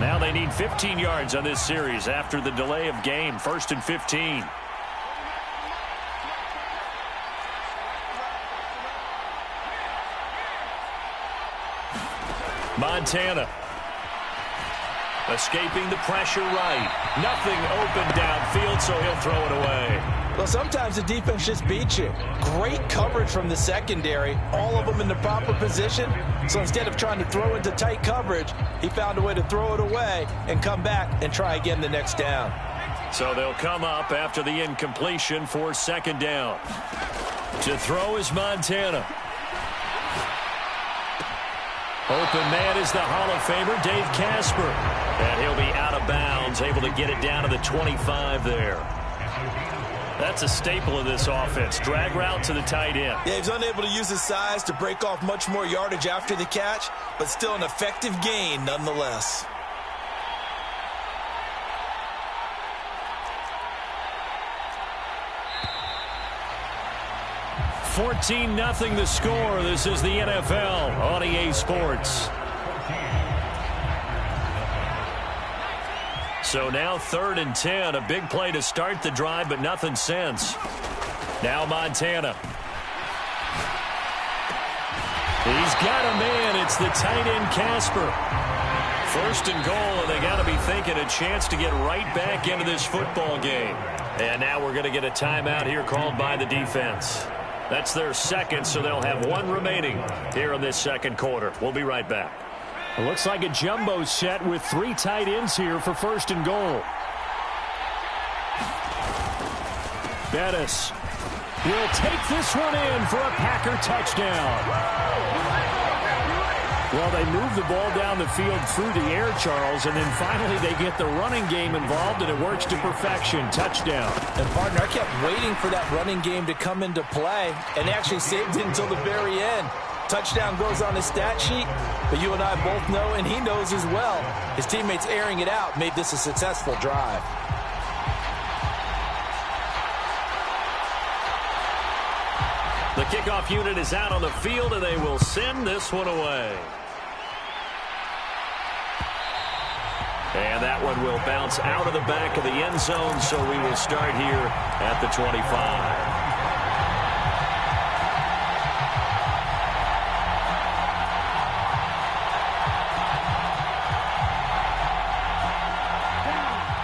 Now they need 15 yards on this series after the delay of game. 1st and 15. Montana. Escaping the pressure right. Nothing open downfield, so he'll throw it away. Well, sometimes the defense just beats you. Great coverage from the secondary. All of them in the proper position. So instead of trying to throw into tight coverage, he found a way to throw it away and come back and try again the next down. So they'll come up after the incompletion for 2nd down. To throw is Montana. Open man is the Hall of Famer, Dave Casper. And he'll be out of bounds, able to get it down to the 25 there. That's a staple of this offense. Drag route to the tight end. Yeah, he's unable to use his size to break off much more yardage after the catch, but still an effective gain nonetheless. $14-0 the score. This is the NFL on EA Sports. So now 3rd and 10. A big play to start the drive, but nothing since. Now Montana. He's got a man. It's the tight end Casper. 1st and goal, and they got to be thinking a chance to get right back into this football game. And now we're going to get a timeout here called by the defense. That's their 2nd, so they'll have 1 remaining here in this 2nd quarter. We'll be right back. It looks like a jumbo set with 3 tight ends here for 1st and goal. Bettis will take this one in for a Packer touchdown. Well, they move the ball down the field through the air, Charles, and then finally they get the running game involved, and it works to perfection. Touchdown. And, partner, I kept waiting for that running game to come into play, and actually saved it until the very end. Touchdown goes on his stat sheet, but you and I both know, and he knows as well, his teammates airing it out made this a successful drive. The kickoff unit is out on the field, and they will send this one away. And that one will bounce out of the back of the end zone, so we will start here at the 25.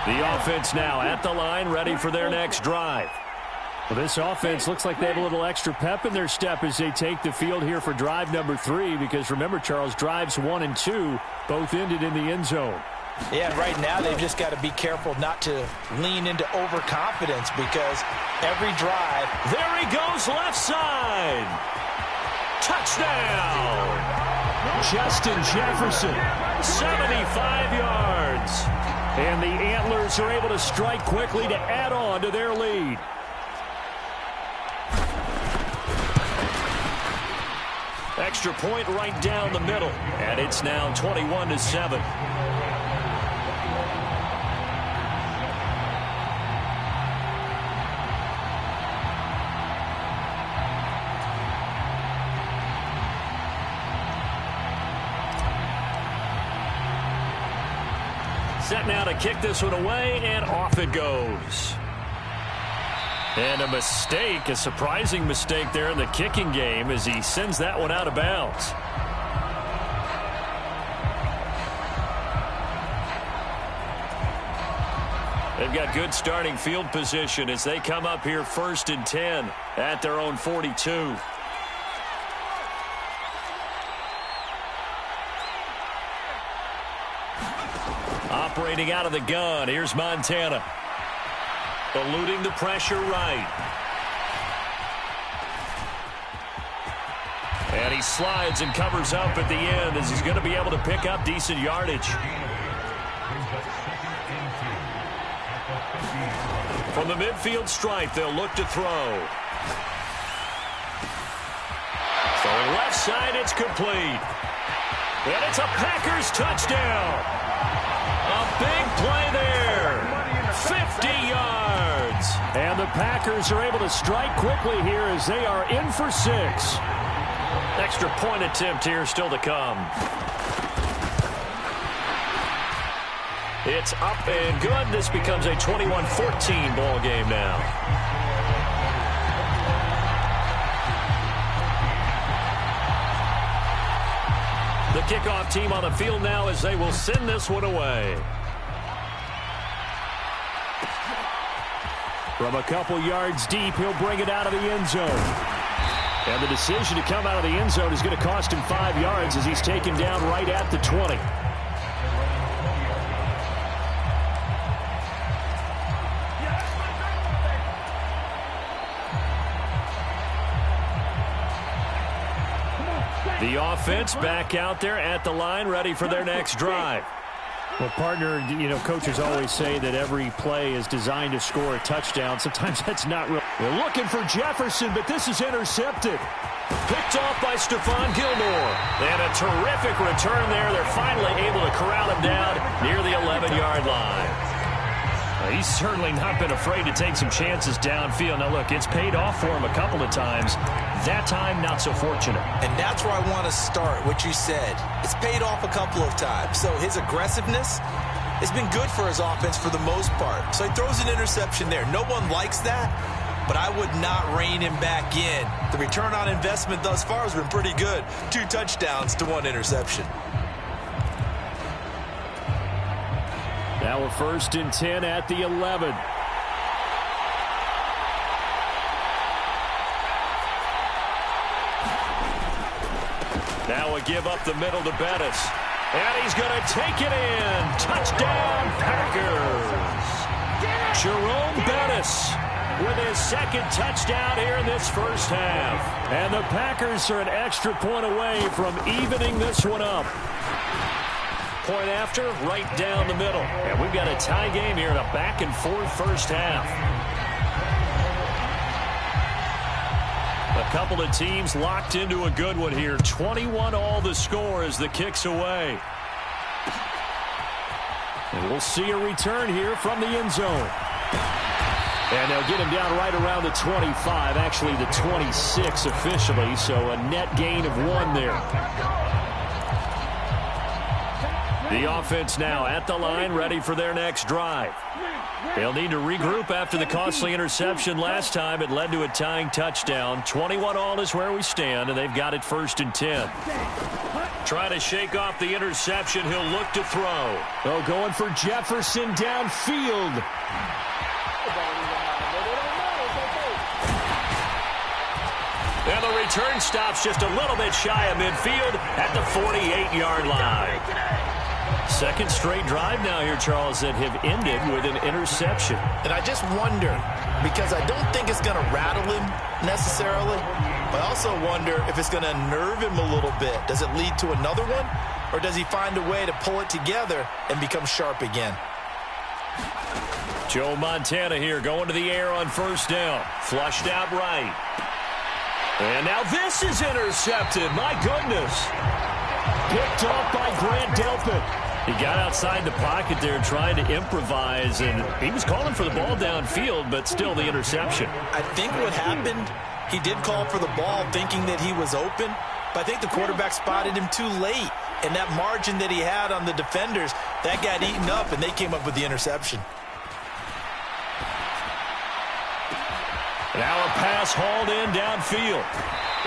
The offense now at the line, ready for their next drive. Well, this offense looks like they have a little extra pep in their step as they take the field here for drive number 3, because remember, Charles, drives 1 and 2 both ended in the end zone. Yeah, and right now they've just got to be careful not to lean into overconfidence, because every drive. There he goes, left side. Touchdown. Justin Jefferson. 75 yards. And the Antlers are able to strike quickly to add on to their lead. Extra point right down the middle. And it's now 21-7. Set now to kick this one away, and off it goes. And a mistake, a surprising mistake there in the kicking game as he sends that one out of bounds. They've got good starting field position as they come up here 1st and 10 at their own 42. Operating out of the gun, here's Montana. Eluding the pressure right. And he slides and covers up at the end as he's going to be able to pick up decent yardage. From the midfield stripe, they'll look to throw. Throwing left side, it's complete. And it's a Packers touchdown. A big play there. 50 yards. And the Packers are able to strike quickly here as they are in for 6. Extra point attempt here still to come. It's up and good. This becomes a 21-14 ball game now. The kickoff team on the field now as they will send this one away. From a couple yards deep, he'll bring it out of the end zone. And the decision to come out of the end zone is going to cost him 5 yards as he's taken down right at the 20. The offense back out there at the line, ready for their next drive. Well, partner, you know, coaches always say that every play is designed to score a touchdown. Sometimes that's not real. They're looking for Jefferson, but this is intercepted. Picked off by Stephon Gilmore. And a terrific return there. They're finally able to corral him down near the 11-yard line. He's certainly not been afraid to take some chances downfield. Now, look, it's paid off for him a couple of times. That time, not so fortunate. And that's where I want to start, what you said. It's paid off a couple of times. So his aggressiveness has been good for his offense for the most part. So he throws an interception there. No one likes that, but I would not rein him back in. The return on investment thus far has been pretty good. 2 touchdowns to 1 interception. Now a 1st and 10 at the 11. Now a give up the middle to Bettis. And he's going to take it in. Touchdown, Packers. Jerome Bettis with his 2nd touchdown here in this first half. And the Packers are an extra point away from evening this one up. Point after, right down the middle. And we've got a tie game here in a back-and-forth first half. A couple of teams locked into a good one here. 21-all the score as the kick's away. And we'll see a return here from the end zone. And they'll get him down right around the 25, actually the 26 officially, so a net gain of 1 there. The offense now at the line, ready for their next drive. They'll need to regroup after the costly interception last time. It led to a tying touchdown. 21-all is where we stand, and they've got it 1st and 10. Trying to shake off the interception. He'll look to throw. Oh, going for Jefferson downfield. return stops just a little bit shy of midfield at the 48-yard line. Second straight drive now here, Charles, that have ended with an interception. And I just wonder, because I don't think it's going to rattle him necessarily, but I also wonder if it's going to nerve him a little bit. Does it lead to another one, or does he find a way to pull it together and become sharp again? Joe Montana here going to the air on first down. Flushed out right. And now this is intercepted. My goodness. Picked off by Grant Delpit. He got outside the pocket there trying to improvise, and he was calling for the ball downfield, but still the interception. I think what happened, he did call for the ball thinking that he was open, but I think the quarterback spotted him too late. And that margin that he had on the defenders, that got eaten up, and they came up with the interception. Now a pass hauled in downfield.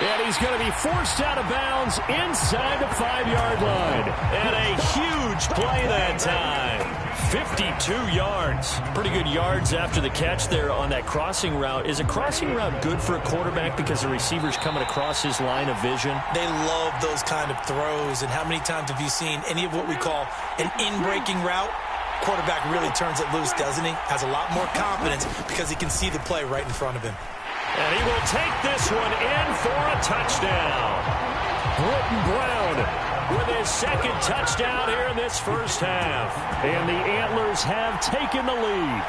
And he's going to be forced out of bounds inside the 5-yard line. And a huge play that time. 52 yards. Pretty good yards after the catch there on that crossing route. Is a crossing route good for a quarterback because the receiver's coming across his line of vision? They love those kind of throws. And how many times have you seen any of what we call an in-breaking route? Quarterback really turns it loose, doesn't he? Has a lot more confidence because he can see the play right in front of him. And he will take this one in for a touchdown. Britton Brown with his second touchdown here in this first half. And the Antlers have taken the lead.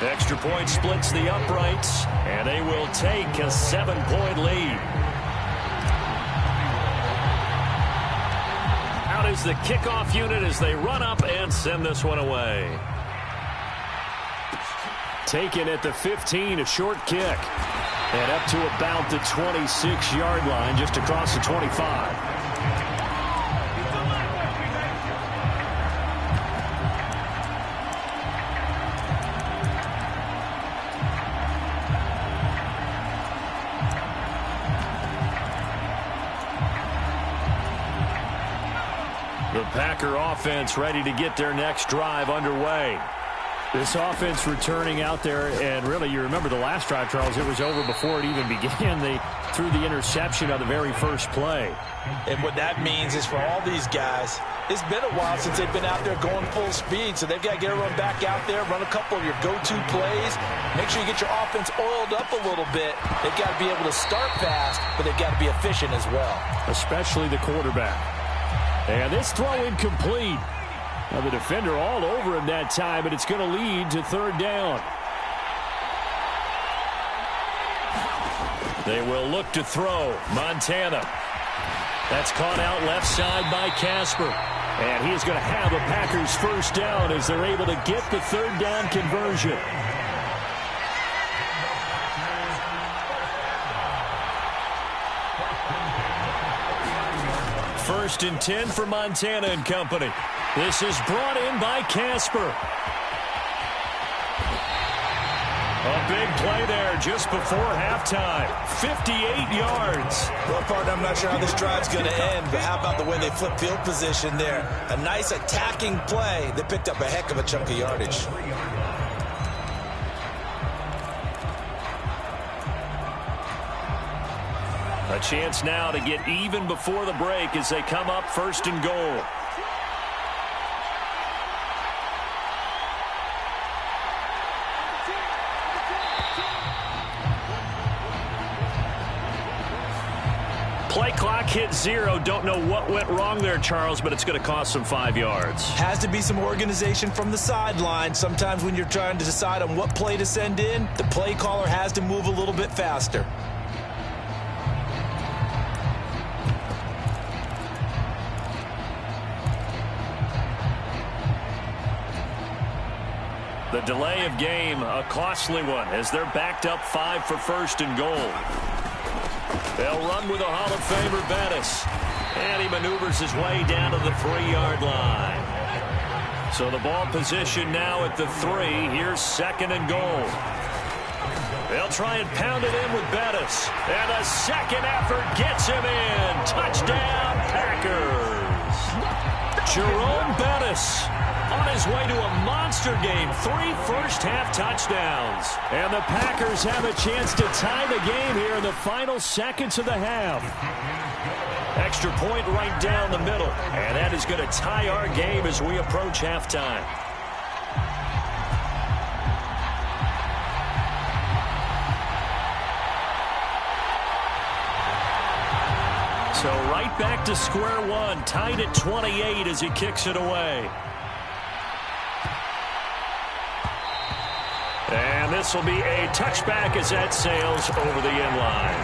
Extra point splits the uprights, and they will take a 7-point lead. Out is the kickoff unit as they run up and send this one away. Taken at the 15, a short kick. And up to about the 26-yard line, just across the 25. The Packer offense ready to get their next drive underway. This offense returning out there, and really, you remember the last drive, Charles, it was over before it even began. They threw the interception on the very first play. And what that means is for all these guys, it's been a while since they've been out there going full speed, so they've got to get everyone back out there, run a couple of your go-to plays, make sure you get your offense oiled up a little bit. They've got to be able to start fast, but they've got to be efficient as well. Especially the quarterback. And this throw incomplete. Now the defender all over him that time, but it's going to lead to third down. They will look to throw. Montana. That's caught out left side by Casper. And he is going to have a Packers first down as they're able to get the third down conversion. First and 10 for Montana and company. This is brought in by Casper. A big play there just before halftime. 58 yards. Well, partner, I'm not sure how this drive's going to end, but how about the way they flip field position there? A nice attacking play. They picked up a heck of a chunk of yardage. A chance now to get even before the break as they come up first and goal. Play clock hit 0. Don't know what went wrong there, Charles, but it's going to cost them 5 yards. Has to be some organization from the sideline. Sometimes when you're trying to decide on what play to send in, the play caller has to move a little bit faster. The delay of game, a costly one, as they're backed up 5 for first and goal. They'll run with a Hall of Famer, Bettis. And he maneuvers his way down to the 3-yard line. So the ball position now at the 3. Here's second and goal. They'll try and pound it in with Bettis. And a second effort gets him in. Touchdown, Packers. Jerome Bettis on his way to a monster game. 3 first-half touchdowns. And the Packers have a chance to tie the game here in the final seconds of the half. Extra point right down the middle. And that is going to tie our game as we approach halftime. So right back to square one, tied at 28 as he kicks it away. And this will be a touchback as that sails over the end line.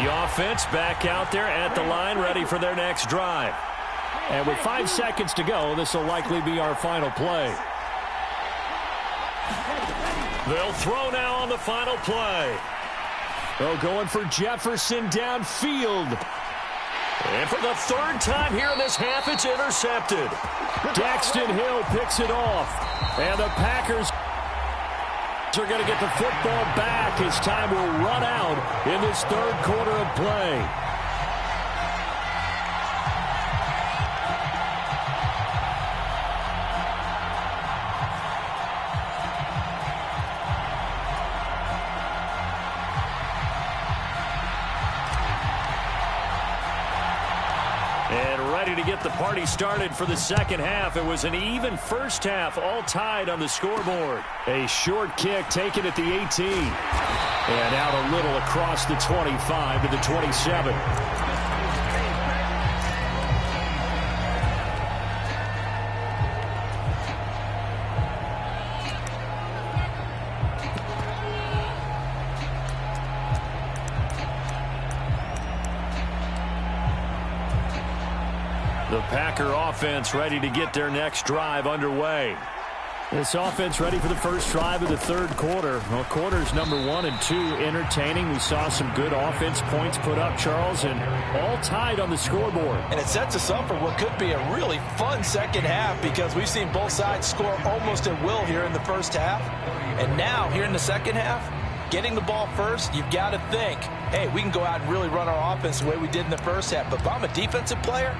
The offense back out there at the line, ready for their next drive. And with 5 seconds to go, this will likely be our final play. They'll throw now on the final play. They're going for Jefferson downfield. And for the 3rd time here in this half, it's intercepted. Daxton Hill picks it off. And the Packers are going to get the football back as time will run out in this 3rd quarter of play. To get the party started for the second half. It was an even first half, all tied on the scoreboard. A short kick taken at the 18. And out a little across the 25 to the 27. The Packer offense ready to get their next drive underway. This offense ready for the first drive of the 3rd quarter. Well, quarters number 1 and 2 entertaining. We saw some good offense points put up, Charles, and all tied on the scoreboard. And it sets us up for what could be a really fun second half because we've seen both sides score almost at will here in the first half. And now, here in the second half, getting the ball first, you've got to think, hey, we can go out and really run our offense the way we did in the first half. But if I'm a defensive player,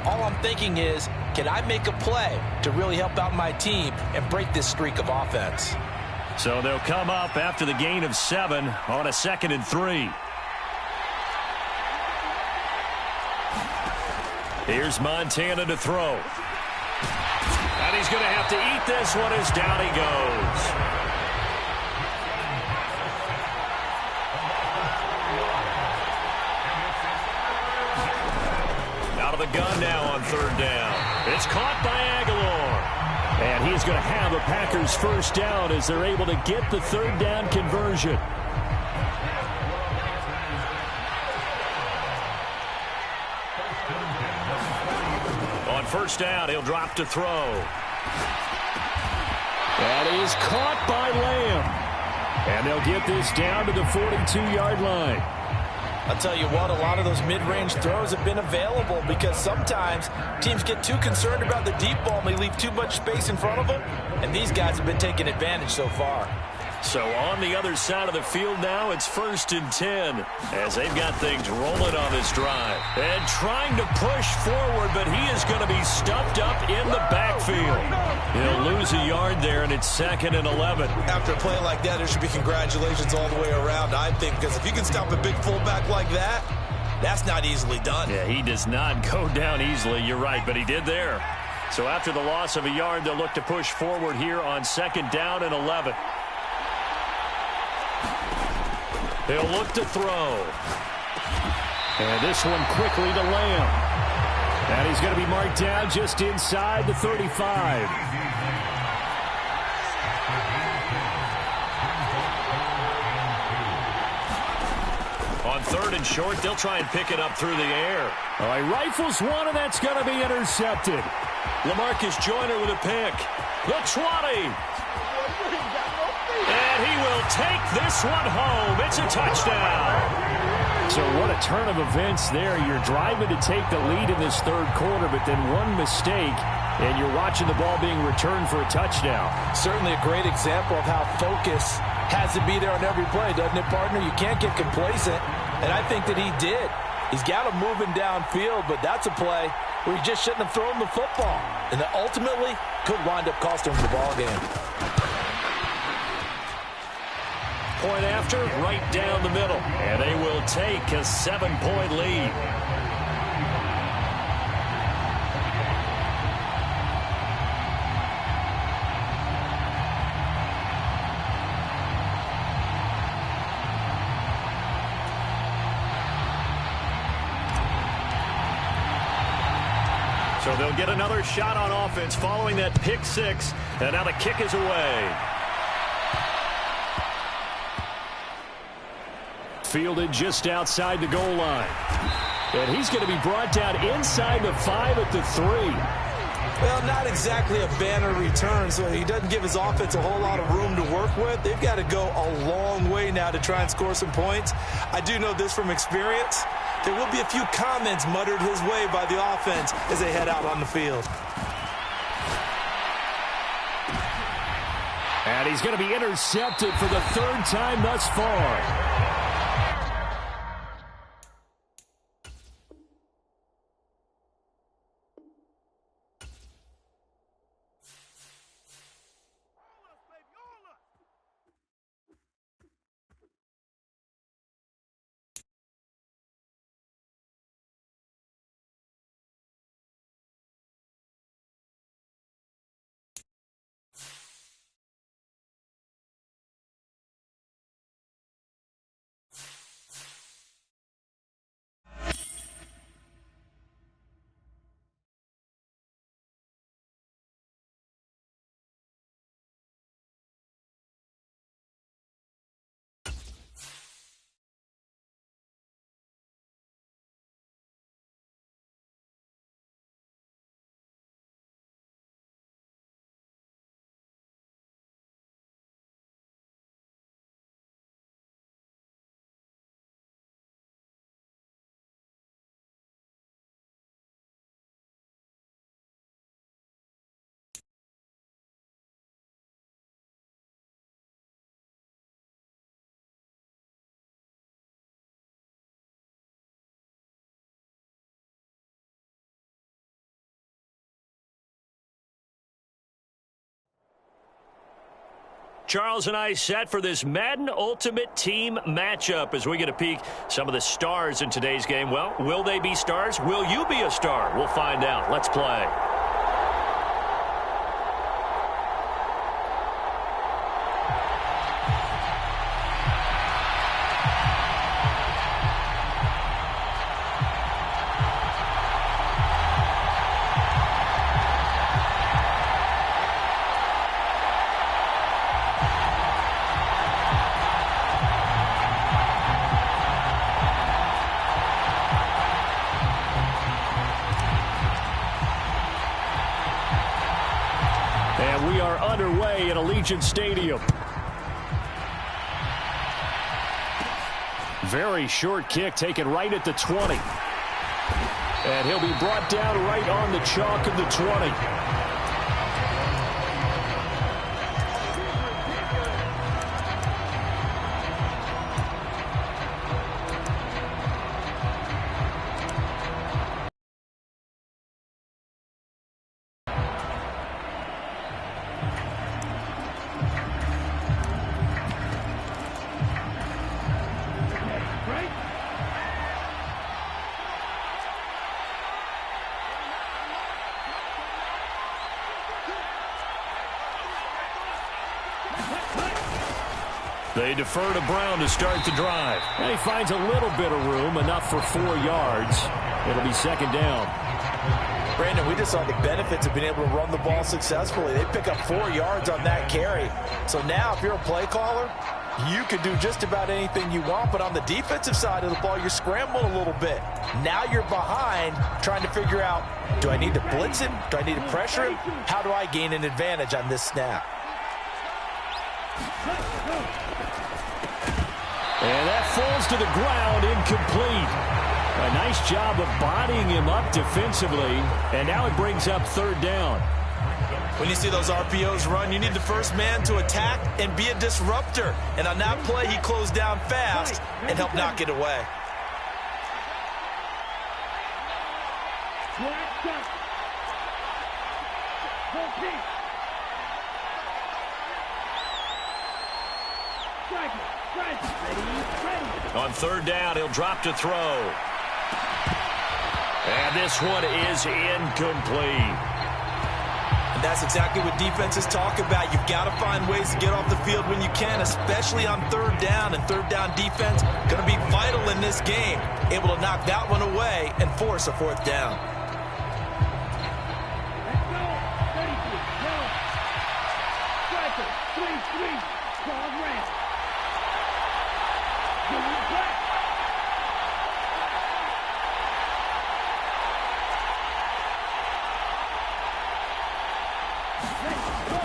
all I'm thinking is, can I make a play to really help out my team and break this streak of offense? So they'll come up after the gain of 7 on a 2nd and 3. Here's Montana to throw. And he's going to have to eat this one as down he goes. The gun now on 3rd down. It's caught by Aguilar. And he's going to have a Packers first down as they're able to get the 3rd down conversion. On 1st down, he'll drop to throw. That is caught by Lamb. And they'll get this down to the 42-yard line. I'll tell you what, a lot of those mid-range throws have been available because sometimes teams get too concerned about the deep ball and they leave too much space in front of them, and these guys have been taking advantage so far. So on the other side of the field now, it's 1st and 10 as they've got things rolling on this drive. And trying to push forward, but he is going to be stuffed up in the backfield. He'll lose a yard there, and it's 2nd and 11. After a play like that, there should be congratulations all the way around, I think, because if you can stop a big fullback like that, that's not easily done. Yeah, he does not go down easily. You're right, but he did there. So after the loss of a yard, they'll look to push forward here on 2nd down and 11. They'll look to throw. And this one quickly to Lamb. And he's going to be marked down just inside the 35. On 3rd and short, they'll try and pick it up through the air. All right, rifles one, and that's going to be intercepted. LaMarcus Joyner with a pick. The 20. And he will take this one home. It's a touchdown. So what a turn of events there. You're driving to take the lead in this third quarter, but then one mistake, and you're watching the ball being returned for a touchdown. Certainly a great example of how focus has to be there on every play, doesn't it, partner? You can't get complacent, and I think that he did. He's got him moving downfield, but that's a play where he just shouldn't have thrown the football, and that ultimately could wind up costing him the ball game. Point after, right down the middle. And they will take a 7-point lead. So they'll get another shot on offense following that pick six. And now the kick is away. Fielded just outside the goal line. And he's going to be brought down inside the 5 at the 3. Well, not exactly a banner return, so he doesn't give his offense a whole lot of room to work with. They've got to go a long way now to try and score some points. I do know this from experience. There will be a few comments muttered his way by the offense as they head out on the field. And he's going to be intercepted for the third time thus far. Charles and I set for this Madden Ultimate Team matchup as we get a peek some of the stars in today's game. Well, will they be stars? Will you be a star? We'll find out. Let's play. And we are underway at Allegiant Stadium. Very short kick taken right at the 20. And he'll be brought down right on the chalk of the 20. They defer to Brown to start the drive. And he finds a little bit of room, enough for 4 yards. It'll be second down. Brandon, we just saw the benefits of being able to run the ball successfully. They pick up 4 yards on that carry. So now if you're a play caller, you can do just about anything you want. But on the defensive side of the ball, you're scrambling a little bit. Now you're behind trying to figure out, do I need to blitz him? Do I need to pressure him? How do I gain an advantage on this snap? And that falls to the ground, incomplete. A nice job of bodying him up defensively, and now it brings up third down. When you see those RPOs run, you need the first man to attack and be a disruptor. And on that play, he closed down fast and helped knock it away. On third down, he'll drop to throw. And this one is incomplete. And that's exactly what defenses talk about. You've got to find ways to get off the field when you can, especially on third down. And third down defense going to be vital in this game. Able to knock that one away and force a fourth down.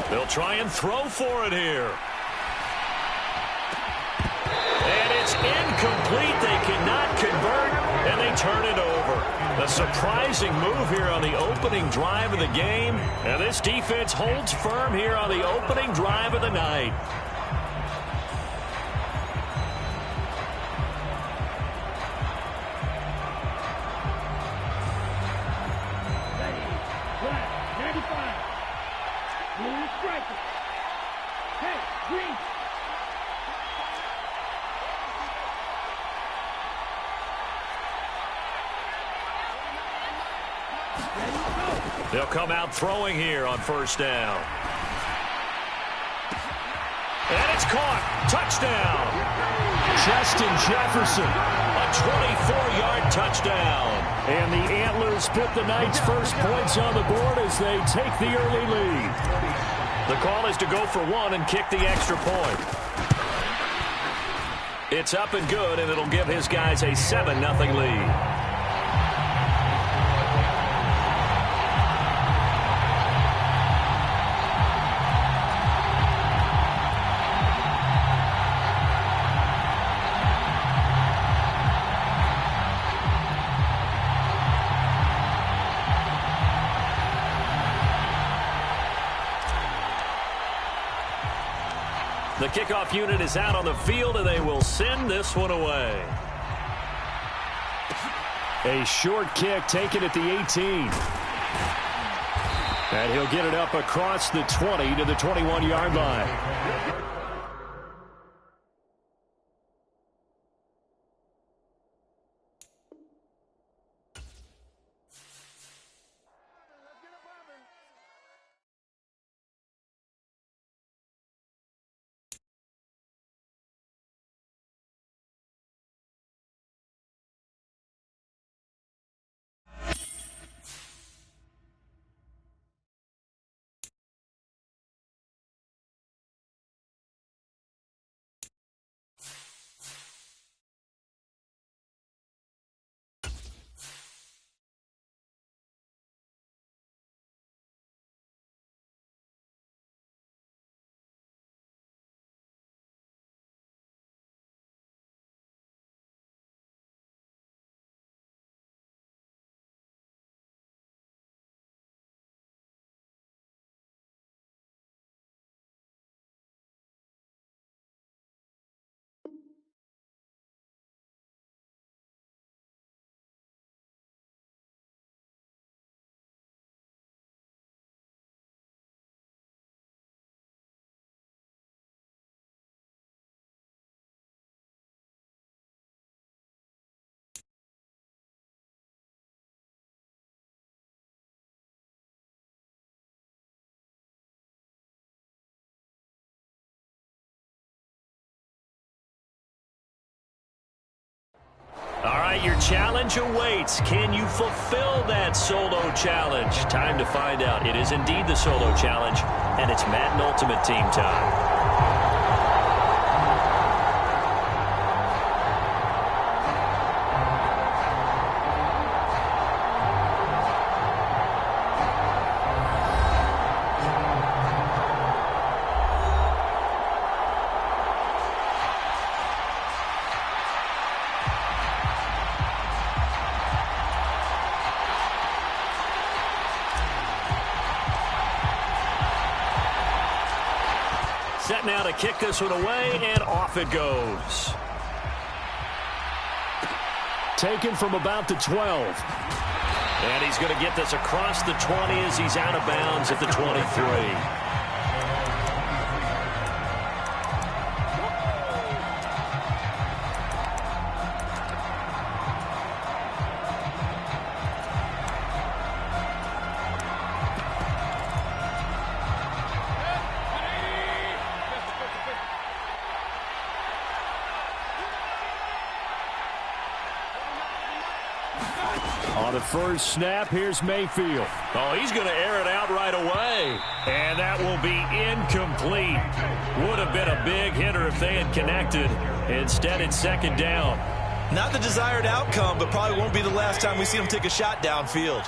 They'll try and throw for it here. And it's incomplete. They cannot convert, and they turn it over. A surprising move here on the opening drive of the game. And this defense holds firm here on the opening drive of the night. They'll come out throwing here on first down. And it's caught. Touchdown. Justin Jefferson. A 24-yard touchdown. And the Antlers put the Knights' first points on the board as they take the early lead. The call is to go for one and kick the extra point. It's up and good, and it'll give his guys a 7-0 lead. The kickoff unit is out on the field, and they will send this one away. A short kick taken at the 18. And he'll get it up across the 20 to the 21-yard line. All right, your challenge awaits. Can you fulfill that solo challenge? Time to find out. It is indeed the solo challenge, and it's Madden Ultimate Team time. Set now to kick this one away, and off it goes. Taken from about the 12. And he's going to get this across the 20 as he's out of bounds at the 23. On the first snap, here's Mayfield. Oh, he's going to air it out right away. And that will be incomplete. Would have been a big hitter if they had connected. Instead, it's second down. Not the desired outcome, but probably won't be the last time we see him take a shot downfield.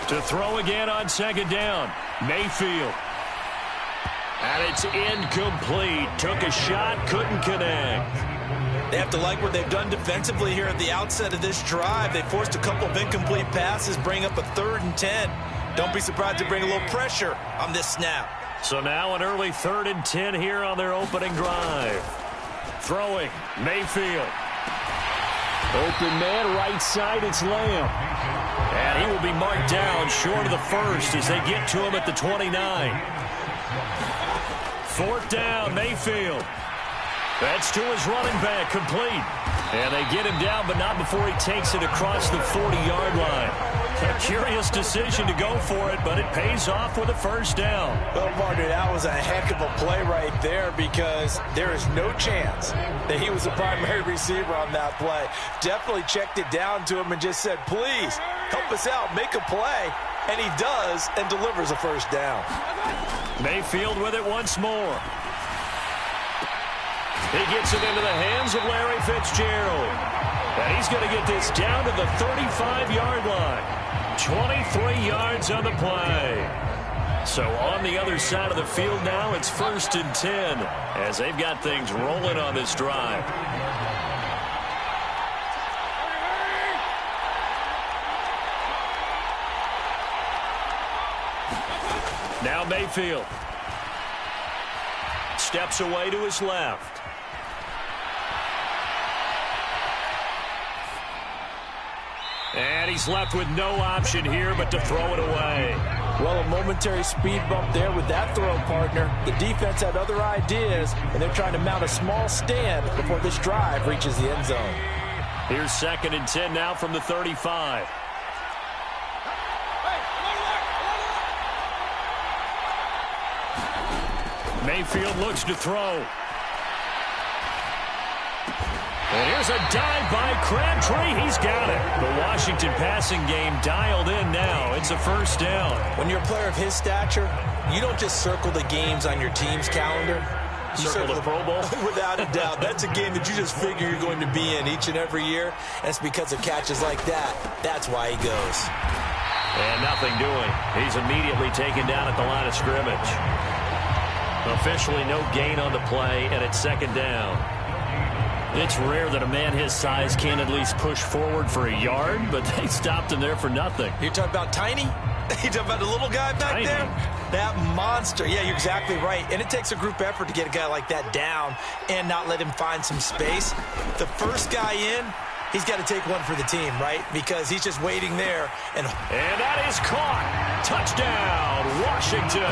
To throw again on second down, Mayfield. And it's incomplete. Took a shot, couldn't connect. They have to like what they've done defensively here at the outset of this drive. They forced a couple of incomplete passes, bring up a 3rd and 10. Don't be surprised to bring a little pressure on this snap. So now an early 3rd and 10 here on their opening drive. Throwing, Mayfield. Open man, right side, it's Lamb. And he will be marked down short of the first as they get to him at the 29. 4th down, Mayfield. That's to his running back, complete. And they get him down, but not before he takes it across the 40-yard line. A curious decision to go for it, but it pays off with a first down. Well, partner, that was a heck of a play right there because there is no chance that he was the primary receiver on that play. Definitely checked it down to him and just said, please, help us out, make a play. And he does and delivers a first down. Mayfield with it once more. He gets it into the hands of Larry Fitzgerald. And he's going to get this down to the 35-yard line. 23 yards on the play. So on the other side of the field now, it's 1st and 10 as they've got things rolling on this drive. Now Mayfield steps away to his left. And he's left with no option here but to throw it away. Well, a momentary speed bump there with that throw, partner. The defense had other ideas, and they're trying to mount a small stand before this drive reaches the end zone. Here's 2nd and 10 now from the 35. Mayfield looks to throw. And here's a dive by Crabtree. He's got it. The Washington passing game dialed in now. It's a first down. When you're a player of his stature, you don't just circle the games on your team's calendar. You circle the Pro Bowl? Without a doubt. That's a game that you just figure you're going to be in each and every year. And it's because of catches like that. That's why he goes. And nothing doing. He's immediately taken down at the line of scrimmage. Officially no gain on the play, and it's 2nd down. It's rare that a man his size can at least push forward for a yard, but they stopped him there for nothing. You're talking about Tiny? You talking about the little guy back there? That monster. Yeah, you're exactly right. And it takes a group effort to get a guy like that down and not let him find some space. The first guy in, he's got to take one for the team, right? Because he's just waiting there. And that is caught. Touchdown, Washington.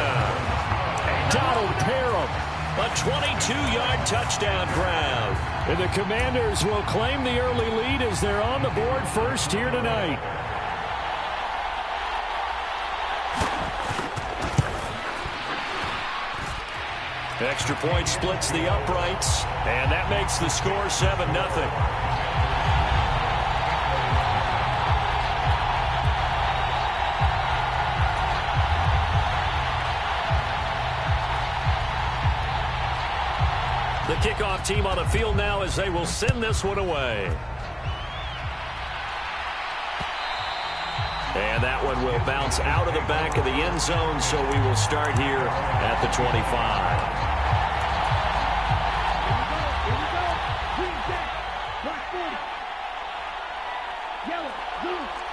Donald Parham. A 22-yard touchdown grab. And the Commanders will claim the early lead as they're on the board first here tonight. Extra point splits the uprights, and that makes the score 7-0. The kickoff team on the field now as they will send this one away. And that one will bounce out of the back of the end zone, so we will start here at the 25. Yellow, blue.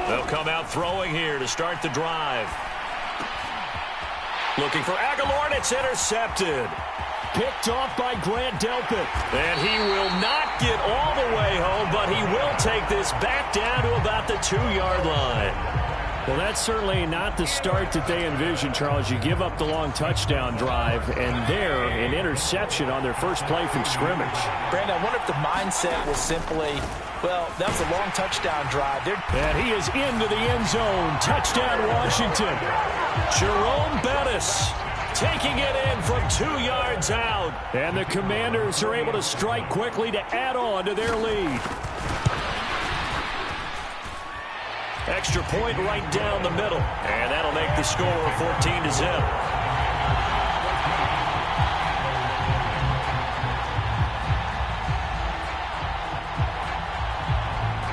They'll come out throwing here to start the drive. Looking for Aguilar, and it's intercepted. Picked off by Grant Delpit. And he will not get all the way home, but he will take this back down to about the 2-yard line. Well, that's certainly not the start that they envisioned, Charles. You give up the long touchdown drive, and there, an interception on their first play from scrimmage. Brandon, I wonder if the mindset was simply, well, that was a long touchdown drive. And he is into the end zone. Touchdown, Washington. Jerome Bettis taking it in from 2 yards out. And the Commanders are able to strike quickly to add on to their lead. Extra point right down the middle. And that'll make the score 14-0.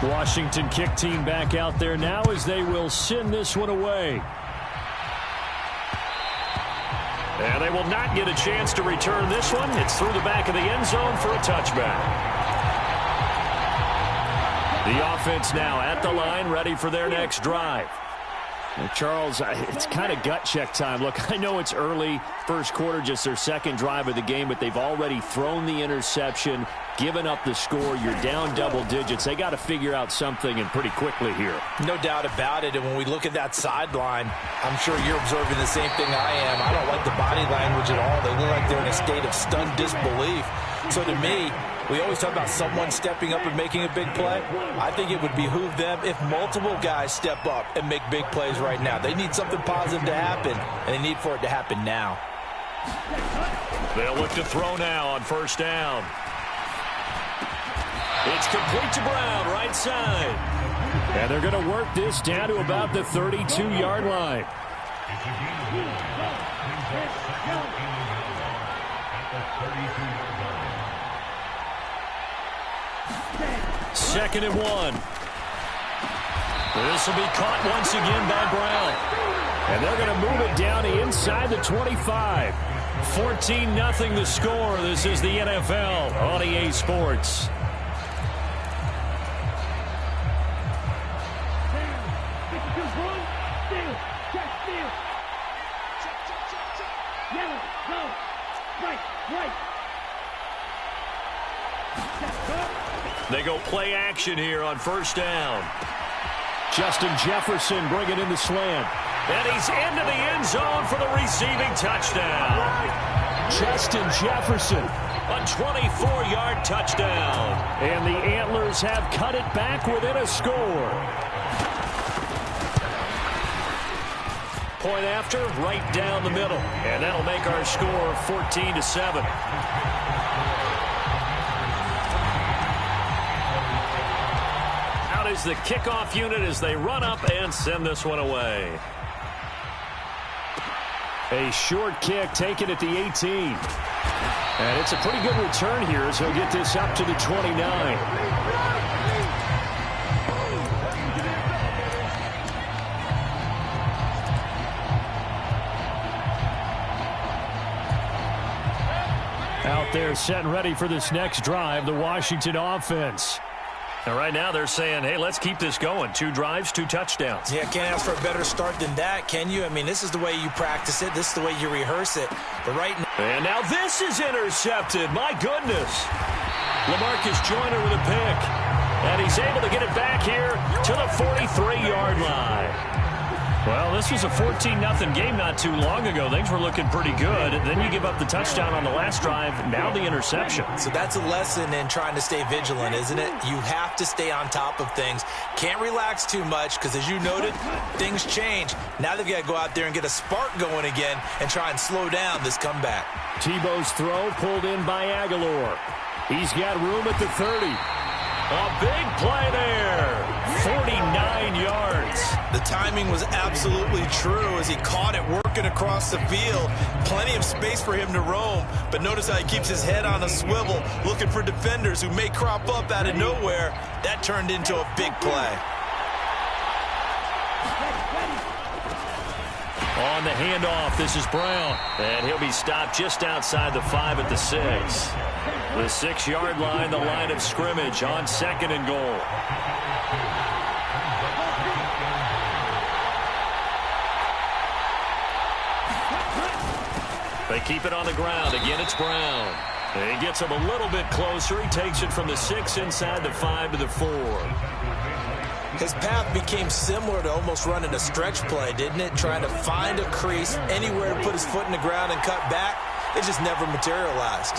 Washington kick team back out there now as they will send this one away. And they will not get a chance to return this one. It's through the back of the end zone for a touchback. The offense now at the line, ready for their next drive. Well, Charles, it's kind of gut check time. Look, I know it's early, first quarter, just their second drive of the game, but they've already thrown the interception, given up the score. You're down double digits. They got to figure out something, and pretty quickly here. No doubt about it. And when we look at that sideline, I'm sure you're observing the same thing I am. I don't like the body language at all. They look like they're in a state of stunned disbelief. So to me, we always talk about someone stepping up and making a big play. I think it would behoove them if multiple guys step up and make big plays right now. They need something positive to happen, and they need for it to happen now. They'll look to throw now on first down. It's complete to Brown, right side. And they're going to work this down to about the 32-yard line. Second and 1. This will be caught once again by Brown. And they're going to move it down to inside the 25. 14-0 the score. This is the NFL on EA Sports. They go play action here on first down. Justin Jefferson bringing in the slant. And he's into the end zone for the receiving touchdown. Justin Jefferson. A 24-yard touchdown. And the Antlers have cut it back within a score. Point after, right down the middle. And that'll make our score 14-7. Is the kickoff unit as they run up and send this one away. A short kick taken at the 18. And it's a pretty good return here as he'll get this up to the 29. Out there set and ready for this next drive, the Washington offense. And right now they're saying, hey, let's keep this going. 2 drives, 2 touchdowns. Yeah, can't ask for a better start than that, can you? I mean, this is the way you practice it. This is the way you rehearse it. But right now... And now this is intercepted. My goodness. LaMarcus Joyner with a pick. And he's able to get it back here to the 43-yard line. Well, this was a 14-0 game not too long ago. Things were looking pretty good. Then you give up the touchdown on the last drive. Now the interception. So that's a lesson in trying to stay vigilant, isn't it? You have to stay on top of things. Can't relax too much because, as you noted, things change. Now they've got to go out there and get a spark going again and try and slow down this comeback. Tebow's throw pulled in by Aguilar. He's got room at the 30. A big play there. 49 yards. The timing was absolutely true as he caught it working across the field. Plenty of space for him to roam, but notice how he keeps his head on a swivel looking for defenders who may crop up out of nowhere. That turned into a big play. On the handoff, this is Brown. And he'll be stopped just outside the 5 at the 6. The 6-yard line, the line of scrimmage on 2nd and goal. They keep it on the ground. Again, it's Brown. He gets him a little bit closer. He takes it from the 6 inside the 5 to the 4. His path became similar to almost running a stretch play, didn't it? Trying to find a crease, anywhere to put his foot in the ground and cut back. It just never materialized.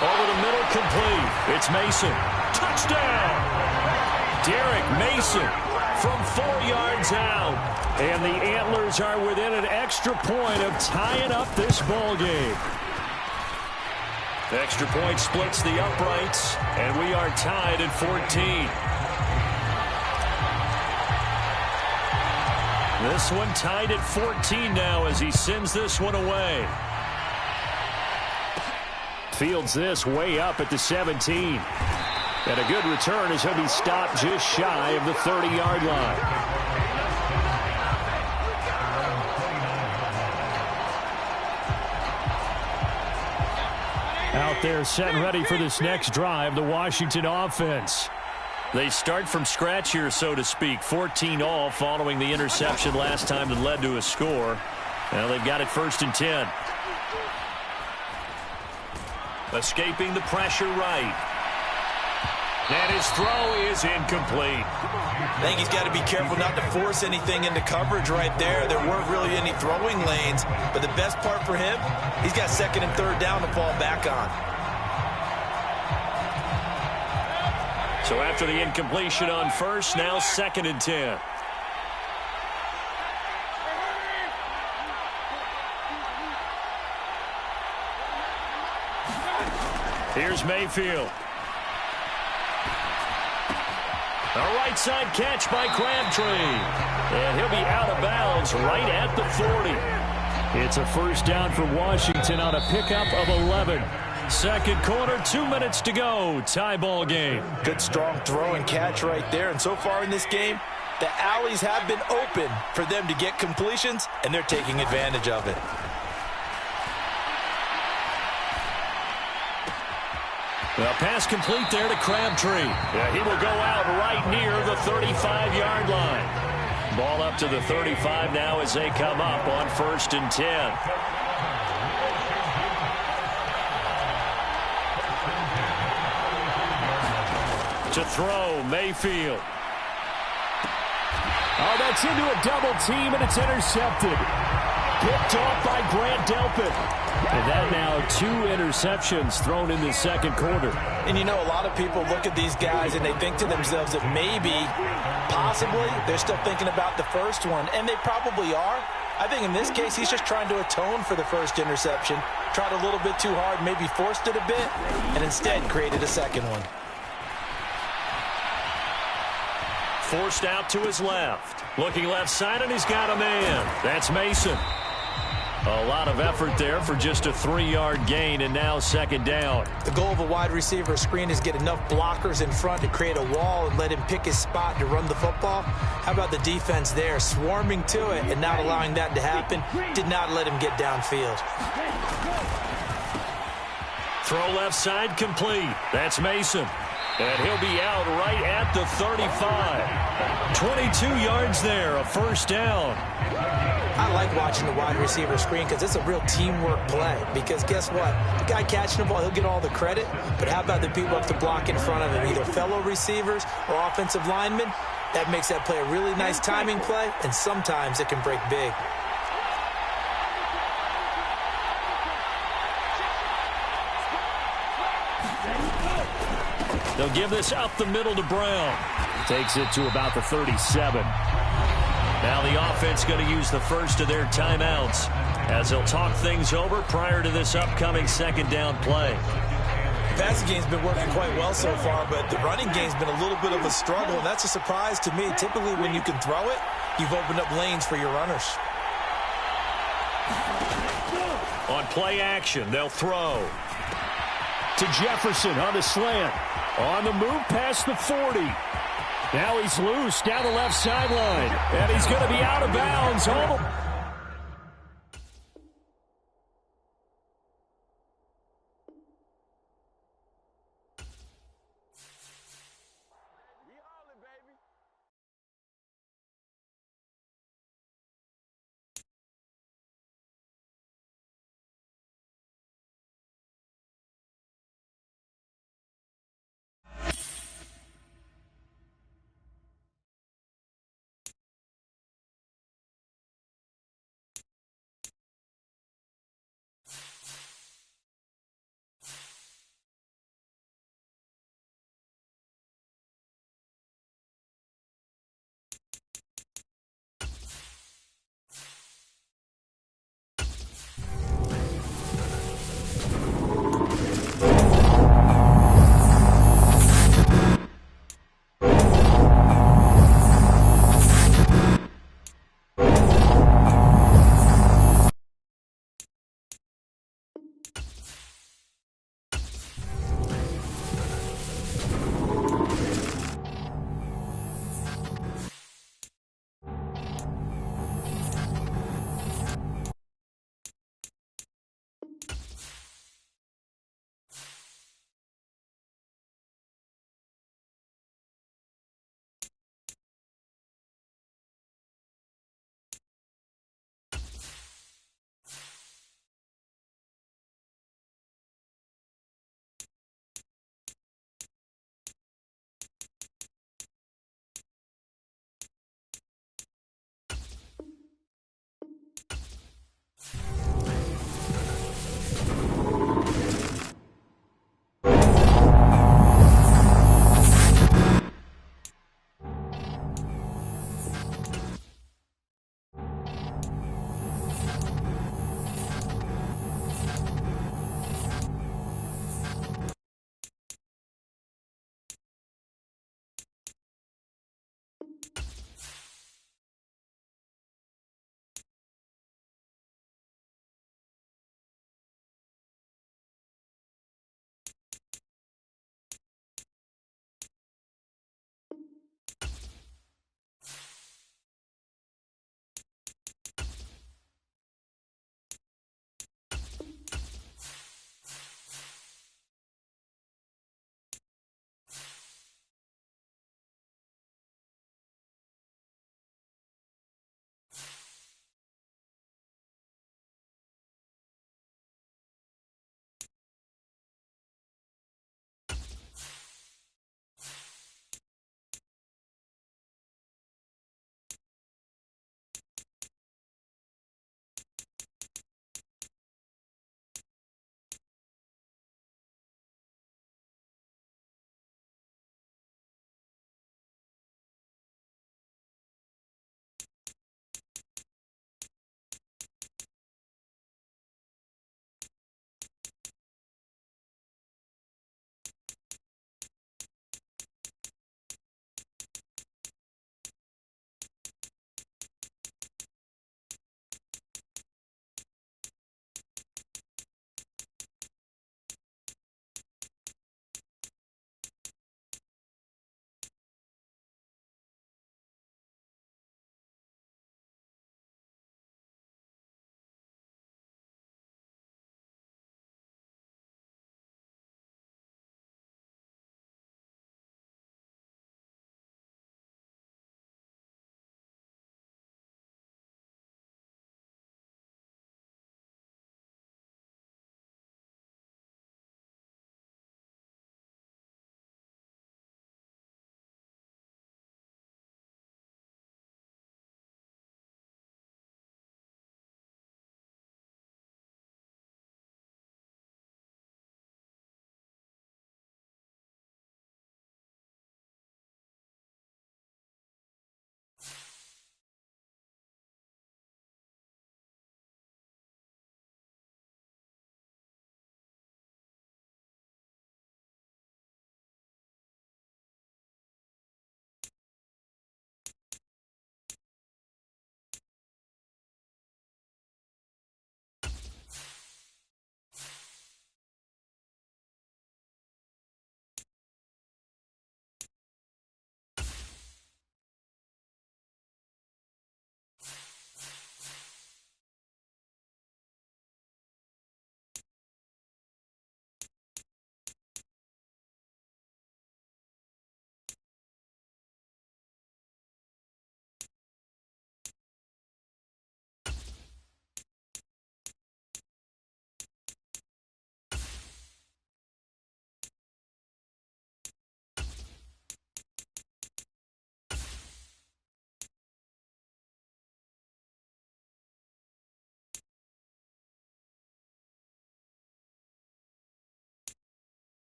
Over the middle, complete. It's Mason. Touchdown! Derek Mason from 4 yards out. And the Antlers are within an extra point of tying up this ball game. The extra point splits the uprights, and we are tied at 14. This one tied at 14 now as he sends this one away. Fields this way up at the 17. And a good return as he'll be stopped just shy of the 30-yard line. Out there set and ready for this next drive, the Washington offense. They start from scratch here, so to speak. 14 all following the interception last time that led to a score. Now they've got it 1st and 10. Escaping the pressure right. And his throw is incomplete. I think he's got to be careful not to force anything into coverage right there. There weren't really any throwing lanes, but the best part for him, he's got 2nd and 3rd down to fall back on. So after the incompletion on 1st, now 2nd and 10. Here's Mayfield. A right side catch by Crabtree. And he'll be out of bounds right at the 40. It's a 1st down for Washington on a pickup of 11. 2nd quarter, 2 minutes to go. Tie ball game. Good strong throw and catch right there. And so far in this game, the alleys have been open for them to get completions, and they're taking advantage of it. Well, pass complete there to Crabtree. Yeah, he will go out right near the 35-yard line. Ball up to the 35 now as they come up on 1st and 10. To throw, Mayfield. Oh, that's into a double team, and it's intercepted. Picked off by Grant Delpit. And that now 2 interceptions thrown in the 2nd quarter. And you know, a lot of people look at these guys and they think to themselves that maybe, possibly, they're still thinking about the first one. And they probably are. I think in this case, he's just trying to atone for the first interception. Tried a little bit too hard, maybe forced it a bit, and instead created a 2nd one. Forced out to his left. Looking left side, and he's got a man. That's Mason. A lot of effort there for just a 3-yard gain, and now 2nd down. The goal of a wide receiver screen is get enough blockers in front to create a wall and let him pick his spot to run the football. How about the defense there, swarming to it and not allowing that to happen? Did not let him get downfield. Throw left side complete. That's Mason. And he'll be out right at the 35. 22 yards there, a 1st down. I like watching the wide receiver screen because it's a real teamwork play. Because guess what? The guy catching the ball, he'll get all the credit. But how about the people up to block in front of him, either fellow receivers or offensive linemen? That makes that play a really nice timing play, and sometimes it can break big. They'll give this up the middle to Brown. Takes it to about the 37. Now the offense going to use the first of their timeouts as they'll talk things over prior to this upcoming 2nd down play. The passing game's been working quite well so far, but the running game's been a little bit of a struggle, and that's a surprise to me. Typically, when you can throw it, you've opened up lanes for your runners. On play action, they'll throw. To Jefferson on the slant. On the move past the 40. Now he's loose down the left sideline. And he's going to be out of bounds.